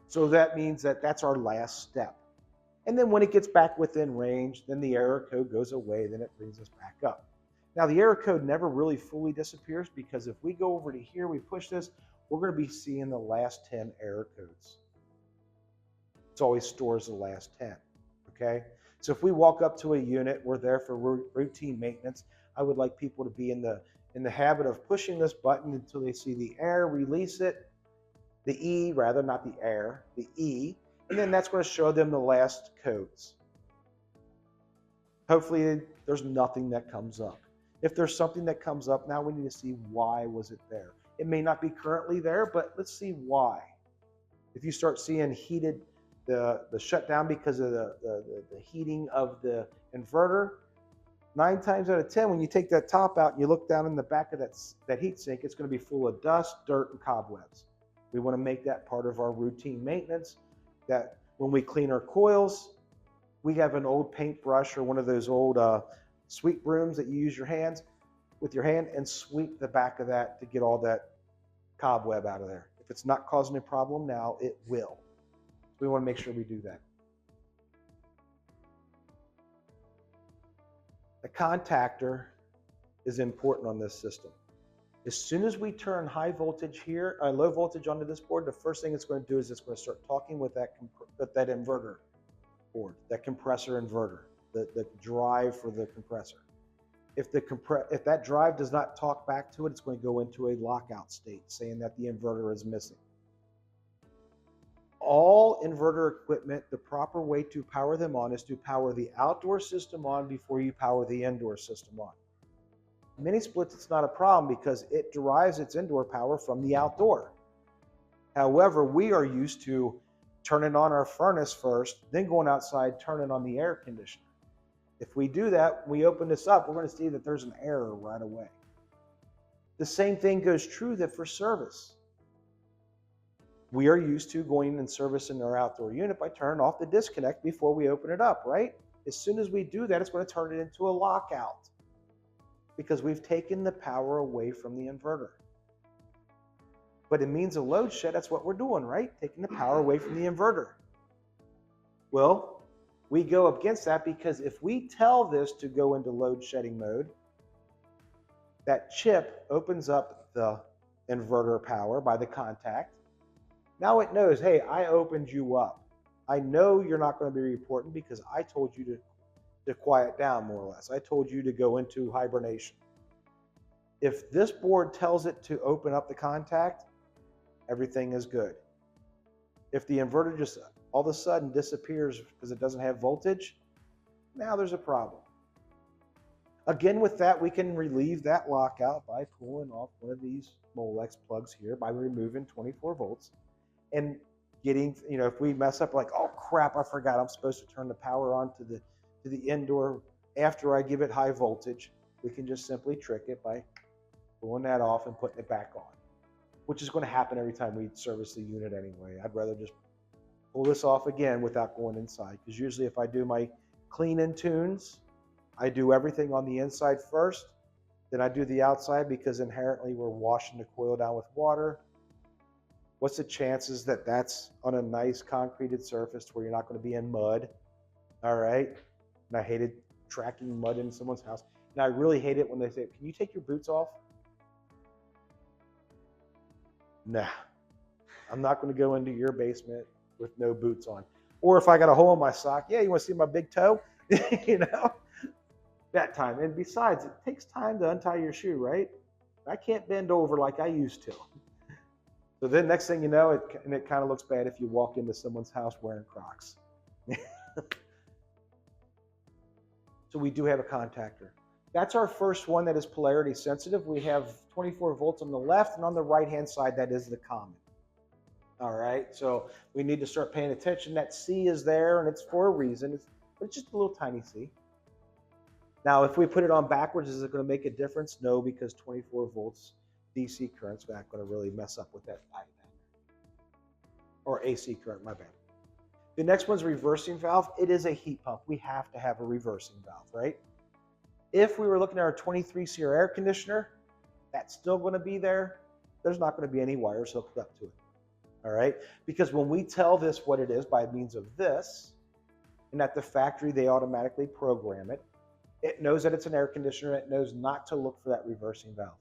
[SPEAKER 1] So that means that that's our last step. And then when it gets back within range, then the error code goes away, then it brings us back up. Now the error code never really fully disappears, because if we go over to here, we push this, we're going to be seeing the last 10 error codes. It always stores the last 10, okay? So if we walk up to a unit, we're there for routine maintenance. I would like people to be in the habit of pushing this button until they see the air, release it, the E rather, not the air, the E, and then that's going to show them the last codes. Hopefully there's nothing that comes up. If there's something that comes up, now we need to see why was it there. It may not be currently there, but let's see why. If you start seeing heated, the shutdown because of the heating of the inverter, 9 times out of 10, when you take that top out and you look down in the back of that heat sink, it's going to be full of dust, dirt, and cobwebs. We want to make that part of our routine maintenance, that when we clean our coils, we have an old paintbrush or one of those old sweep brooms that you use with your hand and sweep the back of that to get all that cobweb out of there. If it's not causing a problem now, it will. We want to make sure we do that. The contactor is important on this system. As soon as we turn high voltage here, low voltage onto this board, the first thing it's going to do is it's going to start talking with that inverter board, that compressor inverter, the drive for the compressor. If that drive does not talk back to it, it's going to go into a lockout state, saying that the inverter is missing. All inverter equipment, the proper way to power them on is to power the outdoor system on before you power the indoor system on. Mini splits, it's not a problem because it derives its indoor power from the outdoor. However, we are used to turning on our furnace first, then going outside, turning on the air conditioner. If we do that, we open this up, we're going to see that there's an error right away. The same thing goes true that for service. We are used to going and servicing our outdoor unit by turning off the disconnect before we open it up, right? As soon as we do that, it's going to turn it into a lockout because we've taken the power away from the inverter. But it means a load shed, that's what we're doing, right? Taking the power away from the inverter. Well, we go against that because if we tell this to go into load shedding mode, that chip opens up the inverter power by the contact. Now it knows, hey, I opened you up. I know you're not going to be reporting because I told you to quiet down, more or less. I told you to go into hibernation. If this board tells it to open up the contact, everything is good. If the inverter just all of a sudden disappears because it doesn't have voltage, now there's a problem. Again, with that, we can relieve that lockout by pulling off one of these Molex plugs here by removing 24 volts and getting, if we mess up like, oh crap, I forgot I'm supposed to turn the power on to the indoor after I give it high voltage, we can just simply trick it by pulling that off and putting it back on, which is going to happen every time we service the unit anyway. I'd rather just pull this off again without going inside, because usually if I do my clean and tunes, I do everything on the inside first, then I do the outside, because inherently we're washing the coil down with water. What's the chances that that's on a nice concreted surface where you're not going to be in mud? All right. And I hated tracking mud in someone's house. And I really hate it when they say, can you take your boots off? Nah, I'm not going to go into your basement with no boots on. Or if I got a hole in my sock, yeah, you want to see my big toe? That time. And besides, it takes time to untie your shoe, right? I can't bend over like I used to. So then next thing you know, it kind of looks bad if you walk into someone's house wearing Crocs. So we do have a contactor. That's our first one that is polarity sensitive. We have 24 volts on the left, and on the right-hand side, that is the common. All right, so we need to start paying attention. That C is there, and it's for a reason. It's just a little tiny C. Now, if we put it on backwards, is it going to make a difference? No, because 24 volts DC current's not going to really mess up with that diagram. Or AC current, my bad. The next one's reversing valve. It is a heat pump. We have to have a reversing valve, right? If we were looking at our 23 SEER air conditioner, that's still going to be there. There's not going to be any wires hooked up to it. All right? Because when we tell this what it is by means of this, and at the factory they automatically program it, it knows that it's an air conditioner. It knows not to look for that reversing valve.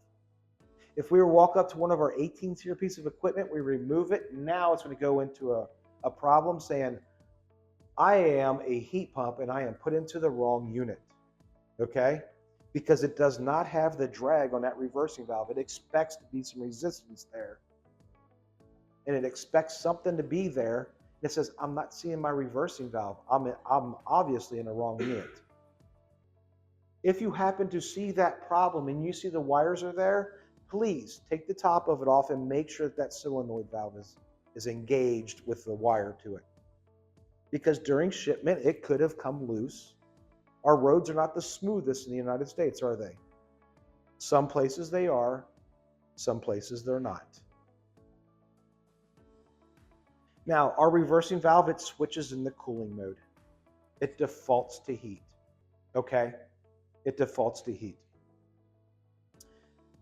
[SPEAKER 1] If we walk up to one of our 18 SEER piece of equipment, we remove it. Now it's going to go into a problem saying, I am a heat pump and I am put into the wrong unit. Okay? Because it does not have the drag on that reversing valve. It expects to be some resistance there. And it expects something to be there. It says, I'm not seeing my reversing valve. I'm obviously in the wrong unit. If you happen to see that problem and you see the wires are there, please take the top of it off and make sure that solenoid valve is engaged with the wire to it. Because during shipment, it could have come loose. Our roads are not the smoothest in the United States, are they? Some places they are, some places they're not. Now, our reversing valve, it switches in the cooling mode. It defaults to heat, okay? It defaults to heat.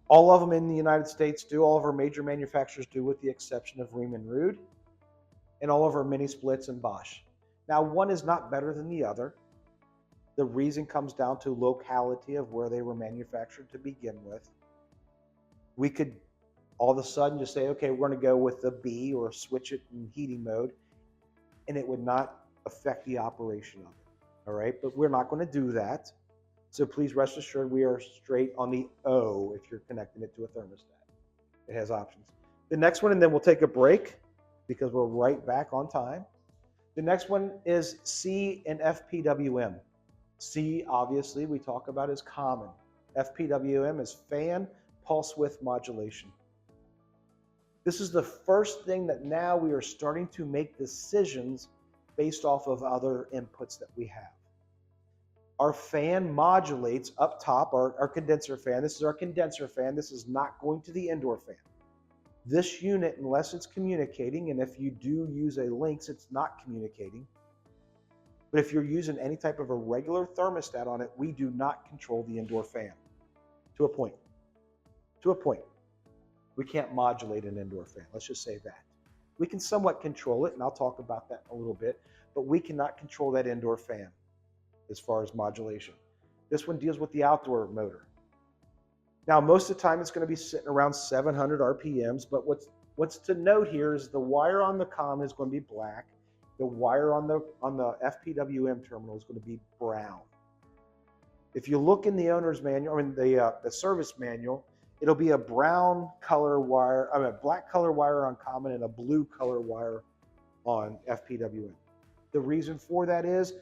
[SPEAKER 1] All of them in the United States do, all of our major manufacturers do, with the exception of Riemann Rude, and all of our mini splits and Bosch. Now, one is not better than the other. The reason comes down to locality of where they were manufactured to begin with. We could all of a sudden just say, okay, we're going to go with the B or switch it in heating mode, and it would not affect the operation of it. All right, but we're not going to do that. So please rest assured we are straight on the O if you're connecting it to a thermostat. It has options. The next one, and then we'll take a break because we're right back on time. The next one is C and FPWM. C, obviously, we talk about as common. FPWM is fan pulse width modulation. This is the first thing that now we are starting to make decisions based off of other inputs that we have. Our fan modulates up top, our condenser fan. This is our condenser fan. This is not going to the indoor fan. This unit, unless it's communicating, and if you do use a Lynx, it's not communicating. But if you're using any type of a regular thermostat on it, we do not control the indoor fan. To a point. To a point. We can't modulate an indoor fan. Let's just say that. We can somewhat control it, and I'll talk about that in a little bit, but we cannot control that indoor fan as far as modulation. This one deals with the outdoor motor. Now, most of the time it's going to be sitting around 700 RPMs, but what's to note here is the wire on the comm is going to be black. The wire on the FPWM terminal is going to be brown. If you look in the owner's manual, the service manual, it'll be a brown color wire, a black color wire on common and a blue color wire on FPWM. The reason for that is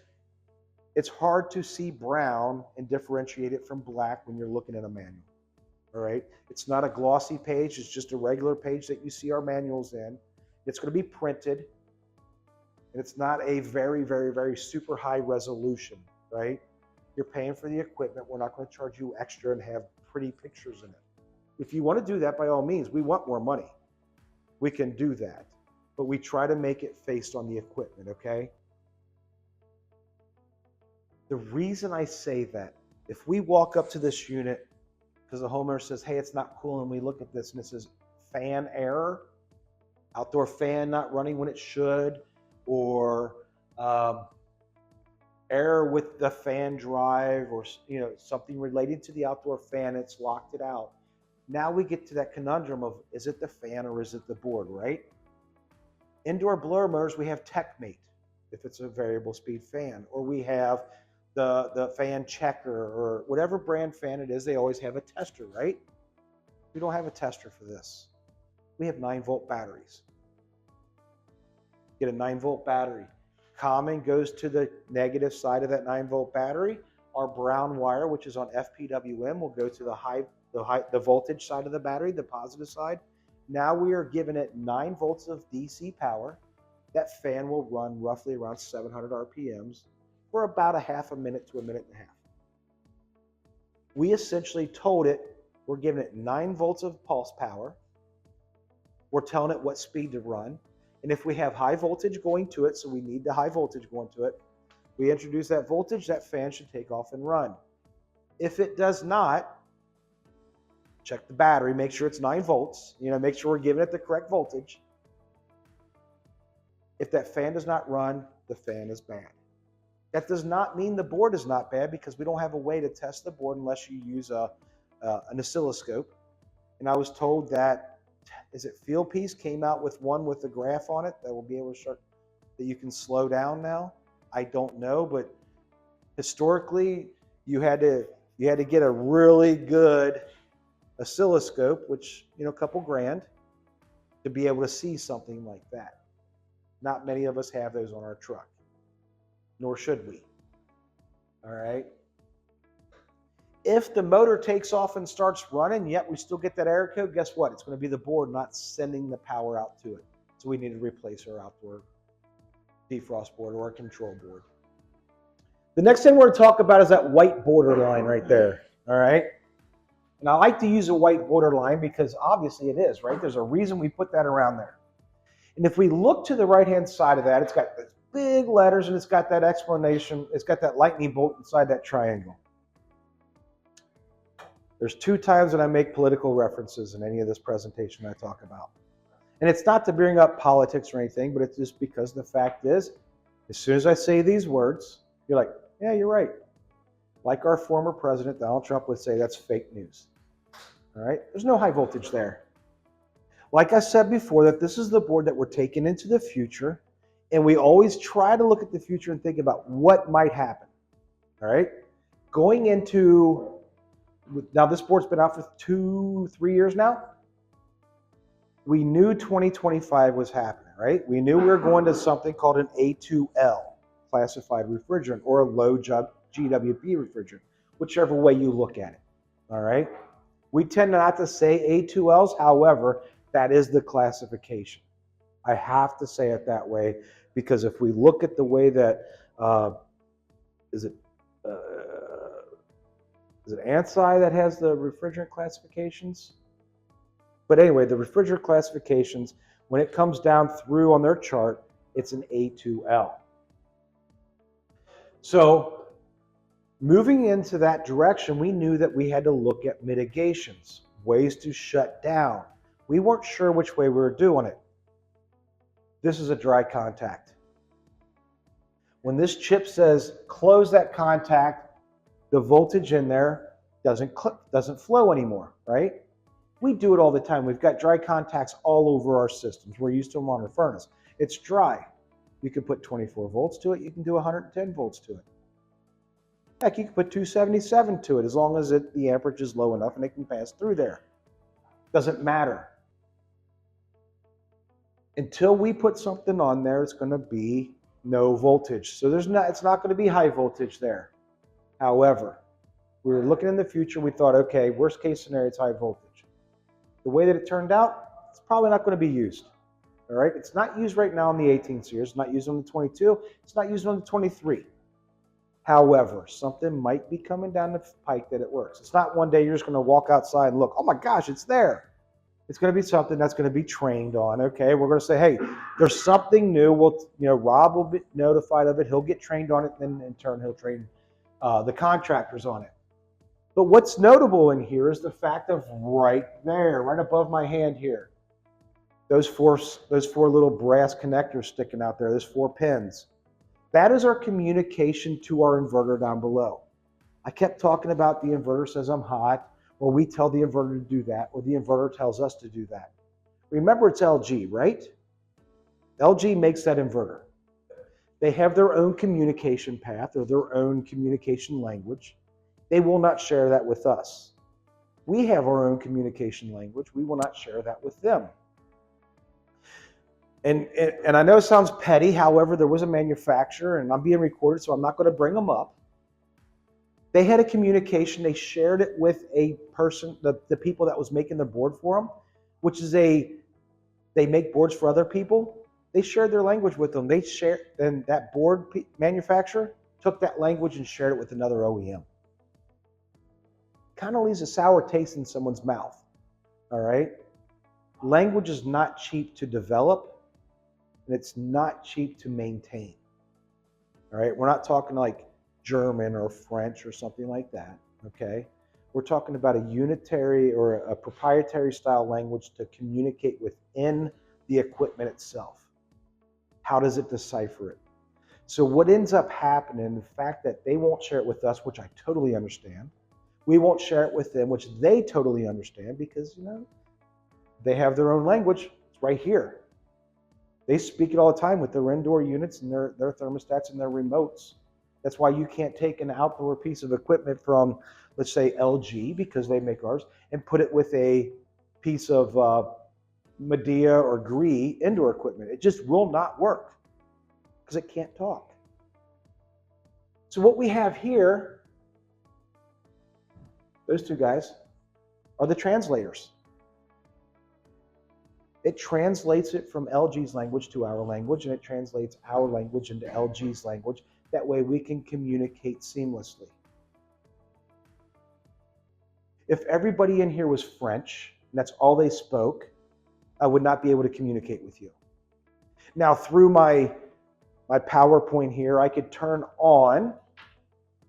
[SPEAKER 1] it's hard to see brown and differentiate it from black when you're looking at a manual. All right, it's not a glossy page, it's just a regular page that you see our manuals in. It's going to be printed, and it's not a very, very, very super high resolution, right? You're paying for the equipment. We're not going to charge you extra and have pretty pictures in it. If you want to do that, by all means, we want more money. We can do that, but we try to make it based on the equipment, okay? The reason I say that, if we walk up to this unit because the homeowner says, hey, it's not cool, and we look at this and it says fan error, outdoor fan not running when it should, or error with the fan drive, or something related to the outdoor fan, it's locked it out. Now we get to that conundrum of, is it the fan or is it the board, right? Indoor blower motors, we have TechMate, if it's a variable speed fan, or we have the fan checker, or whatever brand fan it is, they always have a tester, right? We don't have a tester for this. We have 9-volt batteries. Get a 9-volt battery. Common goes to the negative side of that 9-volt battery. Our brown wire, which is on FPWM, will go to the voltage side of the battery, the positive side. Now we are giving it 9 volts of DC power. That fan will run roughly around 700 RPMs for about a half a minute to a minute and a half. We essentially told it, we're giving it 9 volts of pulse power. We're telling it what speed to run. And if we have high voltage going to it, so we need the high voltage going to it, we introduce that voltage, that fan should take off and run. If it does not, check the battery, make sure it's 9 volts, make sure we're giving it the correct voltage. If that fan does not run, the fan is bad. That does not mean the board is not bad, because we don't have a way to test the board unless you use an oscilloscope. And I was told that, is it Fieldpiece came out with one with a graph on it that will be able to start, that you can slow down now. I don't know, but historically you had to get a really good oscilloscope, which, a couple grand, to be able to see something like that. Not many of us have those on our truck, nor should we. All right. If the motor takes off and starts running, yet we still get that error code, guess what? It's going to be the board not sending the power out to it. So we need to replace our outdoor defrost board or our control board. The next thing we're going to talk about is that white border line right there. All right. And I like to use a white border line because obviously it is, right? There's a reason we put that around there. And if we look to the right-hand side of that, it's got those big letters and it's got that explanation. It's got that lightning bolt inside that triangle. There's 2 times that I make political references in any of this presentation I talk about. And it's not to bring up politics or anything, but it's just because the fact is, as soon as I say these words, you're like, yeah, you're right. Like our former president, Donald Trump, would say, that's fake news. All right? There's no high voltage there. Like I said before, that this is the board that we're taking into the future, and we always try to look at the future and think about what might happen. All right? Going into, now this board's been out for 2-3 years now. We knew 2025 was happening, right? We knew we were going to something called an A2L, classified refrigerant, or a low GWP refrigerant, whichever way you look at it. All right? We tend not to say A2Ls, however, that is the classification. I have to say it that way because if we look at the way that, is it ANSI that has the refrigerant classifications? But anyway, the refrigerant classifications, when it comes down through on their chart, it's an A2L. So moving into that direction, we knew that we had to look at mitigations, ways to shut down. We weren't sure which way we were doing it. This is a dry contact. When this chip says close that contact, the voltage in there doesn't flow anymore, right? We do it all the time. We've got dry contacts all over our systems. We're used to them on our furnace. It's dry. You can put 24 volts to it. You can do 110 volts to it. Heck, you can put 277 to it as long as the amperage is low enough and it can pass through there. Doesn't matter. Until we put something on there, it's going to be no voltage. So it's not going to be high voltage there. However, we were looking in the future. We thought, okay, worst case scenario, it's high voltage. The way that it turned out, it's probably not going to be used. All right, it's not used right now on the 18 series. It's not used on the 22. It's not used on the 23. However, something might be coming down the pike that it works. It's not one day you're just going to walk outside and look, oh my gosh, it's there. It's going to be something that's going to be trained on. Okay, we're going to say, hey, there's something new. Rob will be notified of it. He'll get trained on it, and in turn, he'll train the contractors on it. But what's notable in here is the fact of right there, right above my hand here, those four little brass connectors sticking out there, those 4 pins. That is our communication to our inverter down below. I kept talking about the inverter says I'm hot, or we tell the inverter to do that, or the inverter tells us to do that. Remember, it's LG, right? LG makes that inverter. They have their own communication path or their own communication language. They will not share that with us. We have our own communication language. We will not share that with them. And I know it sounds petty. However, there was a manufacturer, and I'm being recorded, so I'm not going to bring them up. They had a communication. They shared it with a person, the people that was making the board for them, which is they make boards for other people. They shared their language with them. And that board manufacturer took that language and shared it with another OEM. Kind of leaves a sour taste in someone's mouth. All right? Language is not cheap to develop. and it's not cheap to maintain. All right, we're not talking like German or French or something like that, okay? We're talking about a unitary or a proprietary style language to communicate within the equipment itself. How does it decipher it? So what ends up happening, the fact that they won't share it with us, which I totally understand, we won't share it with them, which they totally understand because, you know, they have their own language. It's right here. They speak it all the time with their indoor units and their thermostats and their remotes. That's why you can't take an outdoor piece of equipment from, let's say, LG, because they make ours, and put it with a piece of Medea or Gree indoor equipment. It just will not work because it can't talk. So what we have here, those two guys, are the translators. It translates it from LG's language to our language, and it translates our language into LG's language. That way we can communicate seamlessly. If everybody in here was French, and that's all they spoke, I would not be able to communicate with you. Now, through my PowerPoint here, I could turn on,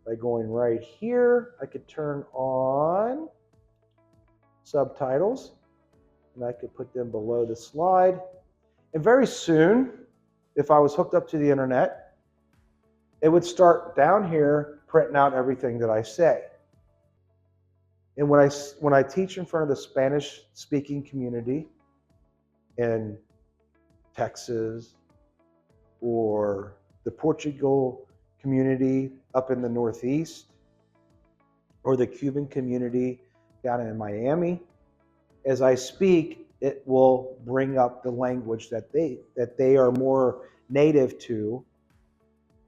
[SPEAKER 1] by going right here, I could turn on subtitles, and I could put them below the slide. And very soon, if I was hooked up to the internet, it would start down here printing out everything that I say. And when I teach in front of the Spanish-speaking community in Texas or the Portugal community up in the Northeast or the Cuban community down in Miami, as I speak, it will bring up the language that they are more native to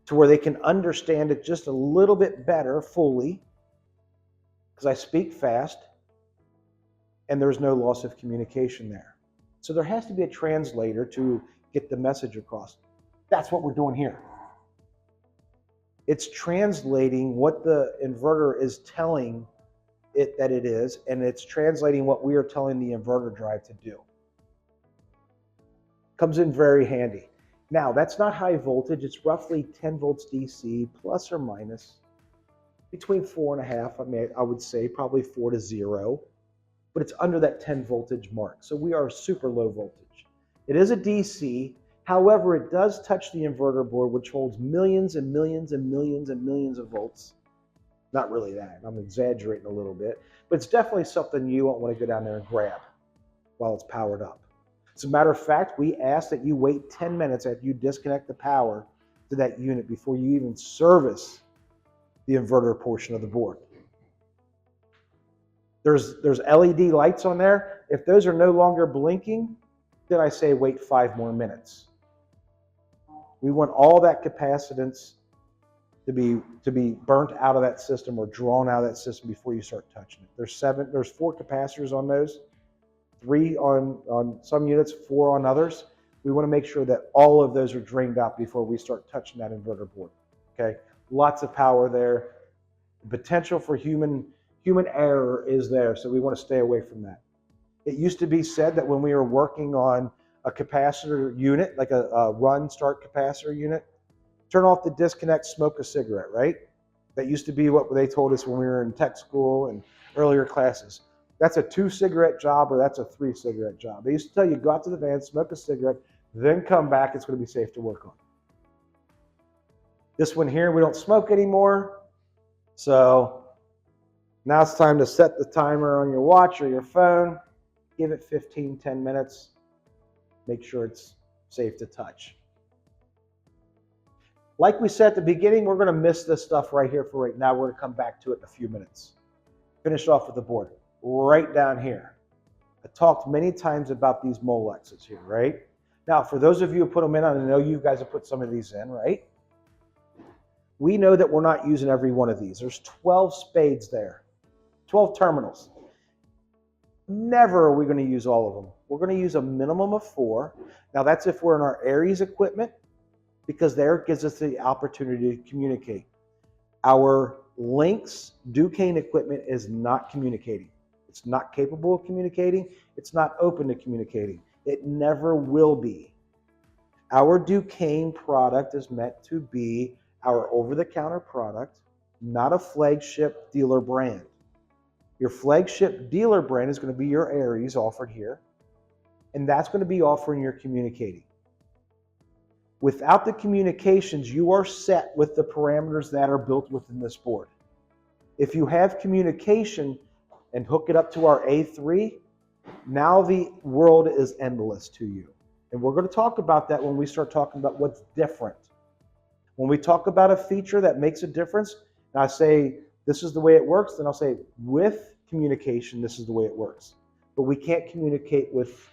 [SPEAKER 1] where they can understand it just a little bit better fully, because I speak fast and there's no loss of communication there. So there has to be a translator to get the message across. That's what we're doing here. It's translating what the inverter is telling it that it is, and it's translating what we are telling the inverter drive to do. Comes in very handy. Now, that's not high voltage. It's roughly 10 volts DC, plus or minus, between 4.5, I would say, probably 4 to 0. But it's under that 10 voltage mark. So we are super low voltage. It is a DC. However, it does touch the inverter board, which holds millions and millions and millions and millions of volts. Not really that. I'm exaggerating a little bit. But it's definitely something you won't want to go down there and grab while it's powered up. As a matter of fact, we ask that you wait 10 minutes after you disconnect the power to that unit before you even service the inverter portion of the board. There's LED lights on there. If those are no longer blinking, then I say wait 5 more minutes. We want all that capacitance to be burnt out of that system or drawn out of that system before you start touching it. There's 4 capacitors on those, 3 on some units, 4 on others. We want to make sure that all of those are drained out before we start touching that inverter board. Okay, lots of power there. The potential for human error is there, so we want to stay away from that. It used to be said that when we were working on a capacitor unit, like a run start capacitor unit, turn off the disconnect, smoke a cigarette, right? That used to be what they told us when we were in tech school and earlier classes. That's a 2-cigarette job or that's a 3-cigarette job. They used to tell you, go out to the van, smoke a cigarette, then come back, it's going to be safe to work on. This one here, we don't smoke anymore. So now it's time to set the timer on your watch or your phone. Give it 10 minutes. Make sure it's safe to touch. Like we said at the beginning, we're going to miss this stuff right here for right now. We're going to come back to it in a few minutes. Finish off with the board. Right down here. I talked many times about these Molexes here, right? Now, for those of you who put them in, I know you guys have put some of these in, right? We know that we're not using every one of these. There's 12 spades there, 12 terminals. Never are we going to use all of them. We're going to use a minimum of 4. Now, that's if we're in our AirEase equipment, because there it gives us the opportunity to communicate. Our Lynx Ducane equipment is not communicating. It's not capable of communicating. It's not open to communicating. It never will be. Our Ducane product is meant to be our over-the-counter product, not a flagship dealer brand. Your flagship dealer brand is going to be your AirEase offered here, and that's going to be offering your communicating. Without the communications, you are set with the parameters that are built within this board. If you have communication and hook it up to our A3, now the world is endless to you. And we're going to talk about that when we start talking about what's different. When we talk about a feature that makes a difference, and I say, this is the way it works, then I'll say, with communication, this is the way it works. But we can't communicate with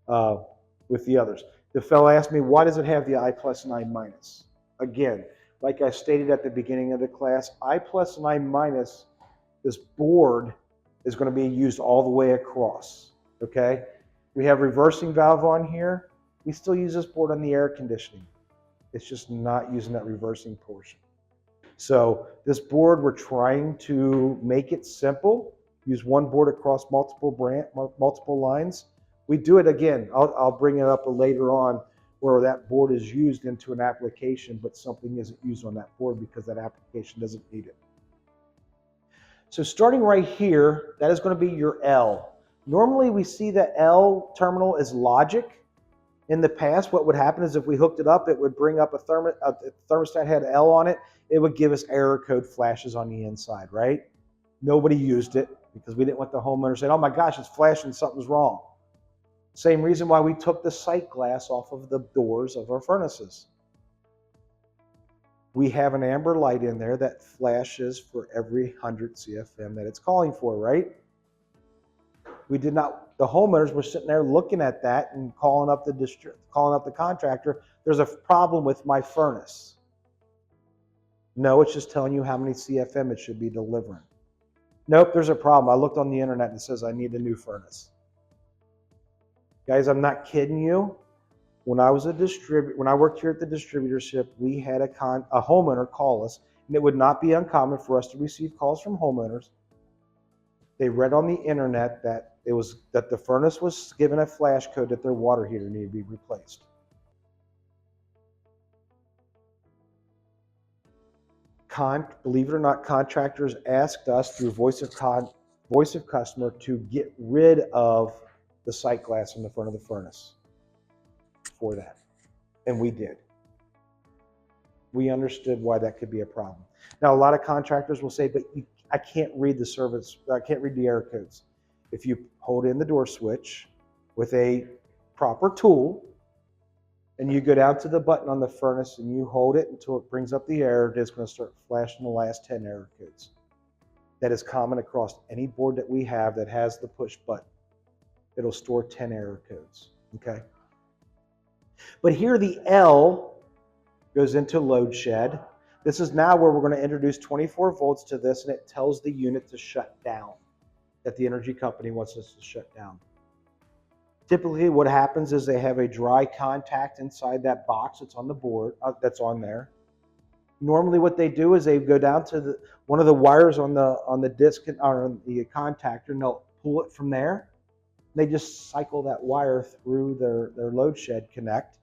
[SPEAKER 1] the others. The fellow asked me, why does it have the I+ and I-? Again, like I stated at the beginning of the class, I+ and I-, this board is going to be used all the way across, okay? We have reversing valve on here. We still use this board on the air conditioning. It's just not using that reversing portion. So this board, we're trying to make it simple, use one board across multiple lines. We do it again. I'll bring it up later on where that board is used into an application, but something isn't used on that board because that application doesn't need it. So starting right here, that is going to be your L. Normally we see that L terminal as logic. In the past, what would happen is if we hooked it up, it would bring up a thermostat had L on it. It would give us error code flashes on the inside, right? Nobody used it because we didn't want the homeowner saying, oh my gosh, it's flashing, something's wrong. Same reason why we took the sight glass off of the doors of our furnaces. We have an amber light in there that flashes for every 100 CFM that it's calling for, right? We did not, the homeowners were sitting there looking at that and calling up the contractor, there's a problem with my furnace. No, it's just telling you how many CFM it should be delivering. Nope, there's a problem. I looked on the internet and it says I need a new furnace. Guys, I'm not kidding you. When I was when I worked here at the distributorship, we had a homeowner call us, and it would not be uncommon for us to receive calls from homeowners. They read on the internet that the furnace was given a flash code that their water heater needed to be replaced. Believe it or not, contractors asked us through voice of customer to get rid of the sight glass in the front of the furnace for that. And we did. We understood why that could be a problem. Now, a lot of contractors will say, but I can't read I can't read the error codes. If you hold in the door switch with a proper tool and you go down to the button on the furnace and you hold it until it brings up the error, it's going to start flashing the last 10 error codes. That is common across any board that we have that has the push button. It'll store 10 error codes, okay? But here the L goes into load shed. This is now where we're going to introduce 24 volts to this, and it tells the unit to shut down, that the energy company wants us to shut down. Typically what happens is they have a dry contact inside that box that's on the board, that's on there. Normally what they do is they go down to one of the wires on the disc or on the contactor, and they'll pull it from there. They just cycle that wire through their load shed connect.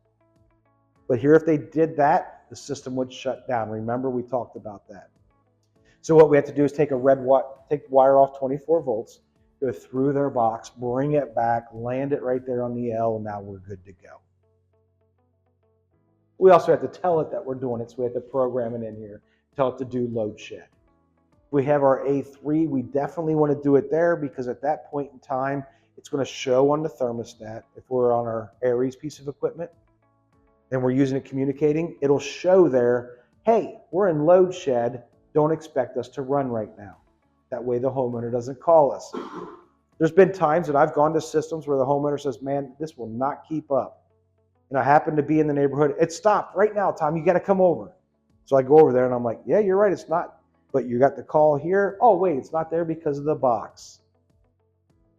[SPEAKER 1] But here, if they did that, the system would shut down. Remember, we talked about that. So what we have to do is take the wire off 24 volts, go through their box, bring it back, land it right there on the L, and now we're good to go. We also have to tell it that we're doing it, so we have to program it in here, tell it to do load shed. We have our A3. We definitely want to do it there because at that point in time, it's going to show on the thermostat. If we're on our AirEase piece of equipment and we're using it communicating, it'll show there, hey, we're in load shed. Don't expect us to run right now. That way the homeowner doesn't call us. There's been times that I've gone to systems where the homeowner says, man, this will not keep up. And I happen to be in the neighborhood. It stopped right now, Tom. You got to come over. So I go over there and I'm like, yeah, you're right. It's not. But you got the call here. Oh, wait, it's not there because of the box.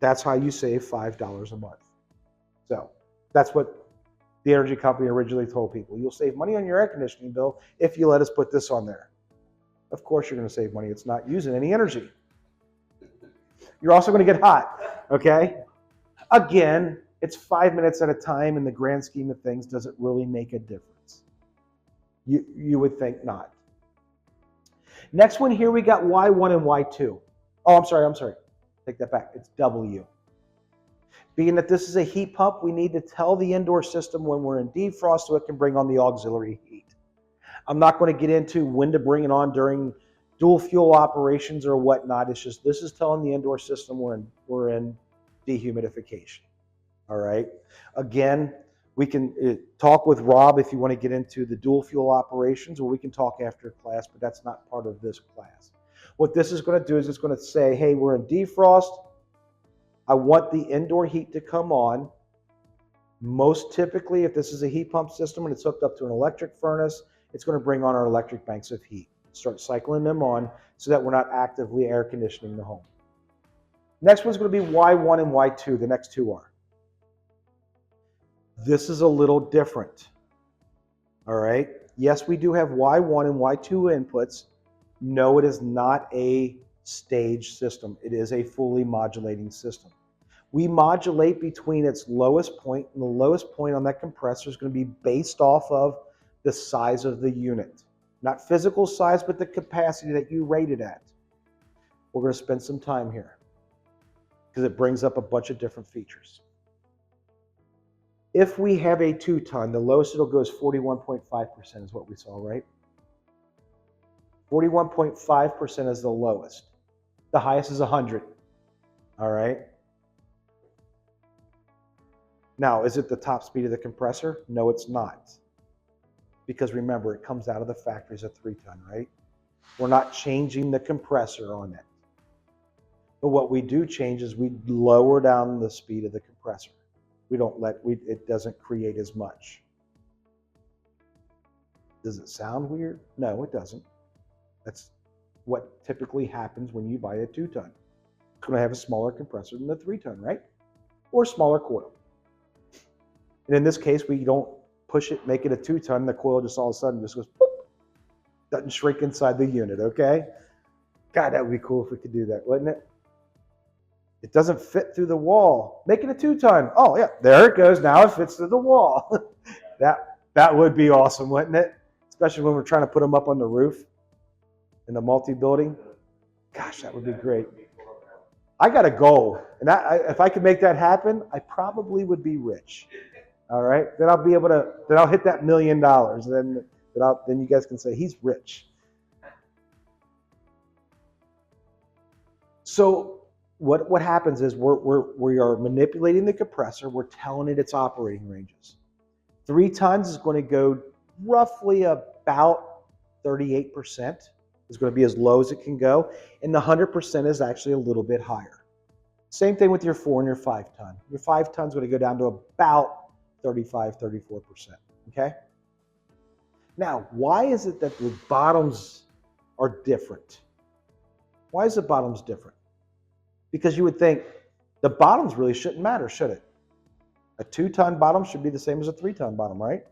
[SPEAKER 1] That's how you save $5 a month. So that's what the energy company originally told people. You'll save money on your air conditioning bill if you let us put this on there. Of course you're going to save money. It's not using any energy. You're also going to get hot, okay? Again, It's 5 minutes at a time in the grand scheme of things. Does it really make a difference? You would think not. Next one here, we got Y1 and Y2. Oh, I'm sorry. Take that back. It's W. Being that this is a heat pump, we need to tell the indoor system when we're in defrost so it can bring on the auxiliary heat. I'm not going to get into when to bring it on during dual fuel operations or whatnot. It's just this is telling the indoor system we're in dehumidification. All right. Again, we can talk with Rob if you want to get into the dual fuel operations, or we can talk after class, but that's not part of this class. What this is going to do is it's going to say, hey, we're in defrost. I want the indoor heat to come on. Most typically, if this is a heat pump system and it's hooked up to an electric furnace, it's going to bring on our electric banks of heat. Start cycling them on so that we're not actively air conditioning the home. Next one's going to be Y1 and Y2, the next two are. This is a little different. All right. Yes, we do have Y1 and Y2 inputs. No, it is not a stage system. It is a fully modulating system. We modulate between its lowest point, and the lowest point on that compressor is going to be based off of the size of the unit. Not physical size, but the capacity that you rate it at. We're going to spend some time here because it brings up a bunch of different features. If we have a 2-ton, the lowest it'll go is 41.5% is what we saw, right? 41.5% is the lowest. The highest is 100. All right. Now, is it the top speed of the compressor? No, it's not. Because remember, it comes out of the factory as a 3-ton, right? We're not changing the compressor on it. But what we do change is we lower down the speed of the compressor. It doesn't create as much. Does it sound weird? No, it doesn't. That's what typically happens when you buy a 2-ton. It's going to have a smaller compressor than the 3-ton, right? Or smaller coil. And in this case, we don't push it, make it a 2-ton, the coil just all of a sudden just goes, boop, doesn't shrink inside the unit, okay? God, that would be cool if we could do that, wouldn't it? It doesn't fit through the wall. Make it a 2-ton. Oh, yeah, there it goes. Now it fits through the wall. That would be awesome, wouldn't it? Especially when we're trying to put them up on the roof in the multi-building. Gosh, that would be great. I got a goal, and if I could make that happen, I probably would be rich. All right, then I'll be able to. Then I'll hit that $1 million. Then you guys can say he's rich. So what happens is we are manipulating the compressor. We're telling it its operating ranges. 3 tons is going to go roughly about 38%. It's going to be as low as it can go, and the 100% is actually a little bit higher. Same thing with your 4 and your 5 ton. Your 5 ton is going to go down to about 35, 34%, okay? Now, why is it that the bottoms are different? Why is the bottoms different? Because you would think the bottoms really shouldn't matter, should it? A 2-ton bottom should be the same as a 3-ton bottom, right?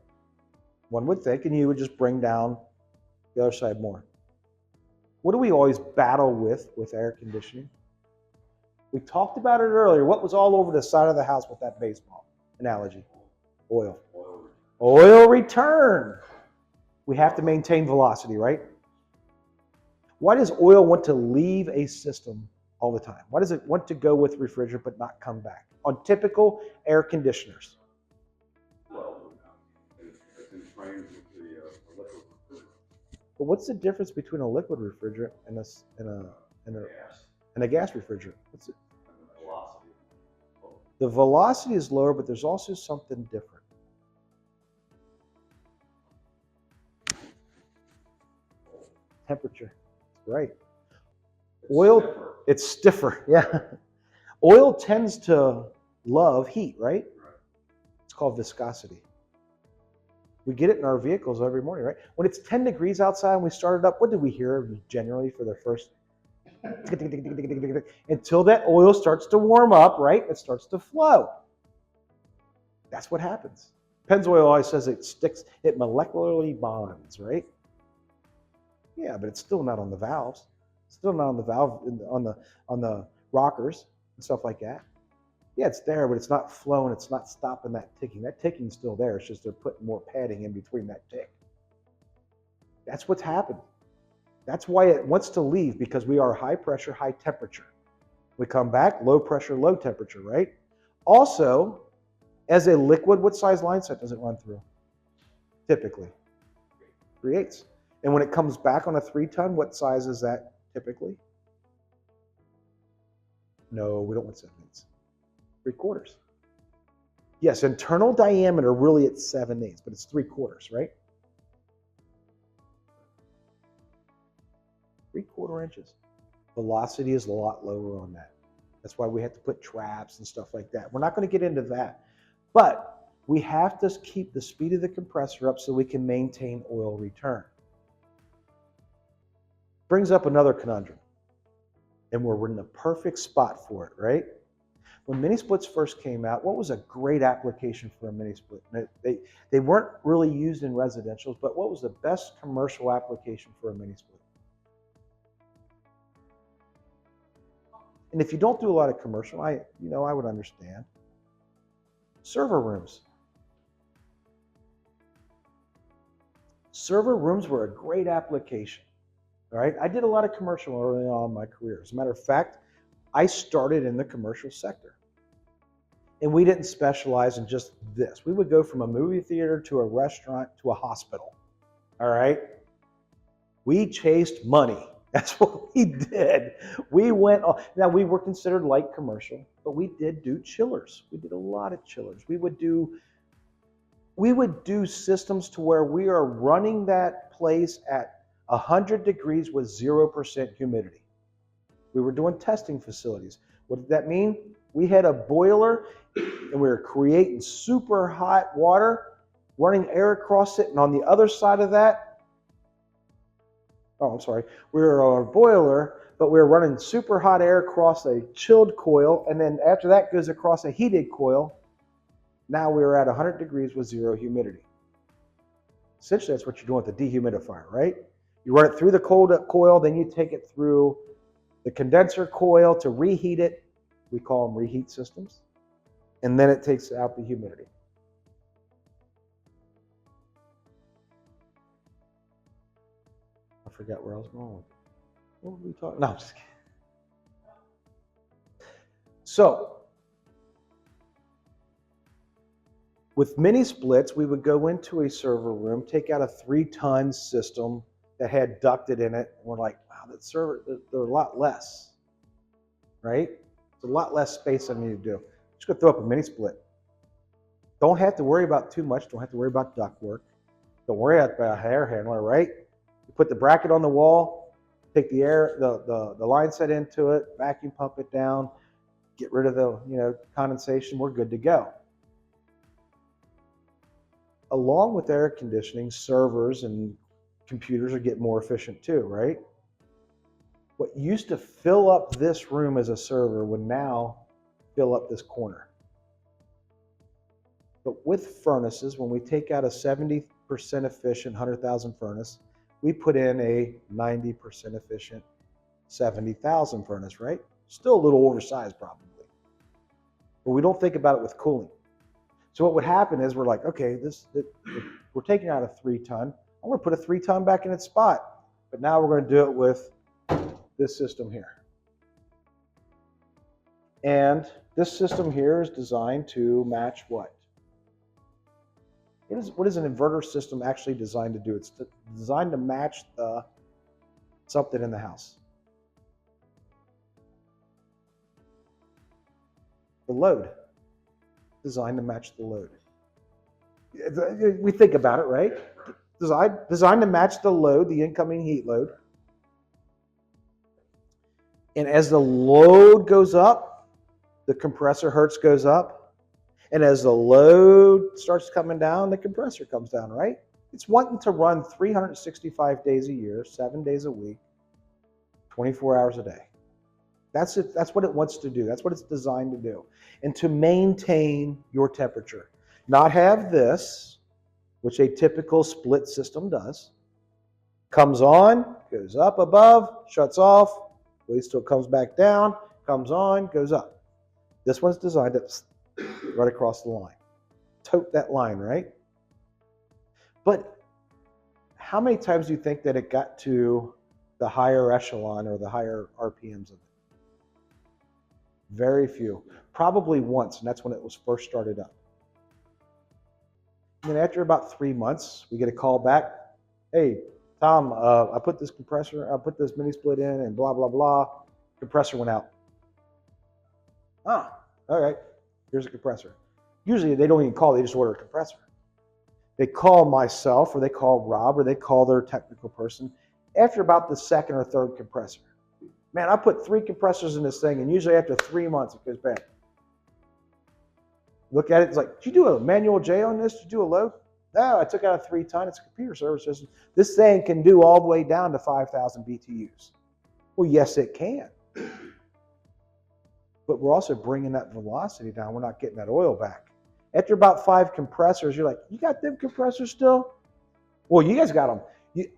[SPEAKER 1] One would think, and you would just bring down the other side more. What do we always battle with air conditioning? We talked about it earlier. What was all over the side of the house with that baseball analogy? Oil. Oil return. We have to maintain velocity, right? Why does oil want to leave a system all the time? Why does it want to go with refrigerant but not come back on typical air conditioners?
[SPEAKER 2] Well, it's entrained with the liquid refrigerant.
[SPEAKER 1] But what's the difference between a liquid refrigerant and a gas refrigerant? What's it?
[SPEAKER 2] The velocity.
[SPEAKER 1] The velocity is lower, but there's also something different. Temperature. Right. Oil, it's stiffer. Yeah. Oil tends to love heat, right? It's called viscosity. We get it in our vehicles every morning, right? When it's 10 degrees outside and we start it up, what do we hear generally for the first? Until that oil starts to warm up, right? It starts to flow. That's what happens. Pennzoil always says it sticks, it molecularly bonds, right? Yeah, but it's still not on the valves. It's still not on the valve, on the rockers and stuff like that. Yeah, it's there, but it's not flowing. It's not stopping that ticking. That ticking's still there. It's just they're putting more padding in between that tick. That's what's happened. That's why it wants to leave, because we are high pressure, high temperature. We come back, low pressure, low temperature, right? Also, as a liquid, what size line set does it run through? Typically, 3/8. And when it comes back on a 3-ton, what size is that typically? No, we don't want 7/8. 3/4. Yes, internal diameter really it's 7/8, but it's 3/4, right? 3/4 inches. Velocity is a lot lower on that. That's why we have to put traps and stuff like that. We're not going to get into that, but we have to keep the speed of the compressor up so we can maintain oil return. Brings up another conundrum, and we're in the perfect spot for it, right? When mini splits first came out, what was a great application for a mini split? They weren't really used in residentials, but what was the best commercial application for a mini split? And if you don't do a lot of commercial, I would understand. Server rooms. Server rooms were a great application. All right, I did a lot of commercial early on in my career. As a matter of fact, I started in the commercial sector. And we didn't specialize in just this. We would go from a movie theater to a restaurant to a hospital. All right? We chased money. That's what we did. We went on. Now, we were considered light commercial, but we did do chillers. We did a lot of chillers. We would do systems to where we are running that place at 100 degrees with 0% humidity. We were doing testing facilities. What did that mean? We had a boiler and we were creating super hot water, running air across it, and on the other side of that, we were on a boiler, but we were running super hot air across a chilled coil, and then after that goes across a heated coil. Now we were at 100 degrees with 0 humidity. Essentially, that's what you're doing with the dehumidifier, right? You run it through the cold coil, then you take it through the condenser coil to reheat it. We call them reheat systems. And then it takes out the humidity. I forgot where I was going with it. What were we talking? No, I'm just kidding. So, with mini splits, we would go into a server room, take out a 3-ton system that had ducted in it, and we're like, wow, that server, they're a lot less, right? It's a lot less space I need to do. Just gonna throw up a mini split. Don't have to worry about too much. Don't have to worry about duct work. Don't worry about a air handler, right? You put the bracket on the wall, take the air, the line set into it, vacuum pump it down, get rid of the condensation. We're good to go. Along with air conditioning, servers and computers are getting more efficient too, right? What used to fill up this room as a server would now fill up this corner. But with furnaces, when we take out a 70% efficient 100,000 furnace, we put in a 90% efficient 70,000 furnace, right? Still a little oversized probably. But we don't think about it with cooling. So what would happen is we're like, okay, we're taking out a 3-ton. I'm going to put a 3-ton back in its spot. But now we're going to do it with this system here. And this system here is designed to match what? What is an inverter system actually designed to do? It's designed to match something in the house. The load. Designed to match the load. We think about it, right? Designed to match the load, the incoming heat load. And as the load goes up, the compressor hertz goes up. And as the load starts coming down, the compressor comes down, right? It's wanting to run 365 days a year, 7 days a week, 24 hours a day. That's it. That's what it wants to do. That's what it's designed to do. And to maintain your temperature. Not have this, which a typical split system does. Comes on, goes up above, shuts off, waits till it comes back down, comes on, goes up. This one's designed to right across the line. Tote that line, right? But how many times do you think that it got to the higher echelon or the higher RPMs of it? Very few. Probably once, and that's when it was first started up. And then after about 3 months, we get a call back. Hey, Tom, I put this mini split in and blah, blah, blah. Compressor went out. Ah, all right, here's a compressor. Usually they don't even call, they just order a compressor. They call myself or they call Rob or they call their technical person after about the second or third compressor. Man, I put 3 compressors in this thing, and usually after 3 months it goes bad. Look at it, it's like, did you do a manual J on this? Did you do a load? No, I took out a 3-ton. It's a computer service system. This thing can do all the way down to 5,000 BTUs. Well, yes, it can. But we're also bringing that velocity down. We're not getting that oil back. After about 5 compressors, you're like, you got them compressors still? Well, you guys got them.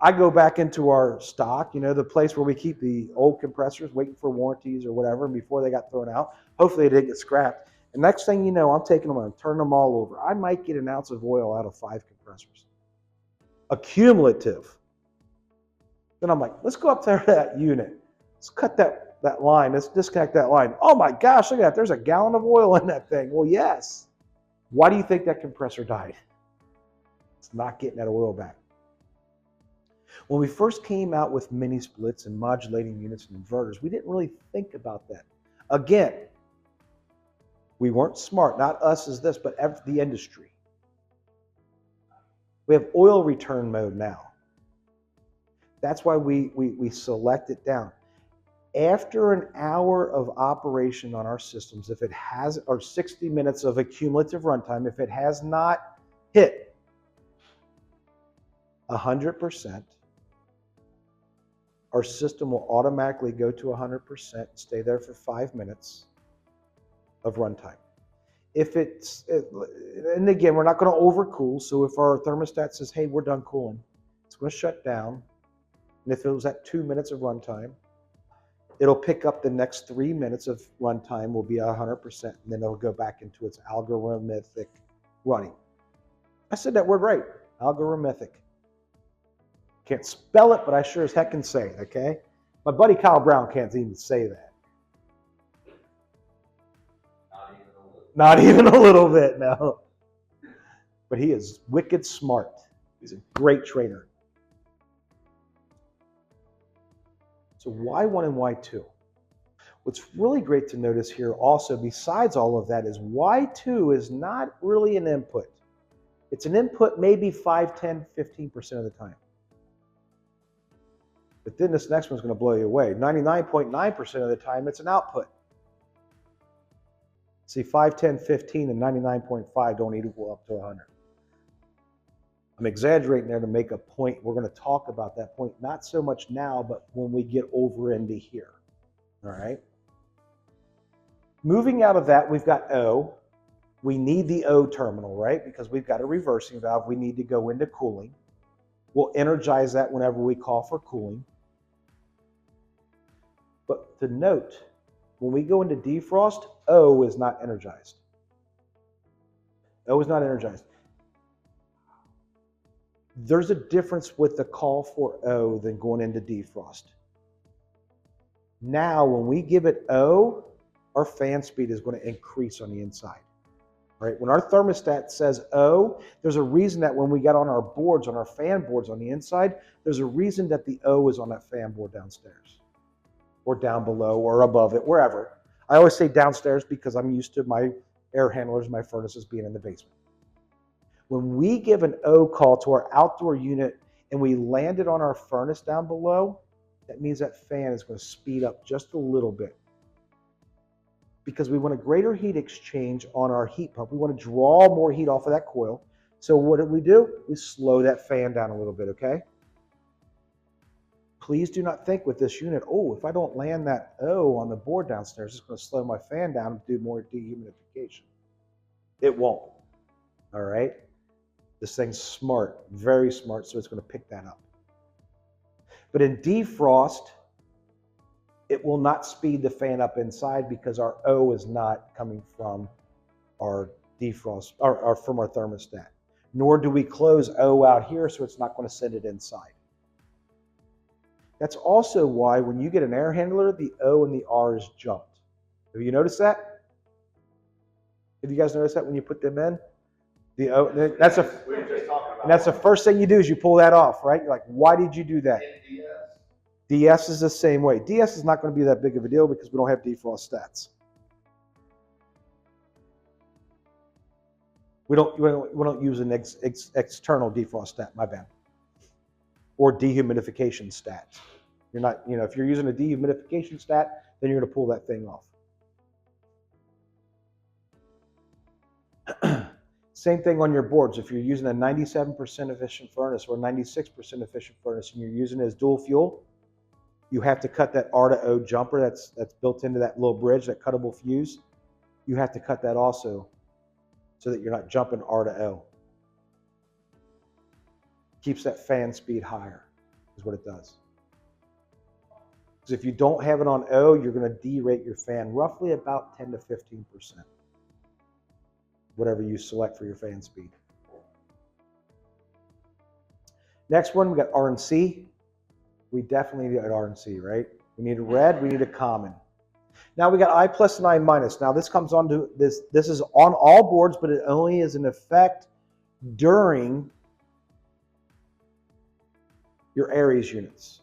[SPEAKER 1] I go back into our stock, the place where we keep the old compressors, waiting for warranties or whatever, and before they got thrown out. Hopefully they didn't get scrapped. And next thing you know, I'm taking them and turning them all over. I might get an ounce of oil out of 5 compressors. Accumulative. Then I'm like, let's go up there to that unit. Let's cut that line. Let's disconnect that line. Oh my gosh, look at that. There's a gallon of oil in that thing. Well, yes. Why do you think that compressor died? It's not getting that oil back. When we first came out with mini splits and modulating units and inverters, we didn't really think about that. Again, we weren't smart, not us as this, but the industry. We have oil return mode now. That's why we select it down. After an hour of operation on our systems, if it has, or 60 minutes of accumulative runtime, if it has not hit 100%, our system will automatically go to 100% and stay there for 5 minutes of runtime. And again, we're not going to overcool, so if our thermostat says, hey, we're done cooling, it's going to shut down. And if it was at 2 minutes of runtime, it'll pick up the next 3 minutes of runtime will be 100%, and then it'll go back into its algorithmic running. I said that word right, algorithmic. Can't spell it, but I sure as heck can say it, okay? My buddy Kyle Brown can't even say that. Not even a little bit, no. But he is wicked smart. He's a great trainer. So why 1 and why 2? What's really great to notice here also, besides all of that, is why 2 is not really an input. It's an input maybe 5, 10, 15% of the time. But then this next one's going to blow you away. 99.9% of the time, it's an output. See, 5, 10, 15, and 99.5 don't equal up to 100. I'm exaggerating there to make a point. We're going to talk about that point, not so much now, but when we get over into here. All right? Moving out of that, we've got O. We need the O terminal, right? Because we've got a reversing valve. We need to go into cooling. We'll energize that whenever we call for cooling. But to note, when we go into defrost, O is not energized. O is not energized. There's a difference with the call for O than going into defrost. Now, when we give it O, our fan speed is going to increase on the inside. Right? When our thermostat says O, there's a reason that when we got on our boards, on our fan boards on the inside, there's a reason that the O is on that fan board downstairs, or down below, or above it, wherever. I always say downstairs because I'm used to my air handlers, my furnaces being in the basement. When we give an O call to our outdoor unit and we land it on our furnace down below, that means that fan is going to speed up just a little bit. Because we want a greater heat exchange on our heat pump. We want to draw more heat off of that coil. So what do? We slow that fan down a little bit, okay? Please do not think with this unit, oh, if I don't land that O on the board downstairs, it's going to slow my fan down and do more dehumidification. It won't, all right? This thing's smart, very smart, so it's going to pick that up. But in defrost, it will not speed the fan up inside because our O is not coming from our defrost or from our thermostat. Nor do we close O out here, so it's not going to send it inside. That's also why when you get an air handler, the O and the R is jumped. Have you noticed that? Have you guys noticed that when you put them in? The O, that's a,
[SPEAKER 3] We were just talking about.
[SPEAKER 1] and that's the first thing you do is you pull that off, right? You're like, why did you do that? DS is the same way. DS is not going to be that big of a deal because we don't have defrost stats. We don't use an external defrost stat, my bad. Or dehumidification stats. You're not, if you're using a dehumidification stat, then you're going to pull that thing off. Same thing on your boards. If you're using a 97% efficient furnace or a 96% efficient furnace and you're using it as dual fuel, you have to cut that R to O jumper that's built into that little bridge, that cuttable fuse. You have to cut that also so that you're not jumping R to O. Keeps that fan speed higher, is what it does. Because if you don't have it on O, you're going to derate your fan roughly about 10 to 15%. Whatever you select for your fan speed. Next one, we got R and C. We definitely need an R and C, right? We need a red, we need a common. Now we got I plus and I minus. Now this comes on to this is on all boards, but it only is in effect during your AirEase units.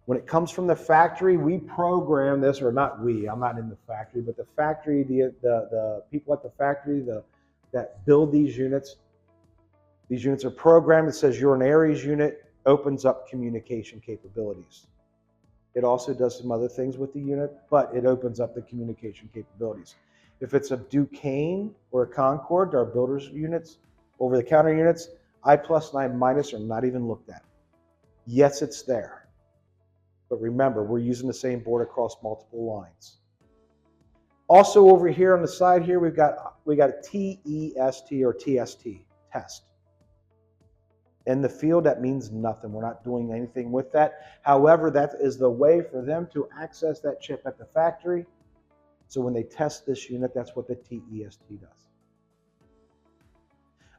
[SPEAKER 1] When it comes from the factory, we program this, or not we, I'm not in the factory, but the factory, the people at the factory that build these units are programmed. It says you're an AirEase unit, opens up communication capabilities. It also does some other things with the unit, but it opens up the communication capabilities. If it's a Ducane or a Concord, our builders units, over-the-counter units, I plus and I minus are not even looked at. Yes, it's there. But remember, we're using the same board across multiple lines. Also over here on the side here, we got a TEST or TST, test. In the field, that means nothing. We're not doing anything with that. However, that is the way for them to access that chip at the factory. So when they test this unit, that's what the TEST does.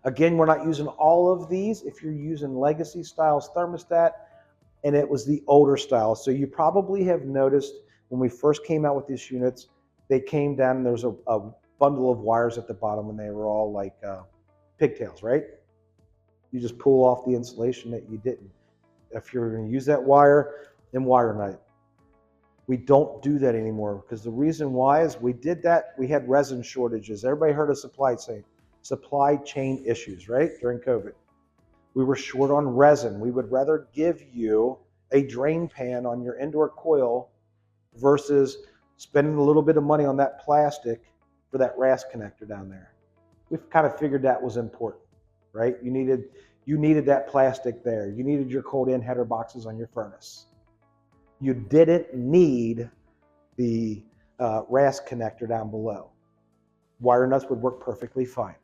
[SPEAKER 1] Again, we're not using all of these. If you're using legacy styles thermostat, and it was the older style. So you probably have noticed when we first came out with these units, they came down and there was a bundle of wires at the bottom and they were all like pigtails, right? You just pull off the insulation that you didn't. If you're going to use that wire, then wire nut it. We don't do that anymore because the reason why is we did that, we had resin shortages. Everybody heard of supply chain issues, right? During COVID. We were short on resin. We would rather give you a drain pan on your indoor coil versus spending a little bit of money on that plastic for that RAS connector down there. We've kind of figured that was important, right? You needed that plastic there. You needed your cold end header boxes on your furnace. You didn't need the RAS connector down below. Wire nuts would work perfectly fine.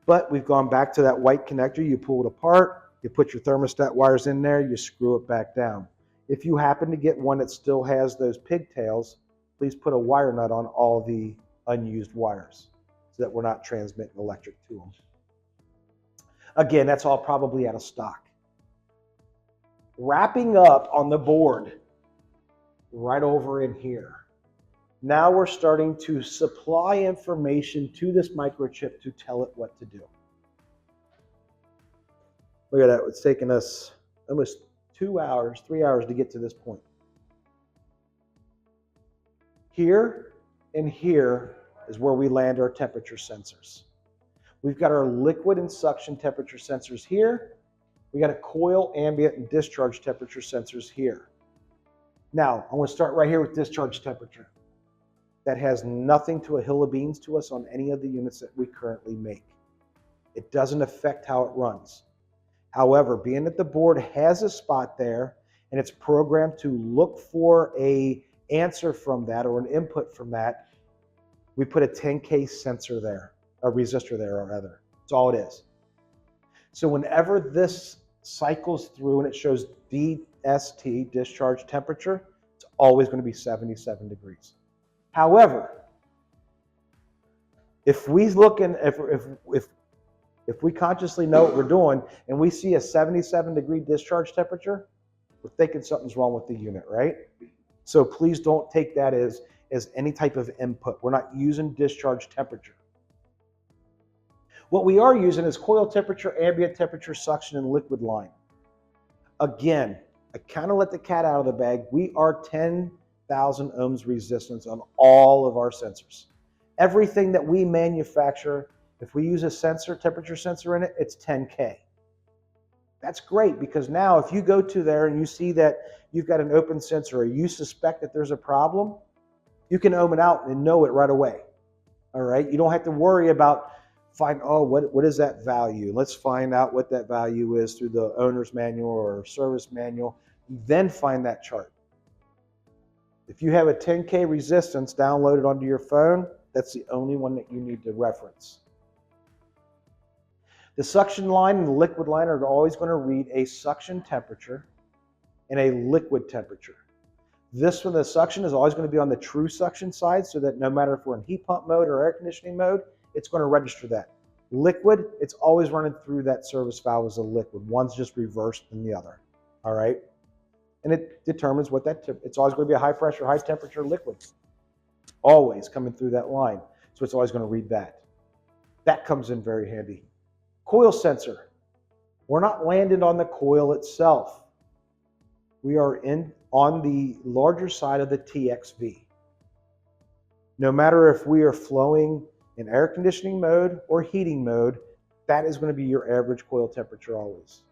[SPEAKER 1] But we've gone back to that white connector. You pull it apart, you put your thermostat wires in there, you screw it back down. If you happen to get one that still has those pigtails, please put a wire nut on all the unused wires so that we're not transmitting electric to them. Again, that's all probably out of stock. Wrapping up on the board, right over in here. Now we're starting to supply information to this microchip to tell it what to do. Look at that, it's taken us almost 2 hours, 3 hours to get to this point. Here and here is where we land our temperature sensors. We've got our liquid and suction temperature sensors here. We got a coil, ambient, and discharge temperature sensors here. Now, I'm going to start right here with discharge temperature. That has nothing to a hill of beans to us on any of the units that we currently make. It doesn't affect how it runs. However, being that the board has a spot there and it's programmed to look for an answer from that or an input from that, we put a 10K sensor there, a resistor there or other. That's all it is. So whenever this cycles through and it shows DTST, discharge temperature, it's always going to be 77 degrees. However, if we look in, if we consciously know what we're doing and we see a 77-degree discharge temperature, we're thinking something's wrong with the unit, right? So please don't take that as any type of input. We're not using discharge temperature. What we are using is coil temperature, ambient temperature, suction, and liquid line. Again, I kind of let the cat out of the bag. We are 10,000 ohms resistance on all of our sensors. Everything that we manufacture, if we use a sensor, temperature sensor in it, it's 10K. That's great, because now if you go to there and you see that you've got an open sensor or you suspect that there's a problem, you can ohm it out and know it right away. All right? You don't have to worry about what is that value? Let's find out what that value is through the owner's manual or service manual. Then find that chart. If you have a 10K resistance downloaded onto your phone, that's the only one that you need to reference. The suction line and the liquid line are always going to read a suction temperature and a liquid temperature. This one, the suction, is always going to be on the true suction side, so that no matter if we're in heat pump mode or air conditioning mode, it's going to register that. Liquid, it's always running through that service valve as a liquid. One's just reversed than the other. All right? And it determines what it's always going to be a high pressure, high temperature liquid. Always coming through that line. So it's always going to read that. That comes in very handy. Coil sensor. We're not landed on the coil itself. We are on the larger side of the TXV. No matter if we are flowing in air conditioning mode or heating mode, that is going to be your average coil temperature always.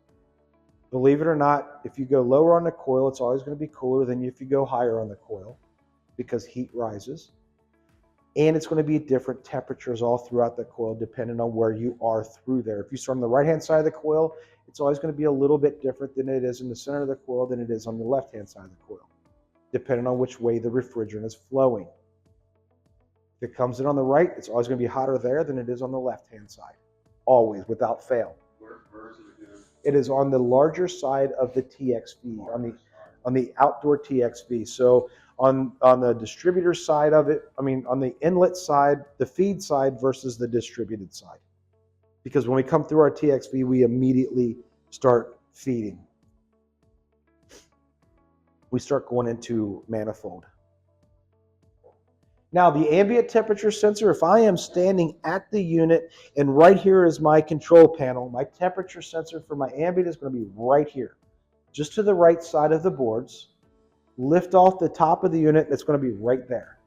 [SPEAKER 1] Believe it or not, if you go lower on the coil, it's always going to be cooler than if you go higher on the coil, because heat rises. And it's going to be different temperatures all throughout the coil depending on where you are through there. If you start on the right-hand side of the coil, it's always going to be a little bit different than it is in the center of the coil than it is on the left-hand side of the coil, depending on which way the refrigerant is flowing. If it comes in on the right, it's always going to be hotter there than it is on the left-hand side. Always, without fail.
[SPEAKER 2] Where is it again?
[SPEAKER 1] It is on the larger side of the TXV, on the outdoor TXV. So on the distributor side of it, on the inlet side, the feed side versus the distributed side. Because when we come through our TXV, we immediately start feeding. We start going into manifold. Now, the ambient temperature sensor, if I am standing at the unit and right here is my control panel, my temperature sensor for my ambient is going to be right here, just to the right side of the boards. Lift off the top of the unit, it's going to be right there.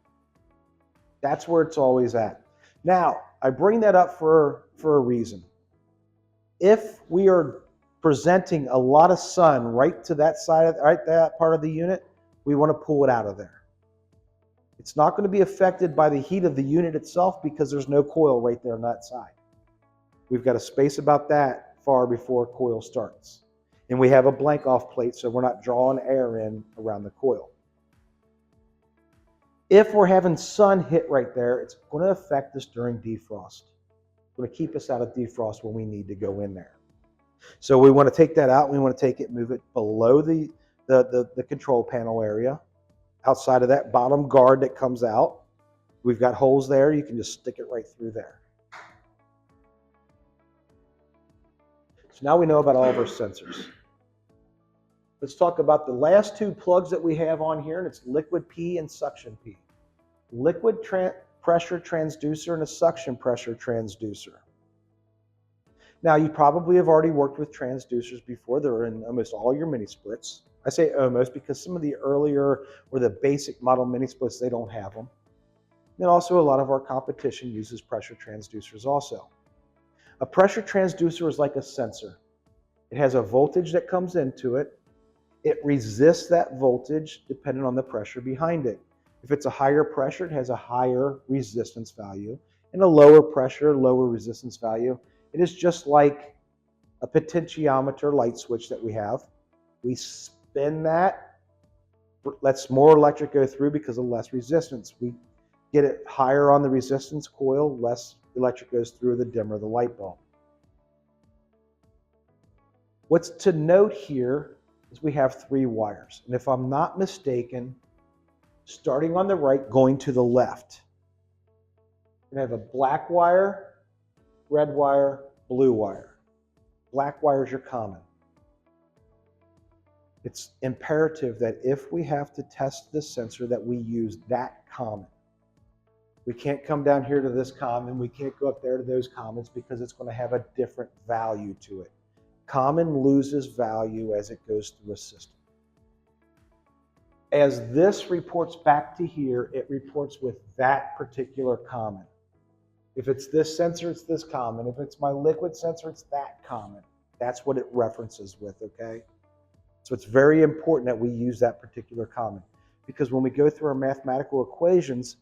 [SPEAKER 1] That's where it's always at. Now, I bring that up for a reason. If we are presenting a lot of sun right to that side, that part of the unit, we want to pull it out of there. It's not going to be affected by the heat of the unit itself because there's no coil right there on that side. We've got a space about that far before coil starts. And we have a blank off plate so we're not drawing air in around the coil. If we're having sun hit right there, it's going to affect us during defrost. It's going to keep us out of defrost when we need to go in there. So we want to take that out. We want to take it, move it below the control panel area. Outside of that bottom guard that comes out, we've got holes there. You can just stick it right through there. So now we know about all of our sensors. Let's talk about the last two plugs that we have on here, and it's liquid P and suction P. Liquid pressure transducer and a suction pressure transducer. Now, you probably have already worked with transducers before. They're in almost all your mini splits. I say almost because some of the earlier or the basic model mini splits, they don't have them. And also a lot of our competition uses pressure transducers also. A pressure transducer is like a sensor. It has a voltage that comes into it. It resists that voltage depending on the pressure behind it. If it's a higher pressure, it has a higher resistance value. And a lower pressure, lower resistance value. It is just like a potentiometer light switch that we have. We spin that, lets more electric go through because of less resistance. We get it higher on the resistance coil, less electric goes through, the dimmer the light bulb. What's to note here is we have 3 wires. And if I'm not mistaken, starting on the right, going to the left, we have a black wire, red wire, blue wire. Black wire is your common. It's imperative that if we have to test this sensor that we use that common. We can't come down here to this common, we can't go up there to those commons because it's going to have a different value to it. Common loses value as it goes through a system. As this reports back to here, it reports with that particular common. If it's this sensor, it's this common. If it's my liquid sensor, it's that common. That's what it references with, okay? So it's very important that we use that particular common, because when we go through our mathematical equations,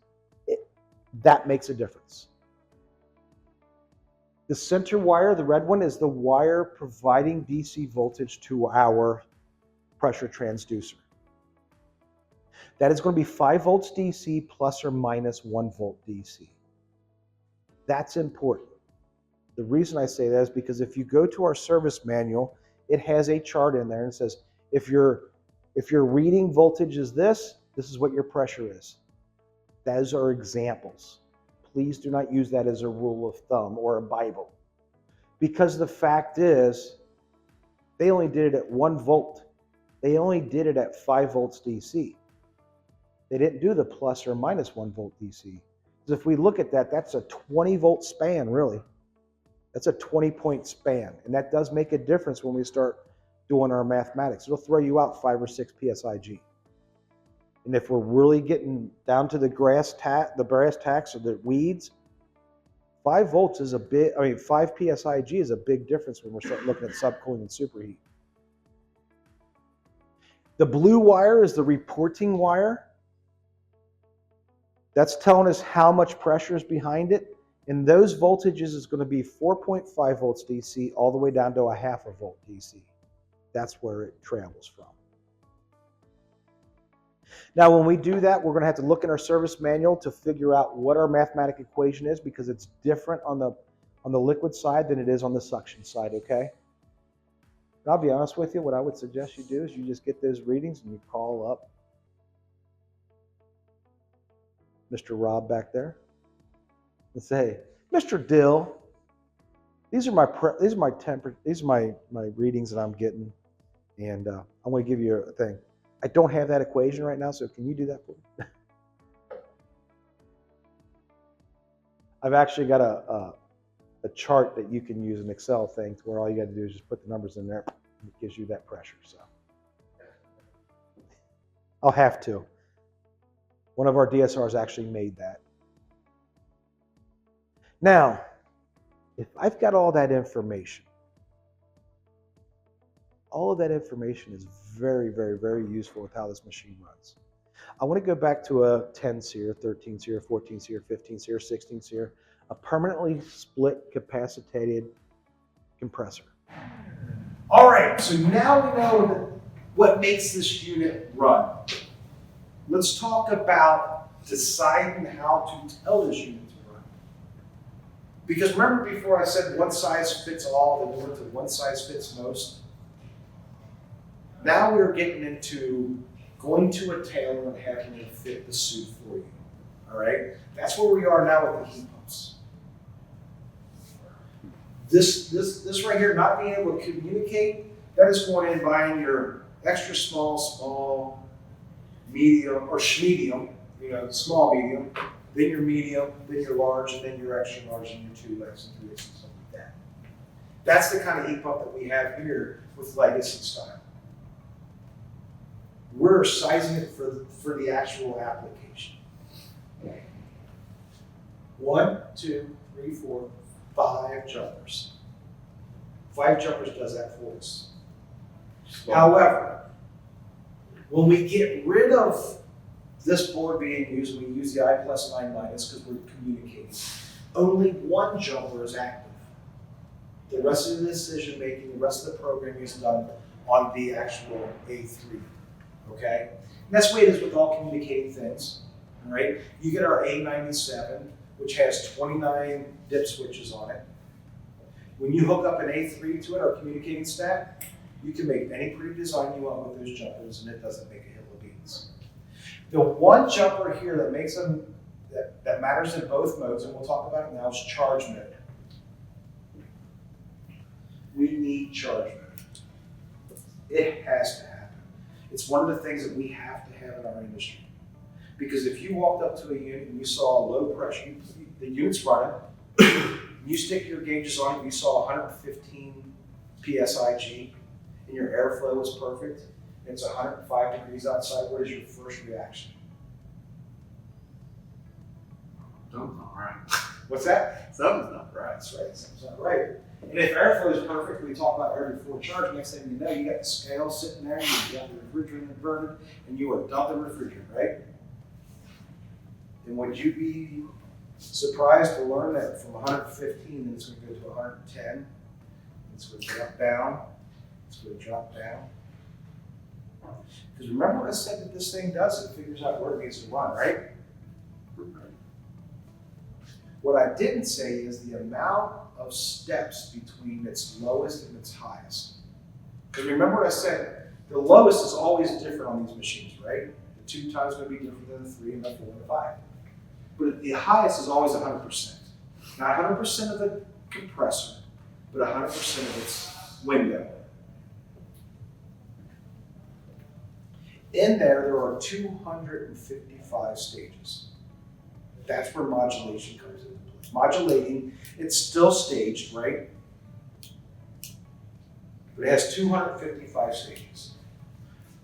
[SPEAKER 1] that makes a difference. The center wire, the red one, is the wire providing DC voltage to our pressure transducer. That is going to be 5 volts DC plus or minus 1 volt DC. That's important. The reason I say that is because if you go to our service manual, it has a chart in there and it says, if your reading voltage is this is what your pressure is. Those are examples. Please do not use that as a rule of thumb or a Bible. Because the fact is, they only did it at 1 volt. They only did it at 5 volts DC. They didn't do the plus or minus 1 volt DC. Because if we look at that, that's a 20 volt span, really. That's a 20-point span. And that does make a difference when we start doing our mathematics. It'll throw you out 5 or 6 PSIG. And if we're really getting down to the brass tacks or the weeds, 5 volts is a big, 5 PSIG is a big difference when we're starting looking at subcooling and superheat. The blue wire is the reporting wire. That's telling us how much pressure is behind it. And those voltages is going to be 4.5 volts DC all the way down to a 0.5 volt DC. That's where it travels from. Now, when we do that, we're going to have to look in our service manual to figure out what our mathematical equation is, because it's different on the liquid side than it is on the suction side, okay? And I'll be honest with you, what I would suggest you do is you just get those readings and you call up Mr. Rob back there and say, Mr. Dill, these are my readings that I'm getting, and I'm going to give you a thing. I don't have that equation right now, so can you do that for me? I've actually got a chart that you can use, an Excel thing, to where all you got to do is just put the numbers in there, and it gives you that pressure. So I'll have to. One of our DSRs actually made that. Now, if I've got all that information, all of that information is very, very, very useful with how this machine runs. I want to go back to a 10 SEER, 13 SEER, 14 SEER, 15 SEER, 16 SEER, a permanently split capacitated compressor. All right, so now we know what makes this unit run. Let's talk about deciding how to tell this unit to run. Because remember before I said one size fits all, then we went to one size fits most? Now we're getting into going to a tailor and having it fit the suit for you. All right? That's where we are now with the heat pumps. This right here, not being able to communicate, that is going in buying your extra small, medium, or schmedium, small, medium, then your medium, then your large, and then your extra large, and your 2X and 3X and stuff like that. That's the kind of heat pump that we have here with legacy style. We're sizing it for the actual application. 1, 2, 3, 4, 5 jumpers. 5 jumpers does that for us. However, when we get rid of this board being used, we use the I+, 9- because we're communicating. Only 1 jumper is active. The rest of the decision making, the rest of the programming is done on the actual A3. Okay? And that's the way it is with all communicating things. All right? You get our A97, which has 29 dip switches on it. When you hook up an A3 to it, our communicating stack,
[SPEAKER 4] You can make any pretty design you want with those jumpers, and it doesn't make a hill of beans. The one jumper here that makes them, that matters in both modes, and we'll talk about it now, is charge mode. We need charge mode. It has to happen. It's one of the things that we have to have in our industry. Because if you walked up to a unit and you saw a low pressure, the unit's running, you stick your gauges on it, you saw 115 PSIG, and your airflow was perfect, and it's 105 degrees outside, what is your first reaction?
[SPEAKER 2] Something's not right.
[SPEAKER 4] What's that?
[SPEAKER 2] Something's not right.
[SPEAKER 4] That's right, something's not right. And if airflow is perfect, we talk about every floor charge, next thing you know, you got the scale sitting there, you got the refrigerant inverted, and you are dumping refrigerant, right? And would you be surprised to learn that from 115, then it's going to go to 110, it's going to drop down, it's going to drop down. Because remember what I said that this thing does? It figures out where it needs to run, right? What I didn't say is the amount of steps between its lowest and its highest. Because remember what I said, the lowest is always different on these machines, right? The 2 times is going to be different than the 3 and the 4 and the 5. But the highest is always 100%. Not 100% of the compressor, but 100% of its window. In there are 255 stages. That's where modulation comes into play. Modulating, it's still staged, right? But it has 255 stages.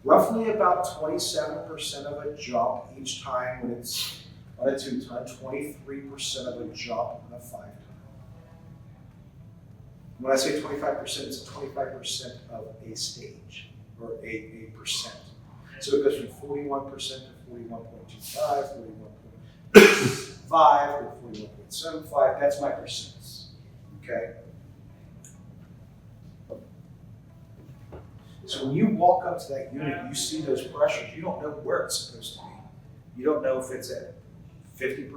[SPEAKER 4] Roughly about 27% of a jump each time when it's on a 2-ton, 23% of a jump on a 5-ton. When I say 25%, it's 25% of a stage, or a percent. So it goes from 41% to 41.25, 41.5, or 41.75. That's my percents, okay? So when you walk up to that unit, you see those pressures, you don't know where it's supposed to be. You don't know if it's at 50%,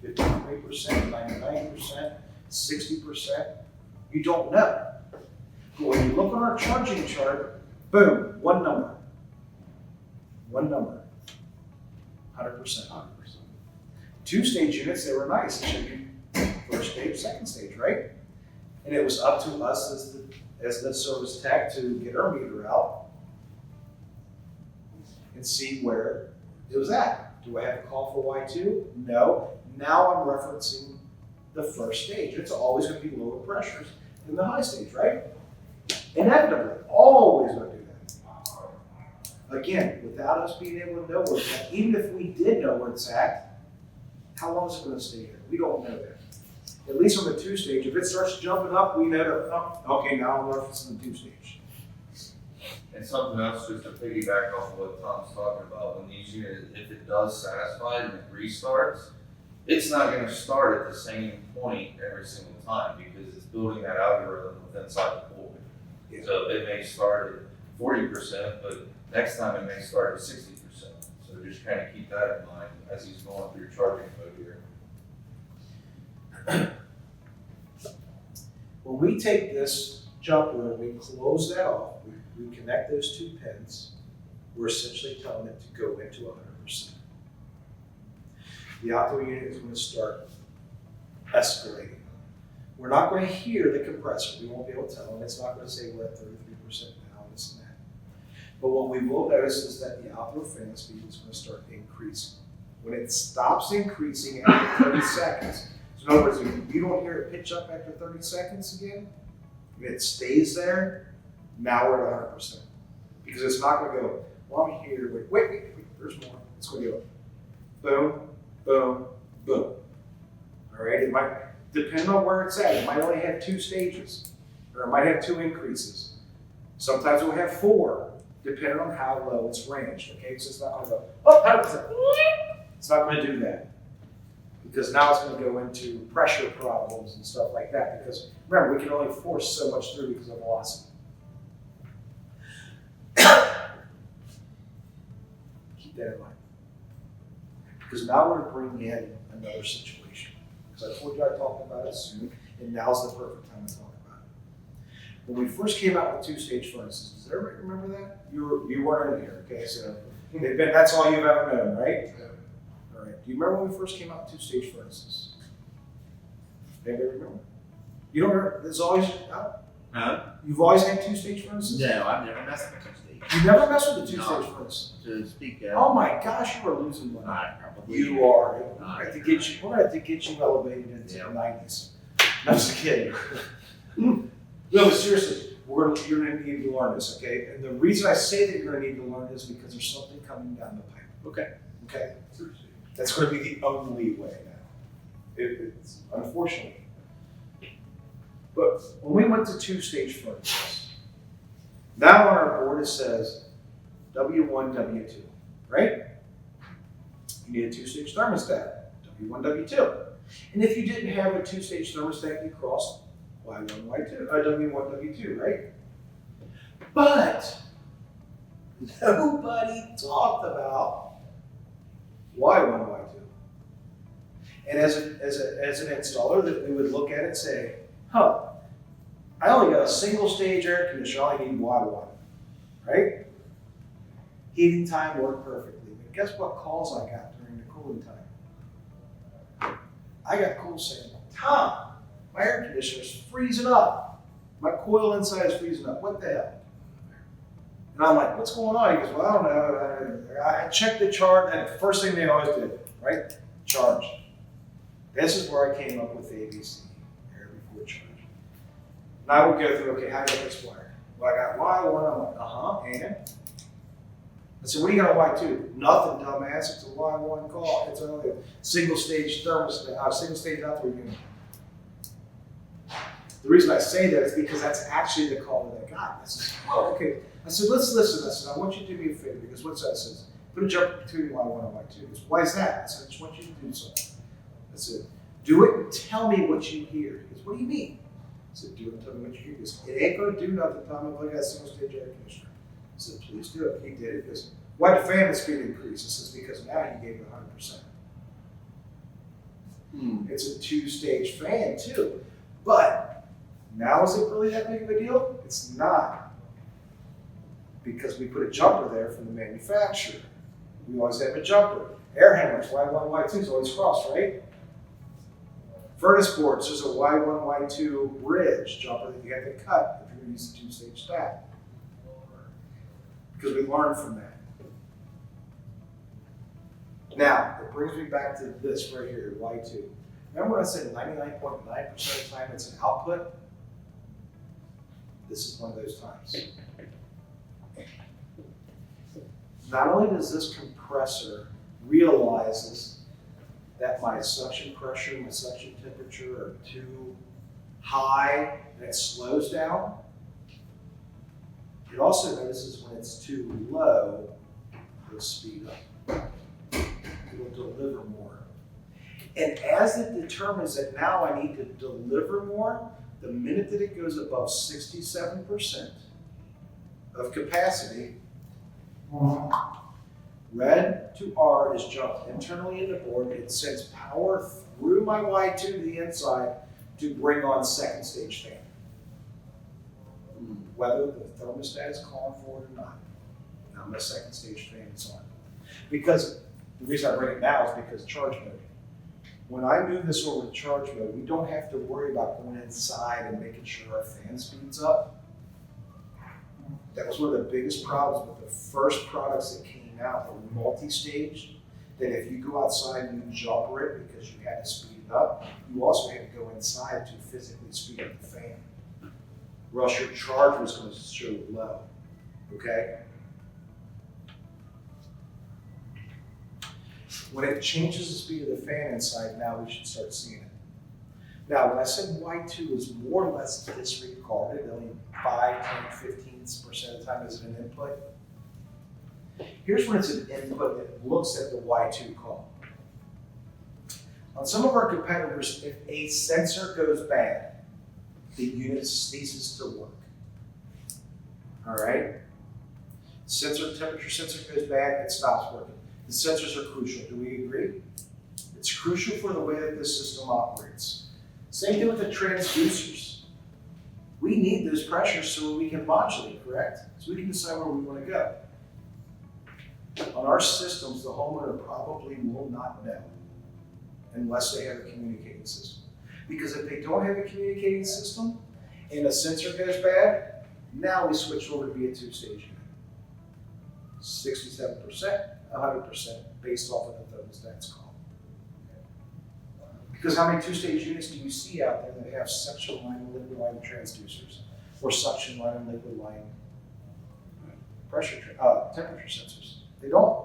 [SPEAKER 4] 53%, 99%, 60%. You don't know. But when you look on our charging chart, boom, one number. One number. 100%. 2-stage units, they were nice. It should be first stage, second stage, right? And it was up to us as the service tech to get our meter out and see where it was at. Do I have a call for Y2? No. Now I'm referencing the first stage. It's always going to be lower pressures than the high stage, right? Inevitably, always going to do that. Again, without us being able to know where it's at, even if we did know where it's at, how long is it going to stay there? We don't know that. At least on the 2-stage, if it starts jumping up, we know that, oh, okay, now I'm referencing the 2-stage.
[SPEAKER 5] And something else, just to piggyback off of what Tom's talking about, when these units, if it does satisfy and it restarts, it's not going to start at the same point every single time because it's building that algorithm within inside the pool.
[SPEAKER 4] Yeah.
[SPEAKER 5] So it may start at 40%, but next time it may start at 60%. So just kind of keep that in mind as he's going through charging mode here.
[SPEAKER 4] When we take this jumper and we close that off, we connect those 2 pins, we're essentially telling it to go into 100%. The outdoor unit is going to start escalating. We're not going to hear the compressor. We won't be able to tell, and it's not going to say we're at 33% now, this and that. But what we will notice is that the outdoor fan speed is going to start increasing. When it stops increasing after 30 seconds, so in other words, if you don't hear it pitch up after 30 seconds again, and it stays there, now we're at 100%. Because it's not going to go, well, I'm here, wait, there's more. It's going to go boom, boom, boom. All right, it might, depending on where it's at, it might only have 2 stages, or it might have 2 increases. Sometimes we'll have 4, depending on how low it's ranged, okay? So it's not gonna go, oh, 100%. It's not gonna do that. Because now it's gonna go into pressure problems and stuff like that. Because remember, we can only force so much through because of velocity. Keep that in mind. Because now we're bringing in another situation. Because I told you I'd talk about it soon, and now's the perfect time to talk about it. When we first came out with two-stage furnaces, does everybody remember that? You weren't in here, okay, so that's all you've ever known, right? All right, do you remember when we first came out with two-stage furnaces? Anybody remember? You don't remember, there's always,
[SPEAKER 6] Huh?
[SPEAKER 4] you've always had two-stage furnaces?
[SPEAKER 6] No, I've never messed with two-stage.
[SPEAKER 4] You never messed with the two-stage
[SPEAKER 6] No.
[SPEAKER 4] furnace?
[SPEAKER 6] To speak of.
[SPEAKER 4] Oh my gosh, you are losing money.
[SPEAKER 6] I probably.
[SPEAKER 4] You are. We're gonna have to get you elevated into the 90s. I'm just kidding. No, but seriously, you're gonna need to learn this, okay? And the reason I say that you're gonna need to learn this is because there's something coming down the pipe.
[SPEAKER 6] Okay.
[SPEAKER 4] Okay? That's gonna be the only way now. It's unfortunately. But when we went to two-stage furnaces, now on our board it says W1, W2, right? You need a two-stage thermostat, W1, W2. And if you didn't have a two-stage thermostat, you crossed Y1, Y2, W1, W2, right? But nobody talked about Y1, Y2. And as an installer, that we would look at it and say, huh, I only got a single-stage air conditioner, I only need Y1, right? Heating time worked perfectly. But guess what calls I got during the cooling time? I got calls saying, Tom, my air conditioner's freezing up. My coil inside is freezing up. What the hell? And I'm like, what's going on? He goes, well, I don't know. I checked the chart, and the first thing they always did, right? Charge. This is where I came up with ABC, air before charge. And I would go through, okay, how do you get this wired? Well, I got Y1, I'm like, and? I said, what do you got on Y2? Nothing, dumbass. It's a Y1 call. It's only a single-stage thermostat, single-stage outdoor unit. The reason I say that is because that's actually the call that I got. I said, oh, okay. I said, let's listen. I said, I want you to do me a favor because what's that says? Put a jumper between Y1 and Y2. He goes, why is that? I said, I just want you to do something. I said, do it and tell me what you hear. He goes, what do you mean? I said, do it and tell me what you hear. He goes, it ain't going to do nothing, Tom. I've only got a single-stage air conditioner. I said, please do it. He did it. He goes, why did the fan speed increase? I says, because now you gave it 100%. It's a two-stage fan too. But now is it really that big of a deal? It's not. Because we put a jumper there from the manufacturer. We always have a jumper. Air handlers, Y1, Y2 is always crossed, right? Furnace boards, there's a Y1, Y2 bridge jumper that you have to cut if you're going to use a two-stage stack. Because we learned from that. Now, it brings me back to this right here, Y2. Remember when I said 99.9% of the time it's an output? This is one of those times. Not only does this compressor realizes that my suction pressure and my suction temperature are too high and it slows down, it also notices when it's too low, it'll speed up. It'll deliver more. And as it determines that now I need to deliver more, the minute that it goes above 67% of capacity, red to R is jumped internally in the board. It sends power through my Y2 to the inside to bring on second stage fan. Whether the thermostat is calling for it or not. Now my second stage fan is on. Because the reason I bring it now is because charge mode. When I move this over to charge mode, we don't have to worry about going inside and making sure our fan speeds up. That was one of the biggest problems with the first products that came out, were multi-stage, that if you go outside and you jumper it because you had to speed it up, you also had to go inside to physically speed up the fan. Or else your charge was going to show low, okay? When it changes the speed of the fan inside, now we should start seeing it. Now, when I said Y2 is more or less disregarded, only 5, 10, 15% of the time is it an input. Here's when it's an input that looks at the Y2 call. On some of our competitors, if a sensor goes bad, the unit ceases to work. All right? Sensor temperature sensor goes bad, it stops working. The sensors are crucial. Do we agree? It's crucial for the way that this system operates. Same thing with the transducers. We need those pressures so we can modulate, correct? So we can decide where we want to go. On our systems, the homeowner probably will not know unless they have a communicating system. Because if they don't have a communicating system and a sensor goes bad, now we switch over to be a two-stage unit. 67%, 100% based off of the thermostat's call. Because how many two-stage units do you see out there that have suction line and liquid line transducers, or suction line and liquid line temperature sensors? They don't.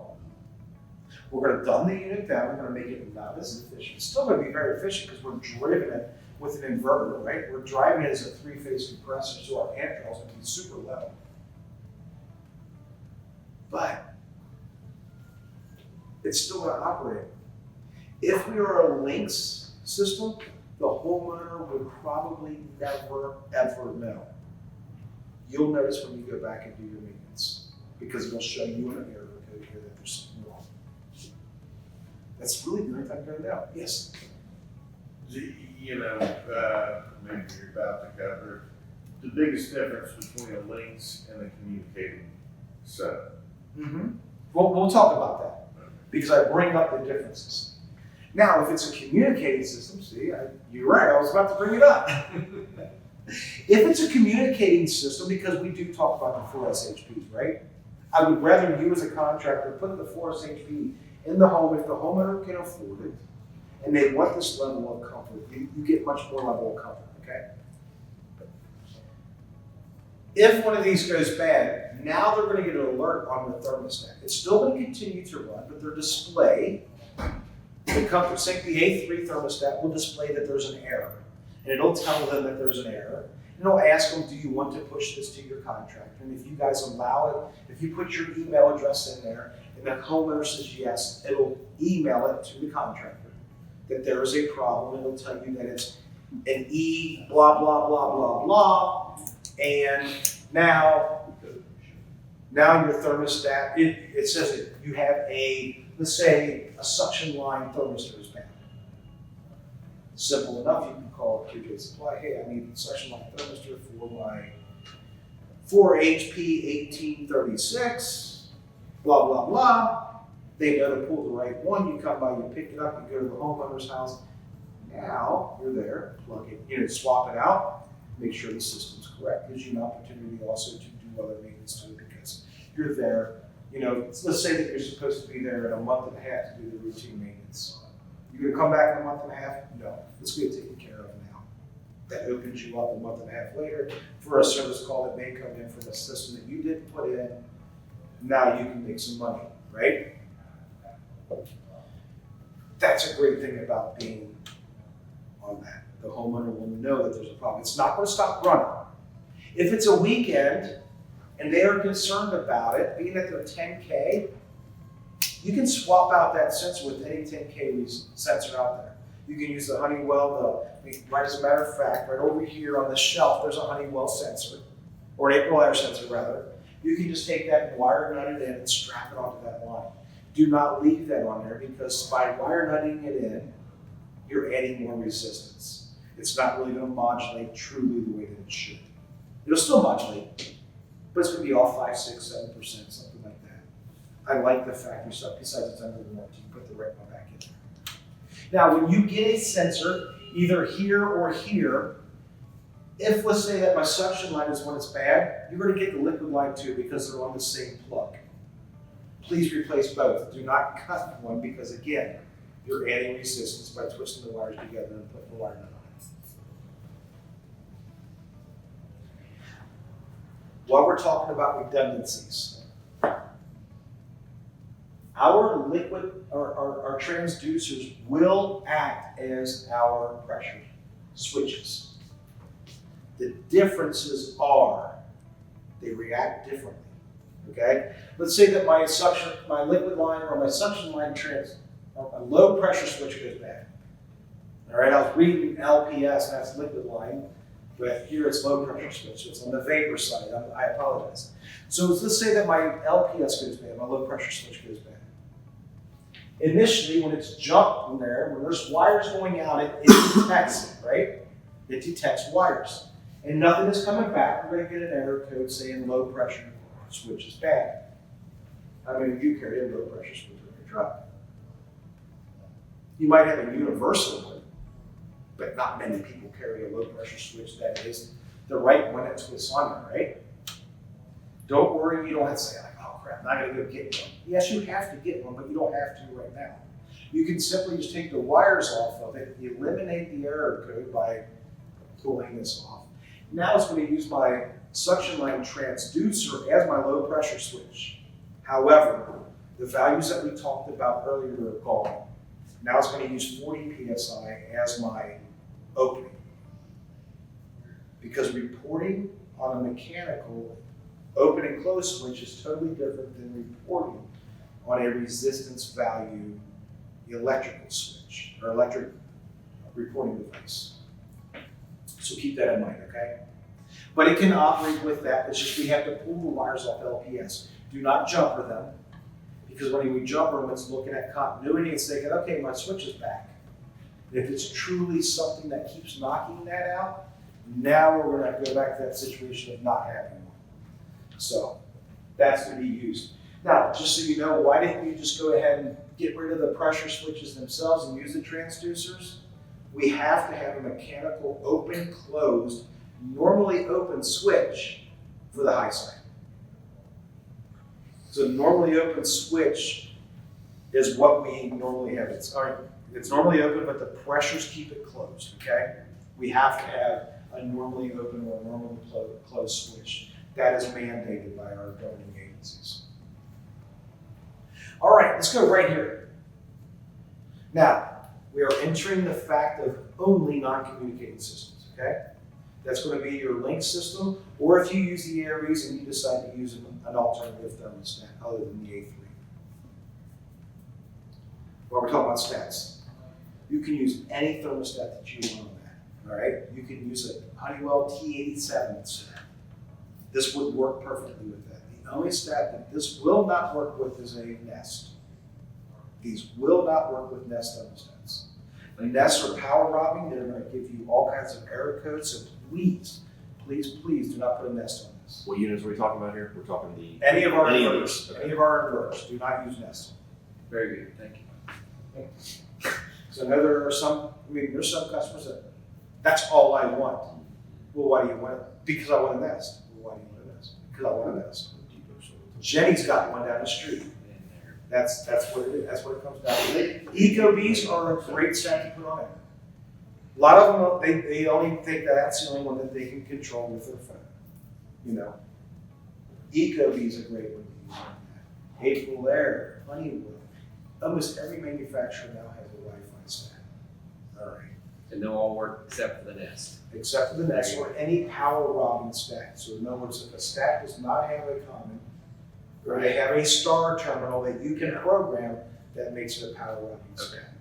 [SPEAKER 4] We're going to dumb the unit down. We're going to make it not as efficient. It's still going to be very efficient because we're driving it with an inverter, right? We're driving it as a three-phase compressor, so our amp draw is going to be super low. But it's still going to operate. If we are a Lynx system, the homeowner would probably never, ever know. You'll notice when you go back and do your maintenance because it'll show you an error code here that there's something wrong. That's really the only time you're going to know. Yes?
[SPEAKER 3] You know, maybe you're about to cover the biggest difference between a Lynx and a communicating setup.
[SPEAKER 4] Mm-hmm. We'll talk about that because I bring up the differences. Now, if it's a communicating system, see, you're right, I was about to bring it up. If it's a communicating system, because we do talk about the 4 SHPs, right? I would rather you as a contractor put the 4 SHP in the home if the homeowner can afford it and they want this level of comfort. You get much more level of comfort, okay? If one of these goes bad, now they're going to get an alert on the thermostat. It's still going to continue to run, but their display, the comfort sync, the A3 thermostat will display that there's an error. And it'll tell them that there's an error. And it'll ask them, do you want to push this to your contractor? And if you guys allow it, if you put your email address in there, and the homeowner says yes, it'll email it to the contractor that there is a problem. It'll tell you that it's an E, blah, blah, blah, blah, blah. And now your thermostat, it says that you have let's say a suction line thermostat is bad. Simple enough, you can call QJ Supply, hey, I need a suction line thermistor for my 4 HP 1836, blah, blah, blah. They know to pull the right one. You come by, you pick it up, you go to the homeowner's house. Now you're there, plug it, swap it out, make sure the system's correct. Gives you an opportunity also to do other maintenance to it because you're there. Let's say that you're supposed to be there in a month and a half to do the routine maintenance. You're gonna come back in a month and a half? No, let's get it taken care of now. That opens you up a month and a half later for a service call that may come in from a system that you didn't put in. Now you can make some money, right? That's a great thing about being on that. The homeowner will know that there's a problem. It's not gonna stop running. If it's a weekend and they are concerned about it, being that they're 10K, you can swap out that sensor with any 10K sensor out there. You can use the Honeywell, right as a matter of fact, right over here on the shelf, there's a Honeywell sensor, or an April Air sensor rather. You can just take that and wire nut it in and strap it onto that line. Do not leave that on there because by wire nutting it in, you're adding more resistance. It's not really going to modulate truly the way that it should. It'll still modulate, but it's going to be off 5, 6, 7%, something like that. I like the factory stuff. Besides, it's under the warranty. You put the right one back in there. Now, when you get a sensor, either here or here, if let's say that my suction line is when it's bad, you're going to get the liquid line too because they're on the same plug. Please replace both. Do not cut one because again, you're adding resistance by twisting the wires together and putting the wire nut on it. While we're talking about redundancies, our liquid, our transducers will act as our pressure switches. The differences are they react differently. Okay? Let's say that my liquid line or my suction line a low pressure switch goes bad. All right, I was reading LPS, that's liquid line, but here it's low pressure switch, so it's on the vapor side. I apologize. So let's say that my LPS goes bad, my low pressure switch goes bad. Initially, when it's jumped in there, when there's wires going out, it detects it, right? It detects wires. and nothing is coming back, we're gonna get an error code saying low pressure switch is bad. How many of you carry a low pressure switch in your truck? You might have a universal one, but not many people carry a low pressure switch that is the right one that's what's on there, right? Don't worry, you don't have to say like, oh crap, I'm not gonna go get one. Yes, you have to get one, but you don't have to right now. You can simply just take the wires off of it, eliminate the error code by pulling this off. Now it's going to use my suction line transducer as my low pressure switch. However, the values that we talked about earlier are gone. Now it's going to use 40 PSI as my opening. Because reporting on a mechanical open and close switch is totally different than reporting on a resistance value electrical switch or electric reporting device. So keep that in mind, okay? But it can operate with that. It's just we have to pull the wires off LPS. Do not jumper them, because when we jumper them, it's looking at continuity and saying, okay, my switch is back. If it's truly something that keeps knocking that out, now we're going to have to go back to that situation of not having one. So that's to be used. Now, just so you know, why didn't you just go ahead and get rid of the pressure switches themselves and use the transducers? We have to have a mechanical open, closed, normally open switch for the high side. So normally open switch is what we normally have. It's normally open, but the pressures keep it closed, okay? We have to have a normally open or a normally closed switch. That is mandated by our governing agencies. All right, let's go right here. Now, we are entering the fact of only non-communicating systems, okay? That's going to be your Lynx system, or if you use the AirEase and you decide to use an alternative thermostat other than the A3. Well, we're talking about stats. You can use any thermostat that you want on that, all right? You can use a Honeywell T87 stat. This would work perfectly with that. The only stat that this will not work with is a Nest. These will not work with Nest thermostats. The Nests are power robbing. They're going to give you all kinds of error codes. So please, please, please do not put a Nest on this.
[SPEAKER 6] What units are we talking about here? We're talking the
[SPEAKER 4] Any of our
[SPEAKER 6] any of
[SPEAKER 4] inverters.
[SPEAKER 6] these. Okay.
[SPEAKER 4] Any of our inverters. Do not use Nest.
[SPEAKER 6] Very good, thank you.
[SPEAKER 4] So I know there are some, there's some customers that, that's all I want. Well, why do you want it? Because I want a Nest. Well, why do you want a Nest? Because I want a Nest. Jenny's got one down the street. That's what it is. That's what it comes down to. Ecobees are a great stat to put on it. A lot of them, they only think that that's the only one that they can control with their phone. You know, Ecobee's a great one to use on that. Hateful Air, Honeywell. Almost every manufacturer now has a Wi-Fi stat. All right.
[SPEAKER 7] And they'll all work except for the Nest.
[SPEAKER 4] Except for the Nest or any power robbing stat. So in other words, if a stat does not have a common, or they have a star terminal that you can program, that makes it a power robbing stat.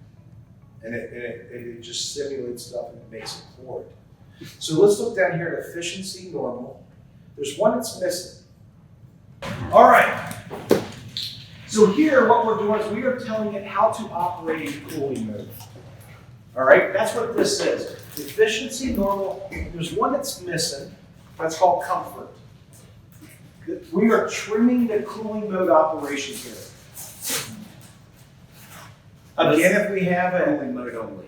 [SPEAKER 4] And it just simulates stuff and it makes it for it. So let's look down here at efficiency normal. There's one that's missing. All right. So here, what we're doing is we are telling it how to operate in cooling mode. All right, that's what this is. Efficiency normal. There's one that's missing. That's called comfort. We are trimming the cooling mode operation here. Again, if we have a
[SPEAKER 7] Cooling mode only.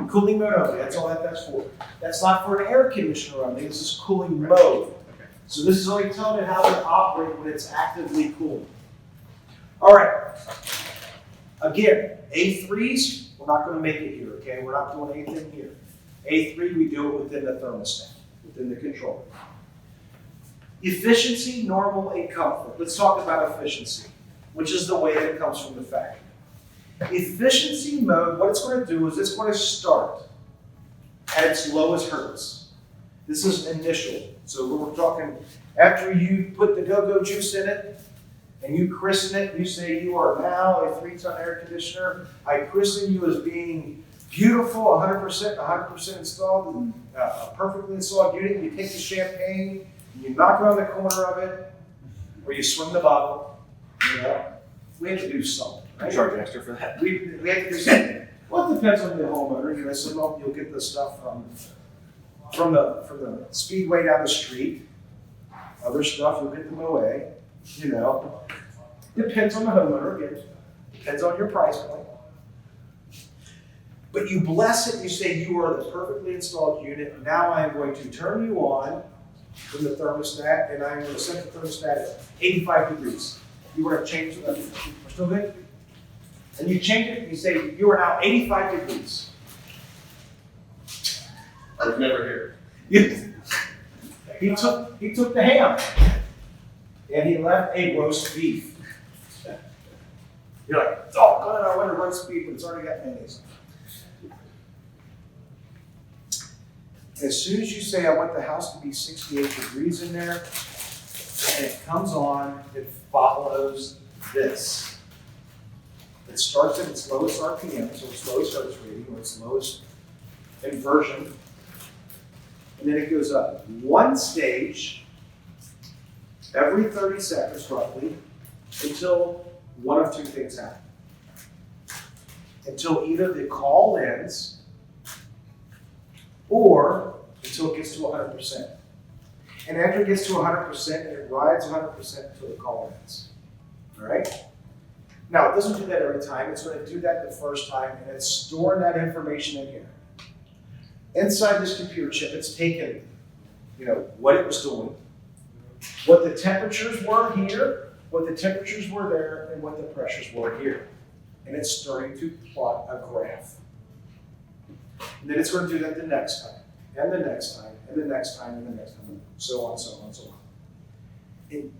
[SPEAKER 4] cooling mode only, that's all that's for. That's not for an air conditioner only, this is cooling mode. So this is only telling it how to operate when it's actively cooling. All right. Again, A3s, we're not going to make it here, okay? We're not doing anything here. A3, we do it within the thermostat, within the controller. Efficiency, normal, and comfort. Let's talk about efficiency, which is the way that it comes from the factory. Efficiency mode, what it's going to do is it's going to start at its lowest hertz. This is initial. So we're talking after you put the go-go juice in it and you christen it, you say you are now a 3-ton air conditioner. I christen you as being beautiful, 100% installed, and a perfectly installed unit. You take the champagne, and you knock it on the corner of it, or you swing the bottle. You know, we have to do something. Right?
[SPEAKER 6] Charge extra for that.
[SPEAKER 4] We have to do something. Well, it depends on the homeowner. You know, some of them you'll get the stuff from from the speedway down the street. Other stuff, you'll get the MOA, you know. Depends on the homeowner, again, depends on your price point. But you bless it, you say you are the perfectly installed unit. Now I am going to turn you on from the thermostat, and I'm going to set the thermostat at 85 degrees. You want to change the, we're still good? And you change it, and you say you are now 85 degrees.
[SPEAKER 5] I was never here.
[SPEAKER 4] He took the ham, and he left a roast beef. You're like, oh, God, I want a roast beef, but it's already got mayonnaise. As soon as you say, I want the house to be 68 degrees in there, and it comes on, it follows this. It starts at its lowest RPM, so its lowest hertz rating, or its lowest inversion, and then it goes up one stage every 30 seconds roughly until one of two things happen. Until either the call ends or until it gets to 100%. And after it gets to 100%, it rides 100% until the call ends. All right? Now, it doesn't do that every time. It's going to do that the first time, and it's storing that information in here. Inside this computer chip, it's taken, you know, what it was doing, what the temperatures were here, what the temperatures were there, and what the pressures were here. And it's starting to plot a graph. And then it's going to do that the next time, and the next time, and the next time, and the next time, so on, so on, so on. And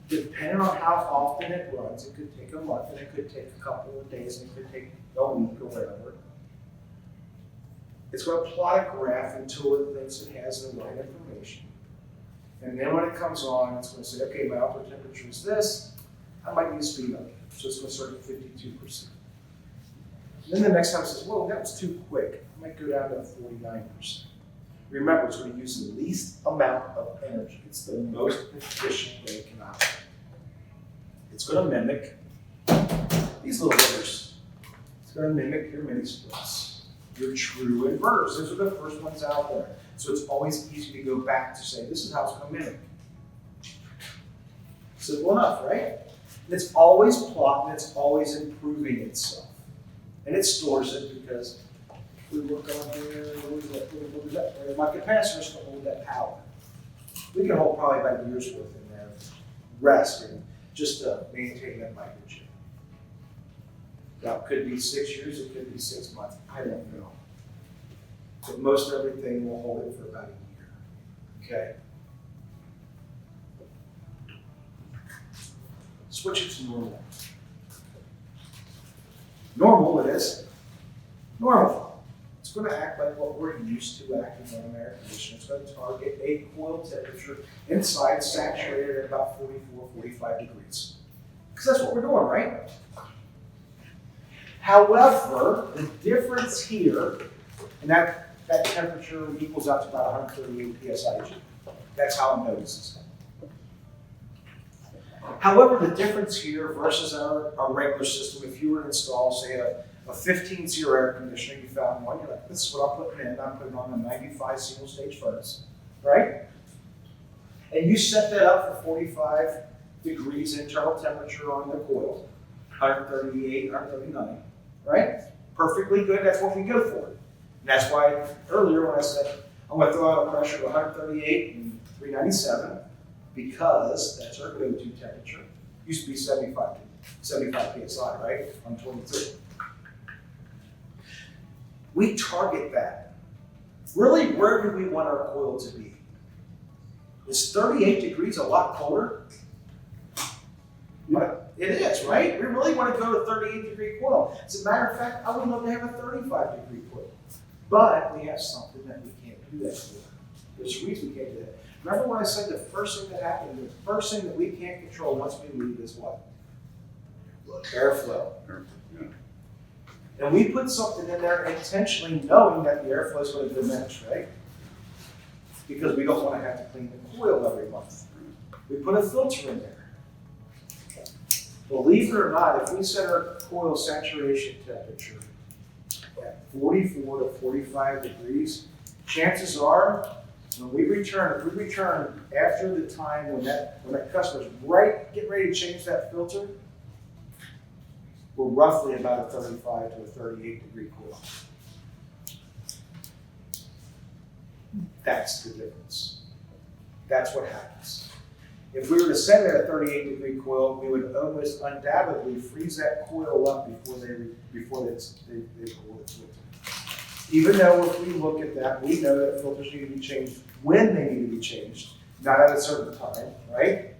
[SPEAKER 4] depending on how often it runs, it could take a month, and it could take a couple of days, and it could take a week or whatever. It's going to plot a graph until it thinks it has the right information. And then when it comes on, it's going to say, okay, my output temperature is this. I might need to speed up. So it's going to start at 52%. And then the next time it says, whoa, that was too quick. I might go down to 49%. Remember, it's going to use the least amount of energy. It's the most efficient way it can operate. It's going to mimic these little letters. It's going to mimic your mini splits. Your true inverters. Those are the first ones out there. So it's always easy to go back to say, this is how it's going to mimic. Simple enough, right? And it's always plotting, it's always improving itself. And it stores it because we work on here, where's my capacitors to hold that power. We can hold probably about a year's worth in there, resting, just to maintain that microchip. Now, it could be 6 years, it could be 6 months, I don't know. But most everything will hold it for about a year, okay? Switch it to normal. Normal it is. Normal. It's going to act like what we're used to acting on an air conditioner. It's going to target a coil temperature inside saturated at about 44, 45 degrees. Because that's what we're doing, right? However, the difference here, and that temperature equals out to about 138 psi. That's how it notices. However, the difference here versus our regular system, if you were to install, say, a 15-0 air conditioner, you found one, you're like, this is what I'm putting in. I'm putting on a 95 single-stage furnace, right? And you set that up for 45 degrees internal temperature on the coil, 138, 139, right? Perfectly good, that's what we go for. And that's why earlier when I said, I'm going to throw out a pressure of 138 and 397, because that's our go-to temperature. Used to be 75 psi, right? On 22. We target that. Really, where do we want our coil to be? Is 38 degrees a lot colder? But it is, right? We really want to go to 38 degree coil. As a matter of fact, I would love to have a 35 degree coil. But we have something that we can't do that for. There's a reason we can't do that. Remember when I said the first thing that happened, the first thing that we can't control once we leave is what? Airflow. And we put something in there intentionally knowing that the airflow is going to diminish, right? Because we don't want to have to clean the coil every month. We put a filter in there. Believe it or not, if we set our coil saturation temperature at 44 to 45 degrees, chances are, when we return, if we return after the time when that customer's getting ready to change that filter, we're roughly about a 35 to a 38 degree coil. That's the difference. That's what happens. If we were to send it a 38 degree coil, we would almost undoubtedly freeze that coil up before they pull the filter. Even though if we look at that, we know that filters need to be changed when they need to be changed, not at a certain time, right?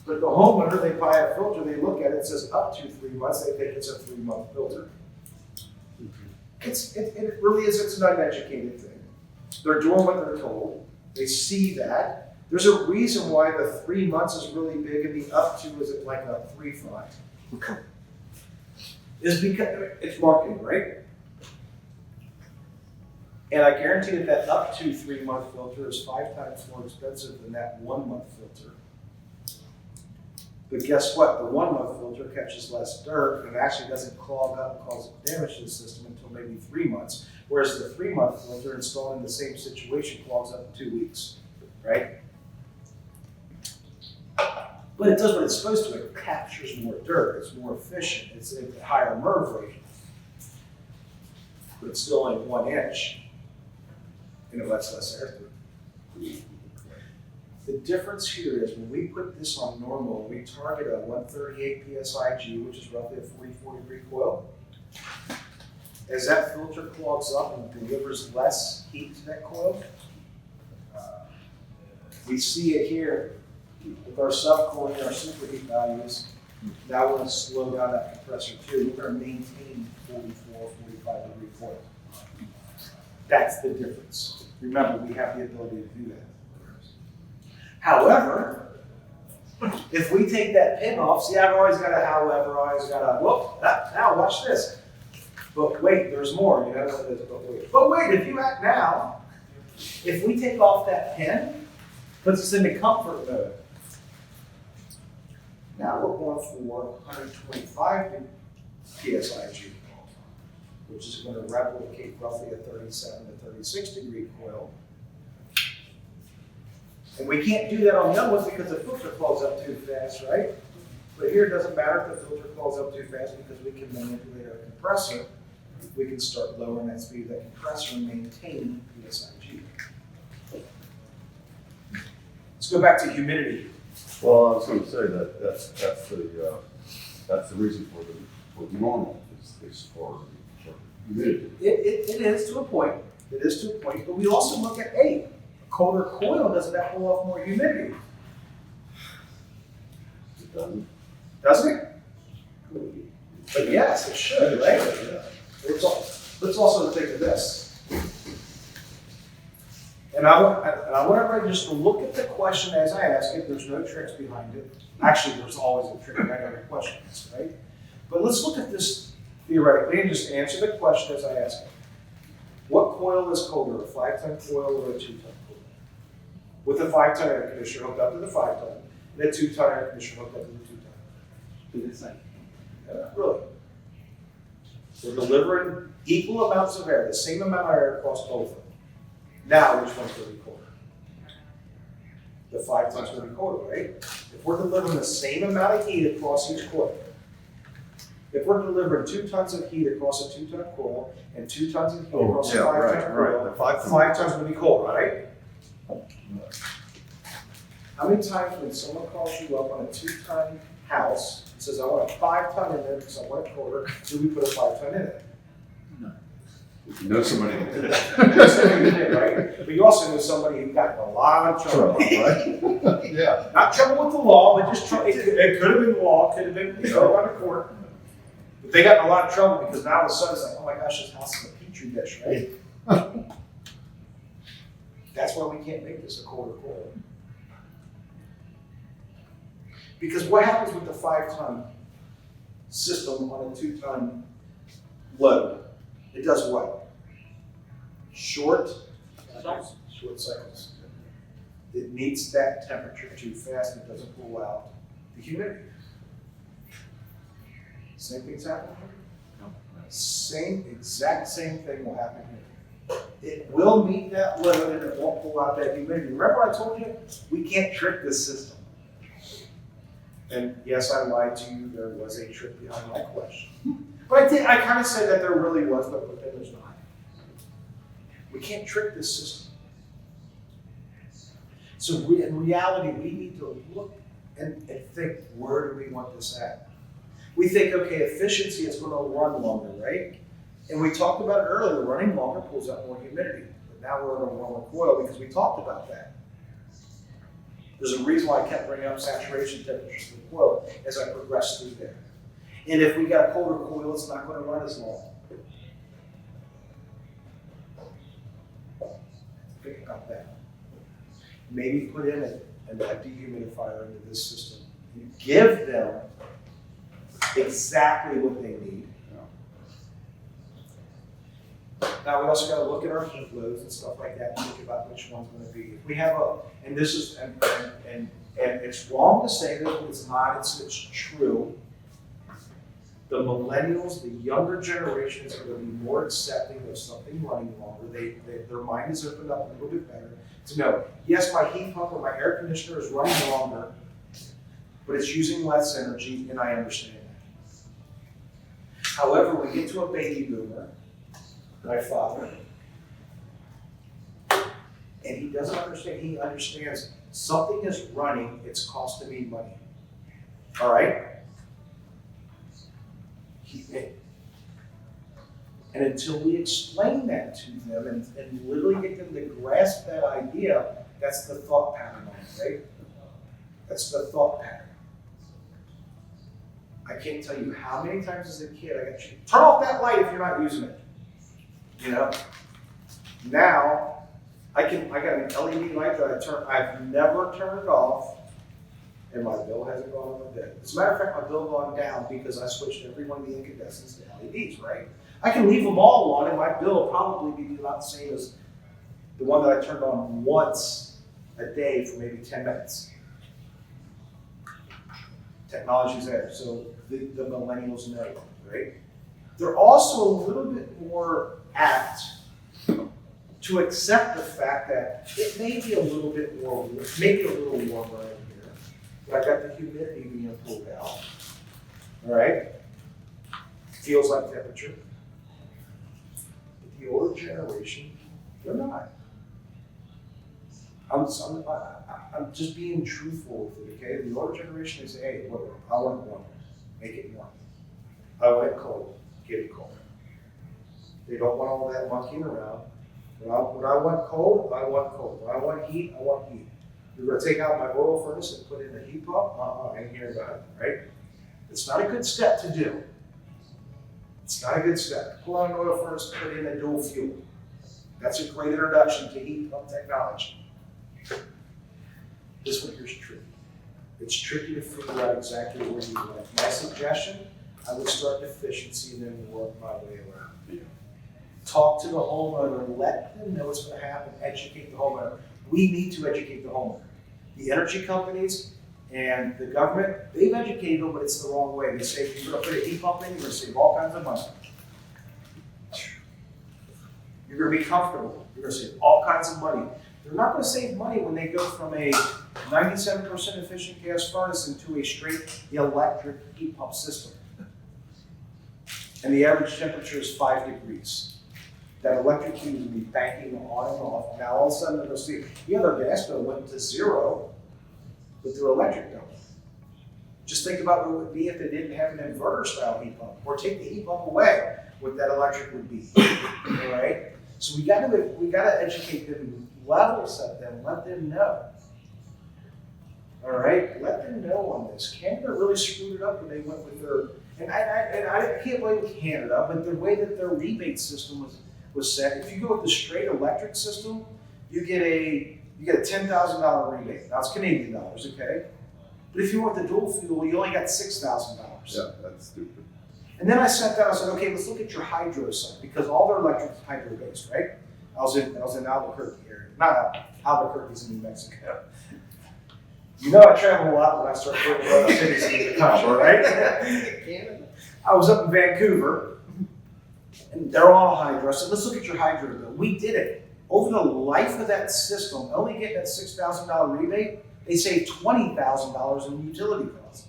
[SPEAKER 4] But the homeowner, they buy a filter, they look at it, it says up to 3 months, they think it's a 3-month filter. It really is, it's an uneducated thing. They're doing what they're told. They see that. There's a reason why the 3 months is really big and the up to is like a 3-5. Okay. Is because it's marketing, right? And I guarantee that up to 3-month filter is 5 times more expensive than that 1-month filter. But guess what? The 1-month filter catches less dirt and actually doesn't clog up and cause damage to the system until maybe 3 months. Whereas the 3-month filter installed in the same situation clogs up in 2 weeks, right? But it does what it's supposed to. It captures more dirt. It's more efficient. It's a higher MERV rate. But it's still only 1 inch. And it lets less air through. The difference here is when we put this on normal, we target a 138 PSIG, which is roughly a 44 degree coil. As that filter clogs up and delivers less heat to that coil, we see it here with our subcooling, our superheat values. Now we're going to slow down that compressor too. We're going to maintain 44, 45 degree coil. That's the difference. Remember, we have the ability to do that. However, if we take that pin off, see, I've always got a however, I always got a, whoop, now watch this. But wait, there's more, you know, but wait, if you act now, if we take off that pin, puts us into comfort mode. Now we're going for 125 PSIG, which is going to replicate roughly a 37 to 36 degree coil. And we can't do that on the other ones because the filter clogs up too fast, right? But here it doesn't matter if the filter clogs up too fast because we can manipulate our compressor. We can start lowering that speed of that compressor and maintain PSIG. Let's go back to humidity.
[SPEAKER 2] Well, I was going to say that's the reason for the normal is for humidity.
[SPEAKER 4] It is to a point. It is to a point. But we also look at a colder coil. Doesn't that pull off more humidity?
[SPEAKER 2] It doesn't.
[SPEAKER 4] Doesn't it? But yes, it should, right?
[SPEAKER 2] Yeah.
[SPEAKER 4] Let's also think of this. And I want everybody just to look at the question as I ask it. There's no tricks behind it. Actually, there's always a trick behind every question, right? But let's look at this theoretically and just answer the question as I ask it. What coil is colder, a 5-ton coil or a 2-ton coil? With a 5-ton air conditioner hooked up to the 5-ton, and a 2-ton air conditioner hooked up to the 2-ton.
[SPEAKER 7] Do the same.
[SPEAKER 4] Really. We're delivering equal amounts of air, the same amount of air across both of them. Now, which one's going to be colder? The 5-ton's going to be colder, right? If we're delivering the same amount of heat across each coil, if we're delivering 2 tons of heat across a 2-ton coil and 2 tons of heat across a 5-ton coil,
[SPEAKER 2] The 5-ton.
[SPEAKER 4] 5-ton's going to be colder, right? How many times when someone calls you up on a 2-ton house and says, I want a 5-ton in there because I want it colder, do we put a 5-ton in it?
[SPEAKER 2] You know somebody that did
[SPEAKER 4] That's what you did, right? But you also know somebody who got in a lot of trouble.
[SPEAKER 2] right? Yeah.
[SPEAKER 4] Not trouble with the law, but just trouble. It could have been the law, could have been on the court. But they got in a lot of trouble because now all of a sudden it's like, oh my gosh, this house is a petri dish, right? That's why we can't make this a colder coil. Because what happens with the 5-ton system on a 2-ton load? It does what? Short cycles. It meets that temperature too fast. It doesn't pull out the humidity. Same thing's happening here. Exact same thing will happen here. It will meet that load and it won't pull out that humidity. Remember I told you, we can't trick this system. And yes, I lied to you, there was a trick behind my question. But I kind of said that there really was, but then there's not. We can't trick this system. So in reality, we need to look and think, where do we want this at? We think, okay, efficiency is going to run longer, right? And we talked about it earlier, running longer pulls out more humidity. But now we're in a warmer coil because we talked about that. There's a reason why I kept bringing up saturation temperatures of the coil as I progressed through there. And if we got a colder coil, it's not going to run as long. Think about that. Maybe put in a dehumidifier into this system and give them exactly what they need. Now we also got to look at our heat loads and stuff like that and think about which one's going to be. If we have and this is, and it's wrong to say this, but it's not, it's true. The millennials, the younger generations are going to be more accepting of something running longer. Their mind is opened up a little bit better to know, yes, my heat pump or my air conditioner is running longer, but it's using less energy, and I understand that. However, we get to a baby boomer, my father, and he doesn't understand. He understands something is running, it's costing me money. All right? And until we explain that to them and literally get them to grasp that idea, that's the thought pattern, right? That's the thought pattern. I can't tell you how many times as a kid I got you, turn off that light if you're not using it. You know? Now, I got an LED light that I've never turned off, and my bill hasn't gone up a bit. As a matter of fact, my bill gone down because I switched every one of the incandescents to LEDs, right? I can leave them all on, and my bill will probably be about the same as the one that I turned on once a day for maybe 10 minutes. Technology's there, so the millennials know, right? They're also a little bit more apt to accept the fact that it may be a little bit more, maybe a little warmer in here, but I got the humidity being pulled out. All right? Feels like temperature. But the older generation, they're not. I'm just being truthful with it, okay? The older generation, they say, hey, look, I want it warm. Make it warm. I want it cold. Get it cold. They don't want all that monkeying around. When I want cold, I want cold. When I want heat, I want heat. You're going to take out my oil furnace and put in a heat pump? I ain't hearing about it, right? It's not a good step to do. It's not a good step. Pull out an oil furnace, put in a dual fuel. That's a great introduction to heat pump technology. This one here's tricky. It's tricky to figure out exactly where you want. My suggestion, I would start efficiency and then work my way around.
[SPEAKER 2] Yeah.
[SPEAKER 4] Talk to the homeowner, let them know what's going to happen, educate the homeowner. We need to educate the homeowner. The energy companies and the government, they've educated them, but it's the wrong way. They say if you're going to put a heat pump in, you're going to save all kinds of money. You're going to be comfortable. You're going to save all kinds of money. They're not going to save money when they go from a 97% efficient gas furnace into a straight electric heat pump system. And the average temperature is 5 degrees. That electric heat is going to be banking on and off. Now all of a sudden they're going to see, yeah, their gas bill went to 0, but their electric bill. Just think about what it would be if they didn't have an inverter style heat pump, or take the heat pump away, what that electric would be. All right? So we got to educate them, level set them, let them know. All right, let them know on this. Canada really screwed it up when they went with their, and I can't blame Canada, but the way that their rebate system was set. If you go with the straight electric system, you get a $10,000 rebate. Now it's Canadian dollars, okay? But if you want the dual fuel, you only got $6,000.
[SPEAKER 2] Yeah, that's stupid.
[SPEAKER 4] And then I sat down and said, okay, let's look at your hydro side, because all their electric is hydro-based, right? I was in Albuquerque area. Not Albuquerque's in New Mexico. You know I travel a lot when I start going to other cities in the country, right? I was up in Vancouver, and they're all hydro. So let's look at your hydro bill. We did it. Over the life of that system, only getting that $6,000 rebate, they saved $20,000 in utility costs.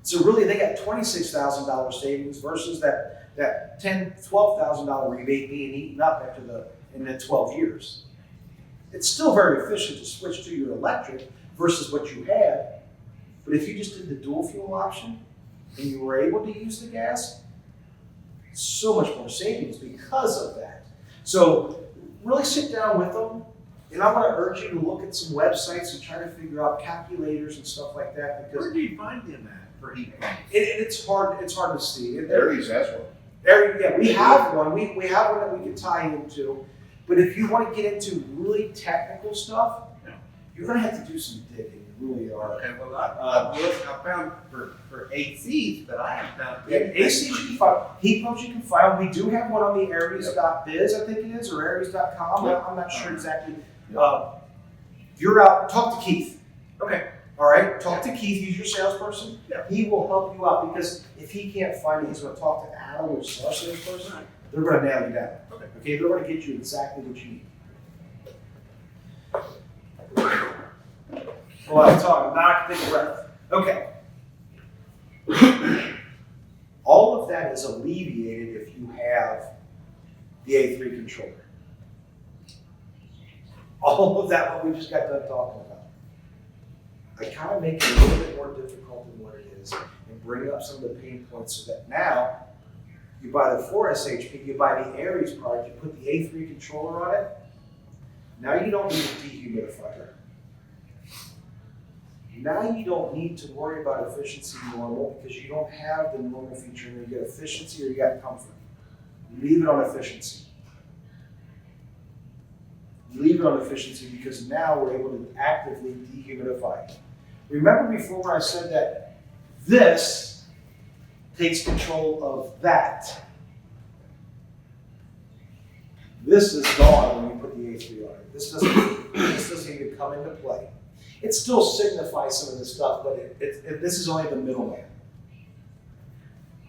[SPEAKER 4] So really, they got $26,000 savings versus that $10,000, $12,000 rebate being eaten up in the 12 years. It's still very efficient to switch to your electric versus what you had. But if you just did the dual fuel option and you were able to use the gas, so much more savings because of that. So really sit down with them, and I want to urge you to look at some websites and try to figure out calculators and stuff like that, because
[SPEAKER 3] Where do you find them at for heat pumps?
[SPEAKER 4] it's hard to see.
[SPEAKER 2] AirEase has one.
[SPEAKER 4] Yeah, we have one. We have one that we can tie into. But if you want to get into really technical stuff, you're going to have to do some digging. You really are.
[SPEAKER 3] Okay, well, I found for ACs, but I haven't found.
[SPEAKER 4] Yeah, AC you can find. Heat pumps you can find. We do have one on the AirEase.biz, I think it is, or AirEase.com. I'm not sure exactly. You're out. Talk to Keith.
[SPEAKER 3] Okay.
[SPEAKER 4] All right. Talk to Keith. He's your salesperson.
[SPEAKER 3] Yeah.
[SPEAKER 4] He will help you out, because if he can't find it, he's going to talk to Adam, which is our salesperson. They're going to nail you down. Okay. They're going to get you exactly what you need. Well, I'm talking. Knock, take a breath. Okay. All of that is alleviated if you have the A3 controller. All of that, what we just got done talking about. I kind of make it a little bit more difficult than what it is and bring up some of the pain points so that now you buy the 4SHP, you buy the AirEase product, you put the A3 controller on it. Now you don't need a dehumidifier. Now you don't need to worry about efficiency normal, because you don't have the normal feature. You get efficiency or you got comfort. Leave it on efficiency. Leave it on efficiency, because now we're able to actively dehumidify. Remember before when I said that this takes control of that? This is gone when you put the A3 on it. This doesn't even come into play. It still signifies some of this stuff, but this is only the middleman.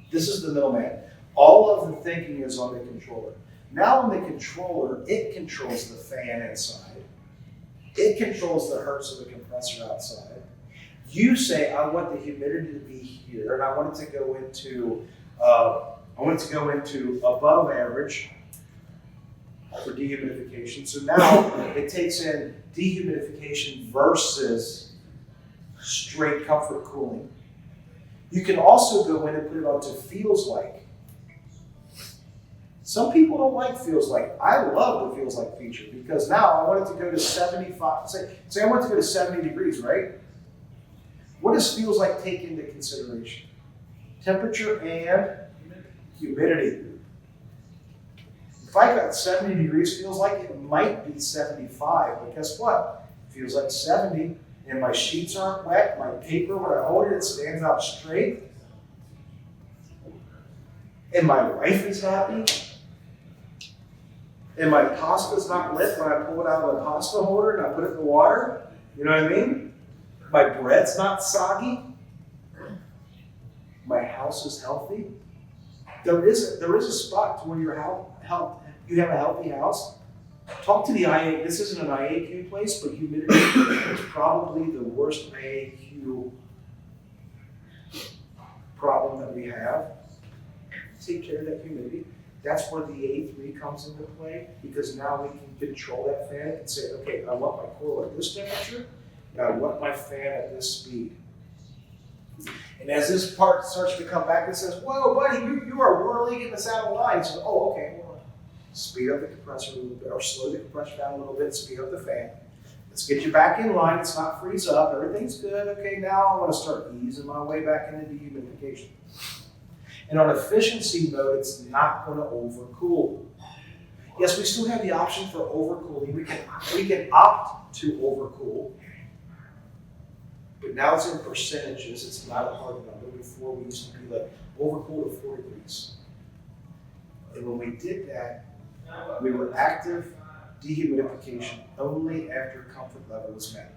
[SPEAKER 4] This is the middleman. All of the thinking is on the controller. Now on the controller, it controls the fan inside. It controls the hertz of the compressor outside. You say, I want the humidity to be here, and I want it to go into above average for dehumidification. So now it takes in dehumidification versus straight comfort cooling. You can also go in and put it onto feels like. Some people don't like feels like. I love the feels like feature, because now I want it to go to 75. Say I want it to go to 70 degrees, right? What does feels like take into consideration? Temperature and humidity. If I got 70 degrees, feels like it might be 75, but guess what? Feels like 70, and my sheets aren't wet, my paper, when I hold it, it stands out straight, and my wife is happy, and my pasta's not lit when I pull it out of the pasta holder and I put it in the water. You know what I mean? My bread's not soggy. My house is healthy. There is a spot to where you have a healthy house. Talk to the IA. This isn't an IAQ place, but humidity is probably the worst IAQ problem that we have. Take care of that humidity. That's where the A3 comes into play, because now we can control that fan and say, okay, I want my coil at this temperature, and I want my fan at this speed. And as this part starts to come back and says, whoa, buddy, you are really getting us out of line. So, oh, okay, well, speed up the compressor a little bit, or slow the compressor down a little bit, speed up the fan. Let's get you back in line. Let's not freeze up. Everything's good. Okay, now I want to start easing my way back into dehumidification. And on efficiency mode, it's not going to overcool. Yes, we still have the option for overcooling. We can opt to overcool. But now it's in percentages. It's not a hard number. Before we used to be like overcool to 4 degrees. And when we did that, we were active dehumidification only after comfort level was met.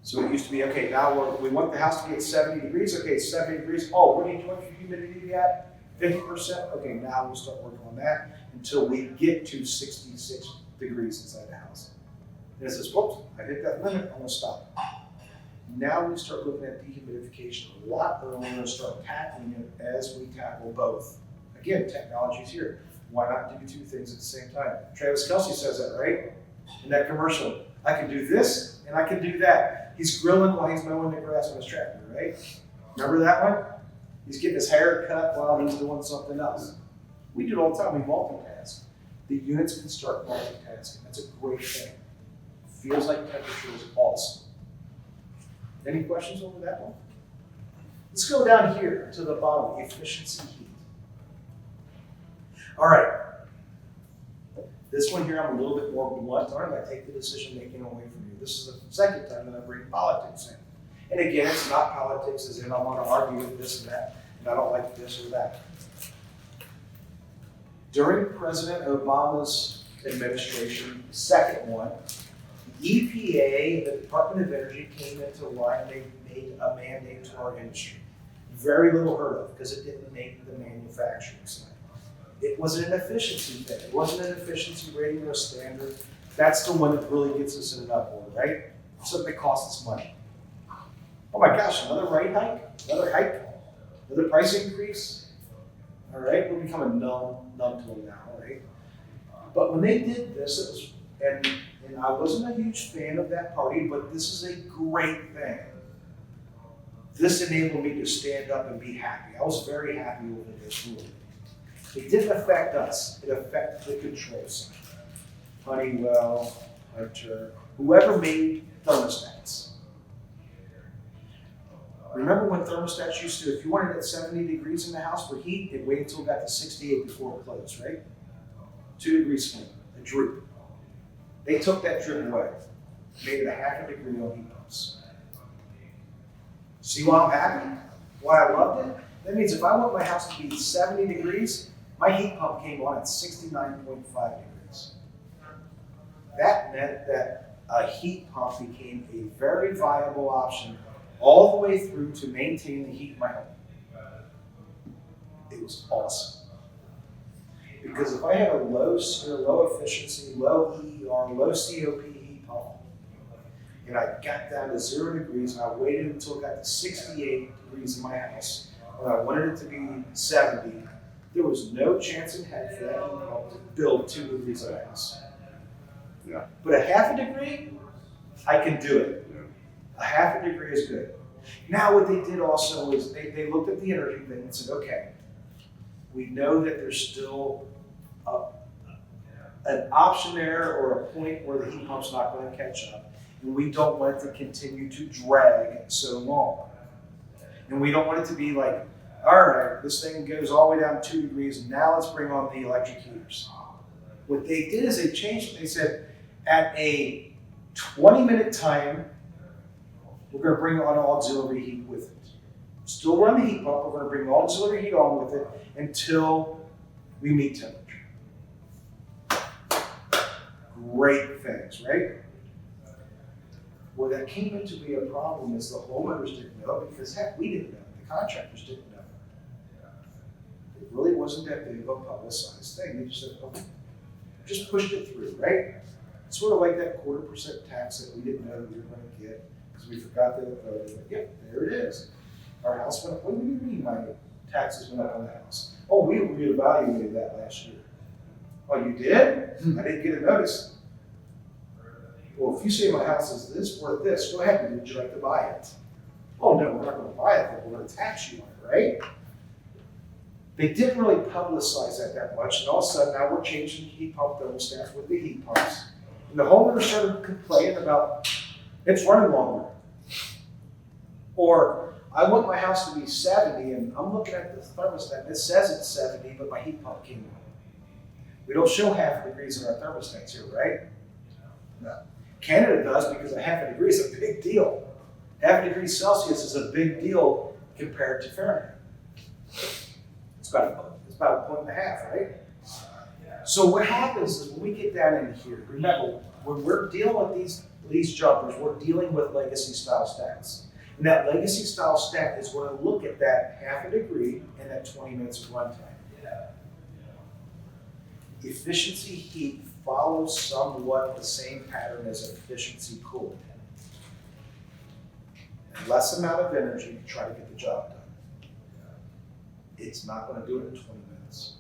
[SPEAKER 4] So it used to be, okay, now we want the house to be at 70 degrees. Okay, it's 70 degrees. Oh, what do you want your humidity to be at? 50%, okay, now we'll start working on that until we get to 66 degrees inside the house. And it says, whoops, I hit that limit, I'm gonna stop. Now we start looking at dehumidification a lot earlier and start tackling it as we tackle both. Again, technology's here. Why not do two things at the same time? Travis Kelce says that, right? In that commercial. I can do this and I can do that. He's grilling while he's mowing the grass on his tractor, right? Remember that one? He's getting his hair cut while he's doing something else. We do it all the time, we multitask. The units can start multitasking. That's a great thing. Feels like temperature is awesome. Any questions over that one? Let's go down here to the bottom, efficiency heat. All right. This one here, I'm a little bit more blunt on it. I take the decision making away from you. This is the second time that I bring politics in. And again, it's not politics as in I want to argue with this and that, and I don't like this or that. During President Obama's administration, the second one, the EPA, the Department of Energy, came into line and they made a mandate to our industry. Very little heard of because it didn't make the manufacturing side. It was an efficiency thing. It wasn't an efficiency rating or a standard. That's the one that really gets us in an uproar, right? Something that costs us money. Oh my gosh, another rate hike? Another hike? Another price increase? All right, we're becoming numb to it now, right? But when they did this, it was, and I wasn't a huge fan of that party, but this is a great thing. This enabled me to stand up and be happy. I was very happy with this rule. It didn't affect us, it affected the control side. Honeywell, Hunter, whoever made thermostats. Remember when thermostats used to, if you wanted it at 70 degrees in the house for heat, it waited until it got to 68 before it closed, right? 2 degrees swing, a droop. They took that drip away, made it a half a degree on heat pumps. See why I'm happy? Why I loved it? That means if I want my house to be 70 degrees, my heat pump came on at 69.5 degrees. That meant that a heat pump became a very viable option all the way through to maintain the heat in my home. It was awesome. Because if I had a low efficiency, low EER, low COP heat pump, and I got down to 0 degrees and I waited until it got to 68 degrees in my house, when I wanted it to be 70, there was no chance in heck for that heat pump to build 2 degrees of house.
[SPEAKER 2] Yeah.
[SPEAKER 4] But a half a degree, I can do it. A half a degree is good. Now what they did also is they looked at the energy thing and said, okay, we know that there's still an option there or a point where the heat pump's not going to catch up, and we don't want it to continue to drag so long. And we don't want it to be like, all right, this thing goes all the way down 2 degrees, and now let's bring on the electric heaters. What they did is they changed it. They said, at a 20-minute time, we're going to bring on auxiliary heat with it. Still run the heat pump, we're going to bring auxiliary heat on with it until we meet temperature. Great things, right? Where that came into be a problem is the homeowners didn't know, because heck, we didn't know. The contractors didn't know. It really wasn't that big of a publicized thing. They just said, okay, just pushed it through, right? It's sort of like that 0.25% tax that we didn't know we were going to get because we forgot that it voted. Yep, there it is. Our house went up. What do you mean my taxes went up on the house? Oh, we reevaluated that last year. Oh, you did? I didn't get a notice. Well, if you say my house is this worth this, go ahead. Would you like to buy it? Oh no, we're not going to buy it, but we're going to tax you on it, right? They didn't really publicize that much, and all of a sudden now we're changing heat pump thermostats with the heat pumps. And the homeowners started complaining about it's running longer. Or I want my house to be 70 and I'm looking at the thermostat and it says it's 70, but my heat pump came on. We don't show half degrees in our thermostats here, right? No. Canada does because a half a degree is a big deal. Half a degree Celsius is a big deal compared to Fahrenheit. It's about a point and a half, right? So what happens is when we get down in here, remember, when we're dealing with these jumpers, we're dealing with legacy style stacks. And that legacy style stack is going to look at that half a degree and that 20 minutes of runtime. Efficiency heat follows somewhat the same pattern as efficiency cooling. And less amount of energy to try to get the job done. It's not going to do it in 20 minutes.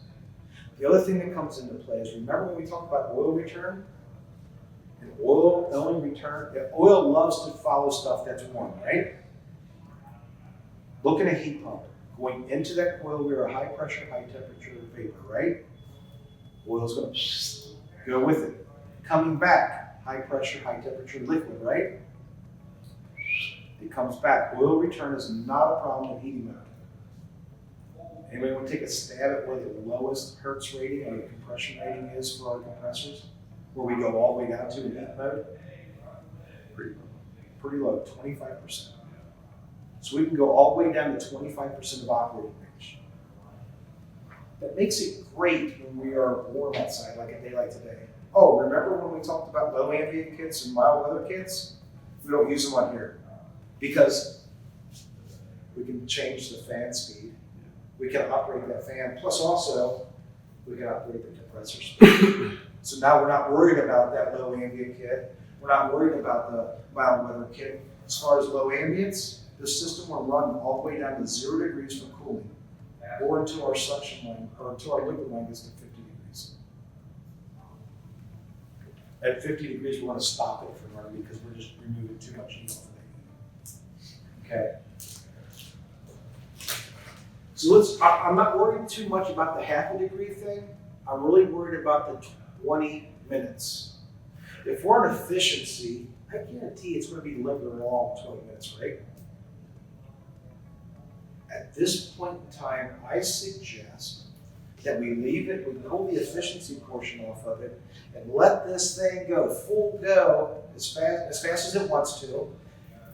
[SPEAKER 4] The other thing that comes into play is, remember when we talked about oil return? And oil return, oil loves to follow stuff that's warm, right? Look at a heat pump. Going into that coil, we are a high pressure, high temperature vapor, right? Oil's going to go with it. Coming back, high pressure, high temperature liquid, right? It comes back. Oil return is not a problem with heating mode. Anybody want to take a stab at where the lowest Hertz rating or the compression rating is for our compressors? Where we go all the way down to in heat mode? Pretty low, 25%. So we can go all the way down to 25% of operating range. That makes it great when we are warm outside, like a day like today. Oh, remember when we talked about low ambient kits and mild weather kits? We don't use them on here because we can change the fan speed. We can operate that fan, plus also we can operate the compressor speed. So now we're not worried about that low ambient kit. We're not worried about the mild weather kit. As far as low ambience, the system will run all the way down to 0 degrees for cooling, or until our suction line, or until our liquid line gets to 50 degrees. At 50 degrees, we want to stop it from running because we're just removing too much heat off of that unit. Okay. So I'm not worried too much about the half a degree thing. I'm really worried about the 20 minutes. If we're in efficiency, I guarantee it's going to be delivered along 20 minutes, right? At this point in time, I suggest that we leave it, we pull the efficiency portion off of it, and let this thing go full go as fast as it wants to,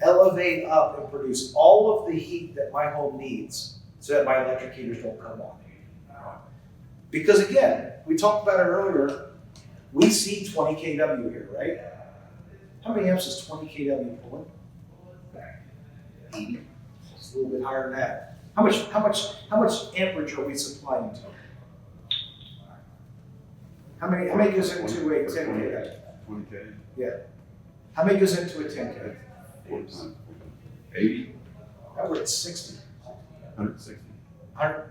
[SPEAKER 4] elevate up and produce all of the heat that my home needs so that my electric heaters don't come on. Because again, we talked about it earlier, we see 20 kW here, right? How many amps is 20 kW pulling? 80. It's a little bit higher than that. How much amperage are we supplying to? How many goes into a 10 kW?
[SPEAKER 2] 20K?
[SPEAKER 4] Yeah. How many goes into a 10 kW?
[SPEAKER 2] 40 times 80?
[SPEAKER 4] Now we're at 60.
[SPEAKER 2] 160.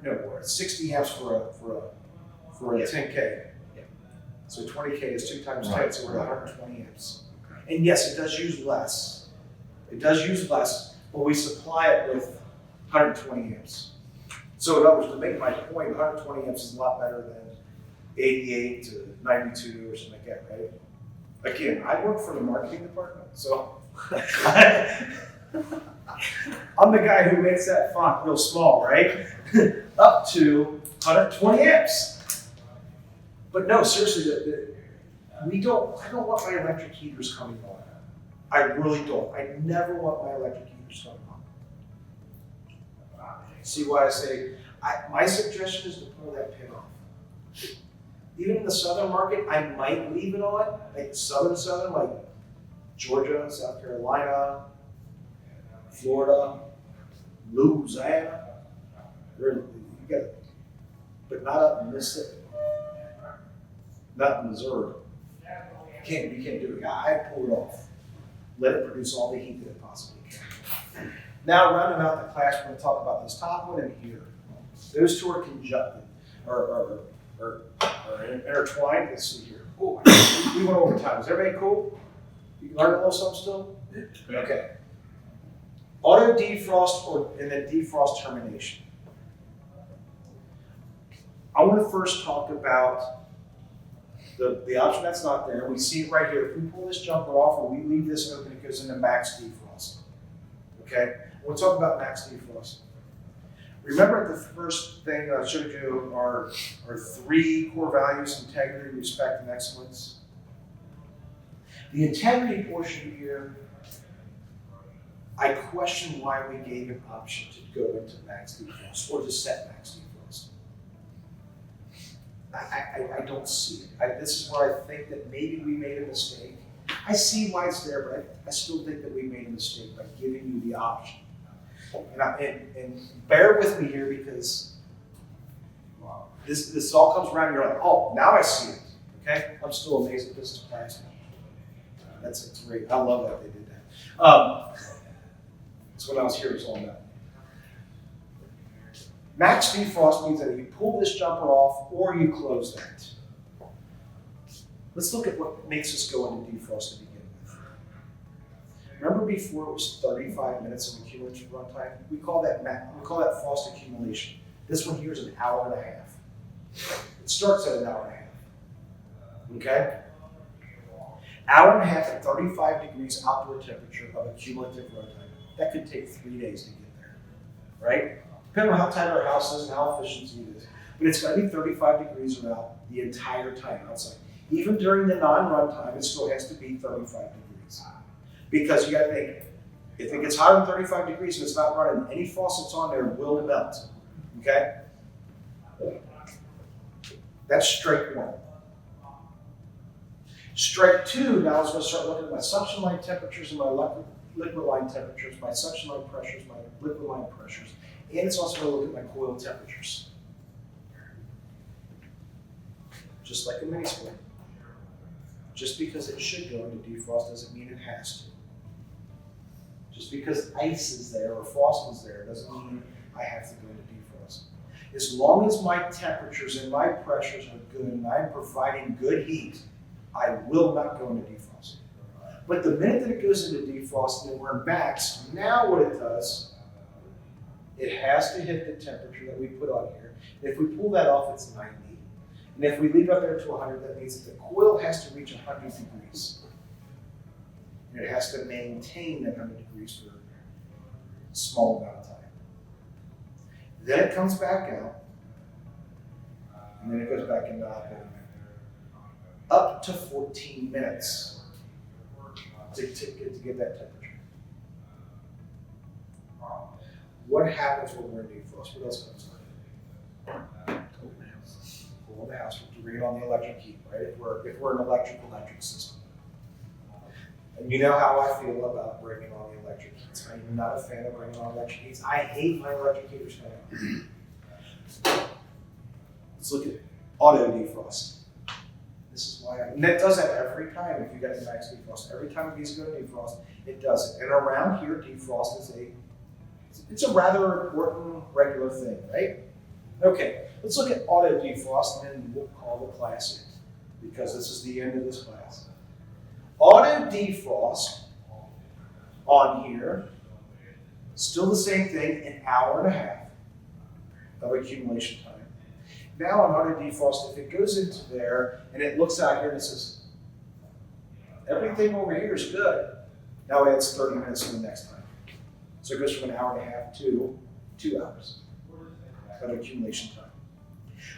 [SPEAKER 4] No, we're at 60 amps for a 10K.
[SPEAKER 7] Yeah.
[SPEAKER 4] So 20K is 2 times 10,
[SPEAKER 2] Right.
[SPEAKER 4] so we're at 120 amps. And yes, it does use less. It does use less, but we supply it with 120 amps. So in other words, to make my point, 120 amps is a lot better than 88 to 92 or something like that, right? Again, I work for the marketing department, so I'm the guy who makes that font real small, right? Up to 120 amps. But no, seriously, I don't want my electric heaters coming on. I really don't. I never want my electric heaters coming on. See why I say, my suggestion is to pull that pin off. Even in the southern market, I might leave it on, like southern, like Georgia, South Carolina, Florida, Louisiana. You got it. But not up in Mississippi. Not in Missouri. You can't do it. I pull it off. Let it produce all the heat that it possibly can. Now, rounding out the class, we're going to talk about this top one and here. Those two are conjuncted, or intertwined. Let's see here. Oh, we went over time. Is everybody cool? You can learn a little something still? Okay. Auto defrost and then defrost termination. I want to first talk about the option that's not there. We see it right here. If we pull this jumper off and we leave this open, it goes into max defrost. Okay? We'll talk about max defrost. Remember the first thing I showed you are 3 core values: integrity, respect, and excellence. The integrity portion here, I question why we gave an option to go into max defrost or to set max defrost. I don't see it. This is where I think that maybe we made a mistake. I see why it's there, but I still think that we made a mistake by giving you the option. And bear with me here because this all comes around and you're like, oh, now I see it, okay? I'm still amazed that this is plastic. It's great, I love that they did that. That's what I was here, it was all about. Max defrost means that you pull this jumper off or you close that. Let's look at what makes us go into defrost to begin with. Remember before it was 35 minutes of accumulative runtime? We call that frost accumulation. This one here is an hour and a half. It starts at an hour and a half. Okay? Hour and a half at 35 degrees outdoor temperature of accumulative runtime. That could take 3 days to get there, right? Depending on how tight our house is and how efficient it is. But it's going to be 35 degrees around the entire time outside. Even during the non-run time, it still has to be 35 degrees. Because you got to think, if it gets hotter than 35 degrees and it's not running, any faucets on there will melt. Okay? That's strike one. Strike two, now I was going to start looking at my suction line temperatures and my liquid line temperatures, my suction line pressures, my liquid line pressures, and it's also going to look at my coil temperatures. Just like a mini split. Just because it should go into defrost doesn't mean it has to. Just because ice is there or frost is there doesn't mean I have to go into defrost. As long as my temperatures and my pressures are good and I'm providing good heat, I will not go into defrost. But the minute that it goes into defrost and we're max, now what it does, it has to hit the temperature that we put on here. And if we pull that off, it's 90. And if we leave it up there to 100, that means that the coil has to reach 100 degrees. And it has to maintain that 100 degrees for a small amount of time. Then it comes back out, and then it goes back into operating. Up to 14 minutes to get that temperature. What happens when we're in defrost? What else comes on? Cool the house. We bring it on the electric heat, right? If we're an electric system. And you know how I feel about bringing on the electric heats. I'm not a fan of bringing on electric heats. I hate my electric heaters now. Let's look at auto defrost. This is why and that does that every time if you got the max defrost. Every time it needs to go to defrost, it does it. And around here, defrost is it's a rather important regular thing, right? Okay, let's look at auto defrost and then we'll call the class in because this is the end of this class. Auto defrost on here, still the same thing, an hour and a half of accumulation time. Now on auto defrost, if it goes into there and it looks out here and it says, everything over here is good. Now it's 30 minutes to the next time. So it goes from an hour and a half to 2 hours of accumulation time.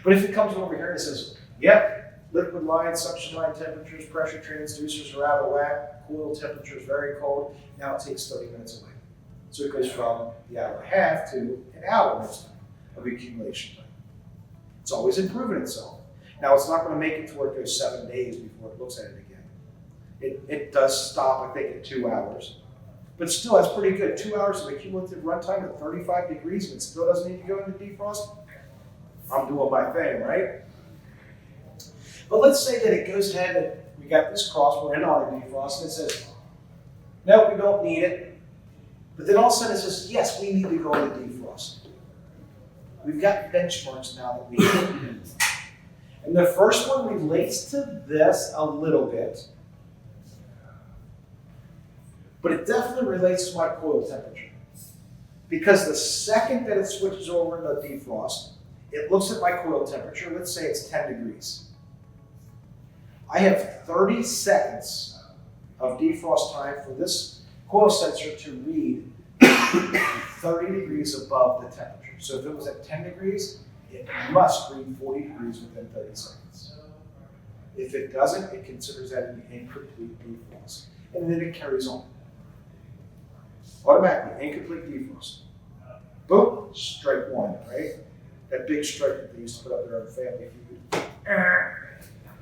[SPEAKER 4] But if it comes over here and it says, yep, liquid line, suction line temperatures, pressure transducers are out of whack, coil temperature is very cold, now it takes 30 minutes away. So it goes from the hour and a half to an hour next time of accumulation time. It's always improving itself. Now it's not going to make it to where it goes 7 days before it looks at it again. It does stop, I think, at 2 hours. But still, that's pretty good. 2 hours of accumulative runtime at 35 degrees and it still doesn't need to go into defrost. I'm doing my thing, right? But let's say that it goes ahead and we got this cross, we're in auto defrost, and it says, nope, we don't need it. But then all of a sudden it says, yes, we need to go into defrost. We've got benchmarks now that we need. And the first one relates to this a little bit. But it definitely relates to my coil temperature. Because the second that it switches over into defrost, it looks at my coil temperature. Let's say it's 10 degrees. I have 30 seconds of defrost time for this coil sensor to read 30 degrees above the temperature. So if it was at 10 degrees, it must read 40 degrees within 30 seconds. If it doesn't, it considers that an incomplete defrost. And then it carries on. Automatically, incomplete defrost. Boom, strike one, right? That big strike that they used to put up there on Family Feud.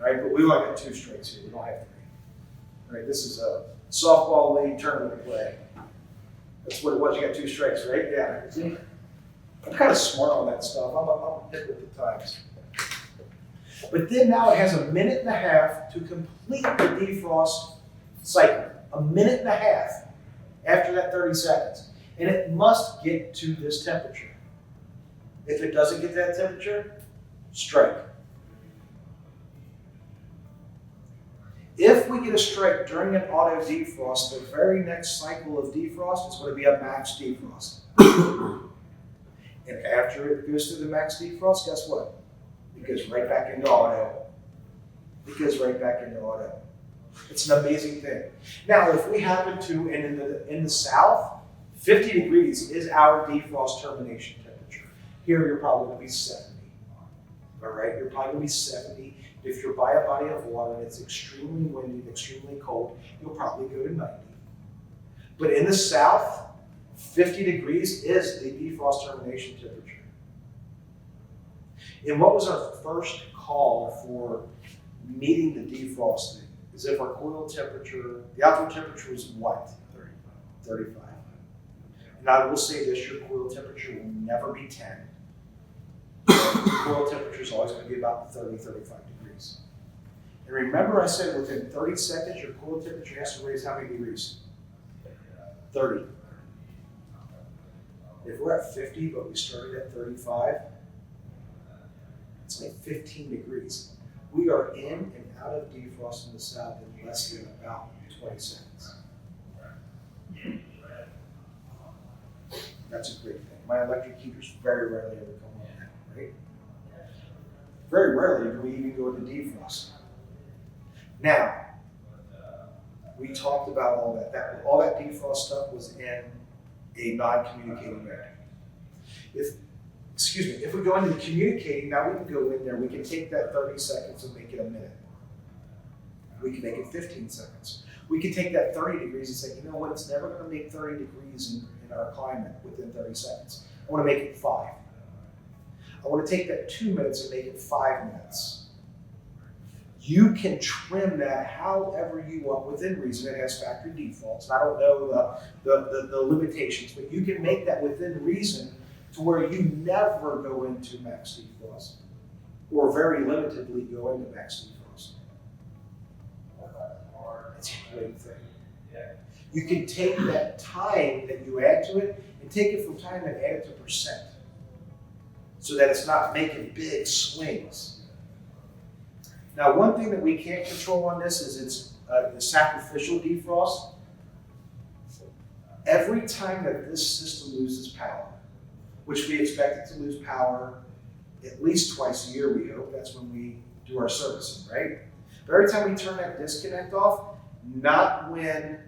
[SPEAKER 4] Right, but we only got 2 strikes here, we don't have 3. All right, this is a softball league tournament play. That's what it was, you got 2 strikes, right? Yeah. See? I'm kind of smart on that stuff, I'm hip with the times. But then now it has a minute and a half to complete the defrost cycle. A minute and a half after that 30 seconds. And it must get to this temperature. If it doesn't get that temperature, strike. If we get a strike during an auto defrost, the very next cycle of defrost is going to be a max defrost. And after it goes through the max defrost, guess what? It goes right back into auto. It goes right back into auto. It's an amazing thing. Now, if we happen to, and in the south, 50 degrees is our defrost termination temperature. Here, you're probably going to be 70. All right, you're probably going to be 70. If you're by a body of water and it's extremely windy and extremely cold, you'll probably go to 90. But in the south, 50 degrees is the defrost termination temperature. And what was our first call for meeting the defrosting? Is if our coil temperature, the outdoor temperature was what? 35. And I will say this, your coil temperature will never be 10. Coil temperature is always going to be about 30, 35 degrees. And remember I said within 30 seconds, your coil temperature has to raise how many degrees? 30. If we're at 50, but we started at 35, it's like 15 degrees. We are in and out of defrost in the south in less than about 20 seconds. That's a great thing. My electric heaters very rarely ever come on now, right? Very rarely do we even go into defrost. Now, we talked about all that. All that defrost stuff was in a non-communicating mode. If we go into the communicating, now we can go in there, we can take that 30 seconds and make it a minute. We can make it 15 seconds. We can take that 30 degrees and say, you know what, it's never going to make 30 degrees in our climate within 30 seconds. I want to make it 5. I want to take that 2 minutes and make it 5 minutes. You can trim that however you want within reason. It has factory defaults. I don't know the limitations, but you can make that within reason to where you never go into max defrost, or very limitedly go into max defrost. It's a great thing. You can take that time that you add to it and take it from time and add it to percent, so that it's not making big swings. Now, one thing that we can't control on this is it's the sacrificial defrost. Every time that this system loses power, which we expect it to lose power at least twice a year, we hope. That's when we do our servicing, right? But every time we turn that disconnect off, not when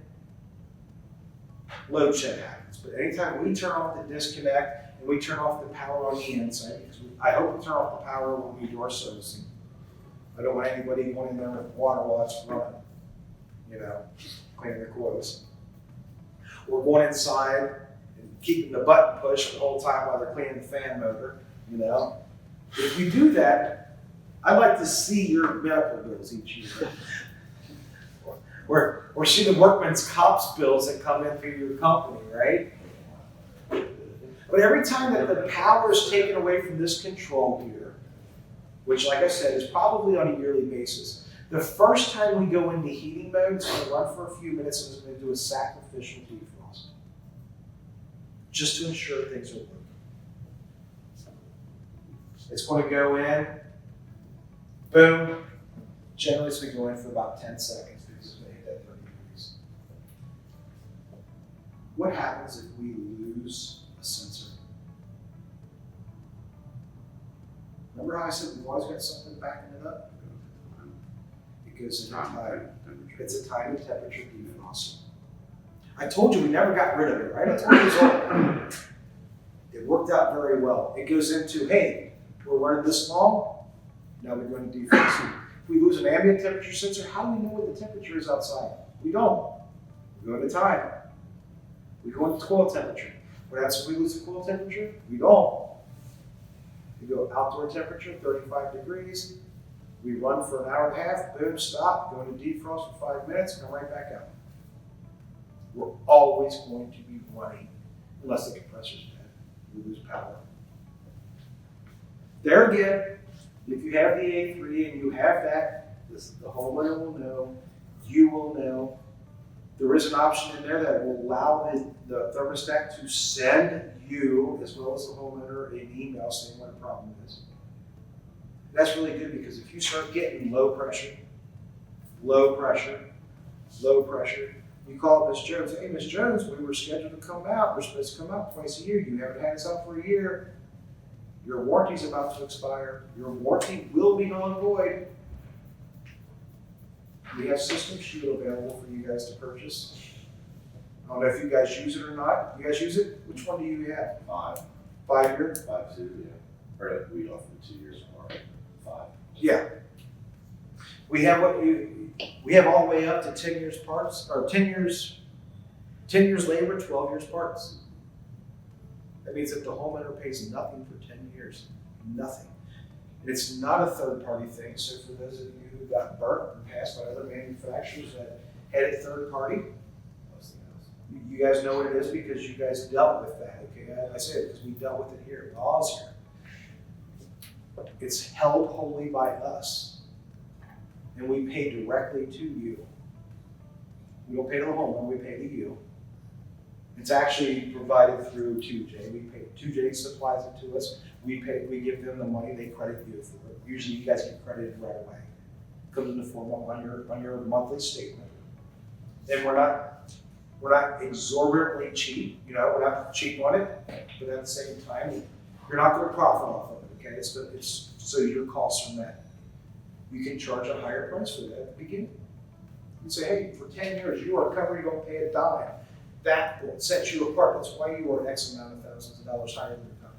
[SPEAKER 4] load shed happens, but anytime we turn off the disconnect and we turn off the power on the inside, because I hope to turn off the power when we do our servicing. I don't want anybody going in there with water while it's running, cleaning the coils. Or going inside and keeping the button pushed the whole time while they're cleaning the fan motor, If you do that, I'd like to see your medical bills each year. or see the workman's comps bills that come in through your company, right? But every time that the power is taken away from this control here, which, like I said, is probably on a yearly basis, the first time we go into heating mode, it's going to run for a few minutes and it's going to do a sacrificial defrost, just to ensure things are working. It's going to go in, boom. Generally, it's going to go in for about 10 seconds because it's going to hit that 30 degrees. What happens if we lose a sensor? Remember how I said we've always got something backing it up? It goes into time. It's a time and temperature defrost. I told you we never got rid of it, right? I told you it was all. It worked out very well. It goes into, hey, we're running this long, now we're going to defrost. If we lose an ambient temperature sensor, how do we know what the temperature is outside? We don't. We go into time. We go into coil temperature. What happens if we lose the coil temperature? We don't. We go outdoor temperature, 35 degrees. We run for an hour and a half, boom, stop, go into defrost for 5 minutes, come right back out. we're always going to be running, unless the compressor's dead, we lose power. There again, if you have the A3 and you have that, the homeowner will know, you will know. There is an option in there that will allow the thermostat to send you, as well as the homeowner, an email saying what the problem is. That's really good because if you start getting low pressure, you call Ms. Jones, hey, Ms. Jones, we were scheduled to come out. We're supposed to come out twice a year. You haven't had us out for a year. Your warranty's about to expire. Your warranty will be null and void. We have System Shield available for you guys to purchase. I don't know if you guys use it or not. You guys use it? Which one do you have?
[SPEAKER 2] 5,
[SPEAKER 4] 5 year?
[SPEAKER 2] 5, 2, yeah. Or we offer 2 years more, 5.
[SPEAKER 4] Yeah. We have we have all the way up to 10 years parts, or 10 years labor, 12 years parts. That means that the homeowner pays nothing for 10 years, nothing. And it's not a third-party thing, so for those of you who got burnt and passed by other manufacturers that had it third-party, you guys know what it is because you guys dealt with that, okay? I say it because we dealt with it here, laws here. It's held wholly by us, and we pay directly to you. We don't pay to the homeowner, we pay to you. It's actually provided through 2J. We pay, 2J supplies it to us. We give them the money, they credit you for it. Usually you guys get credited right away. It comes in the form of on your monthly statement. And we're not exorbitantly cheap, we're not cheap on it, but at the same time, you're not going to profit off of it, okay? It's so your costs are met. You can charge a higher price for that at the beginning. You say, hey, for 10 years, you are covered, you don't pay a dime. That sets you apart. That's why you are X amount of thousands of dollars higher than your competition.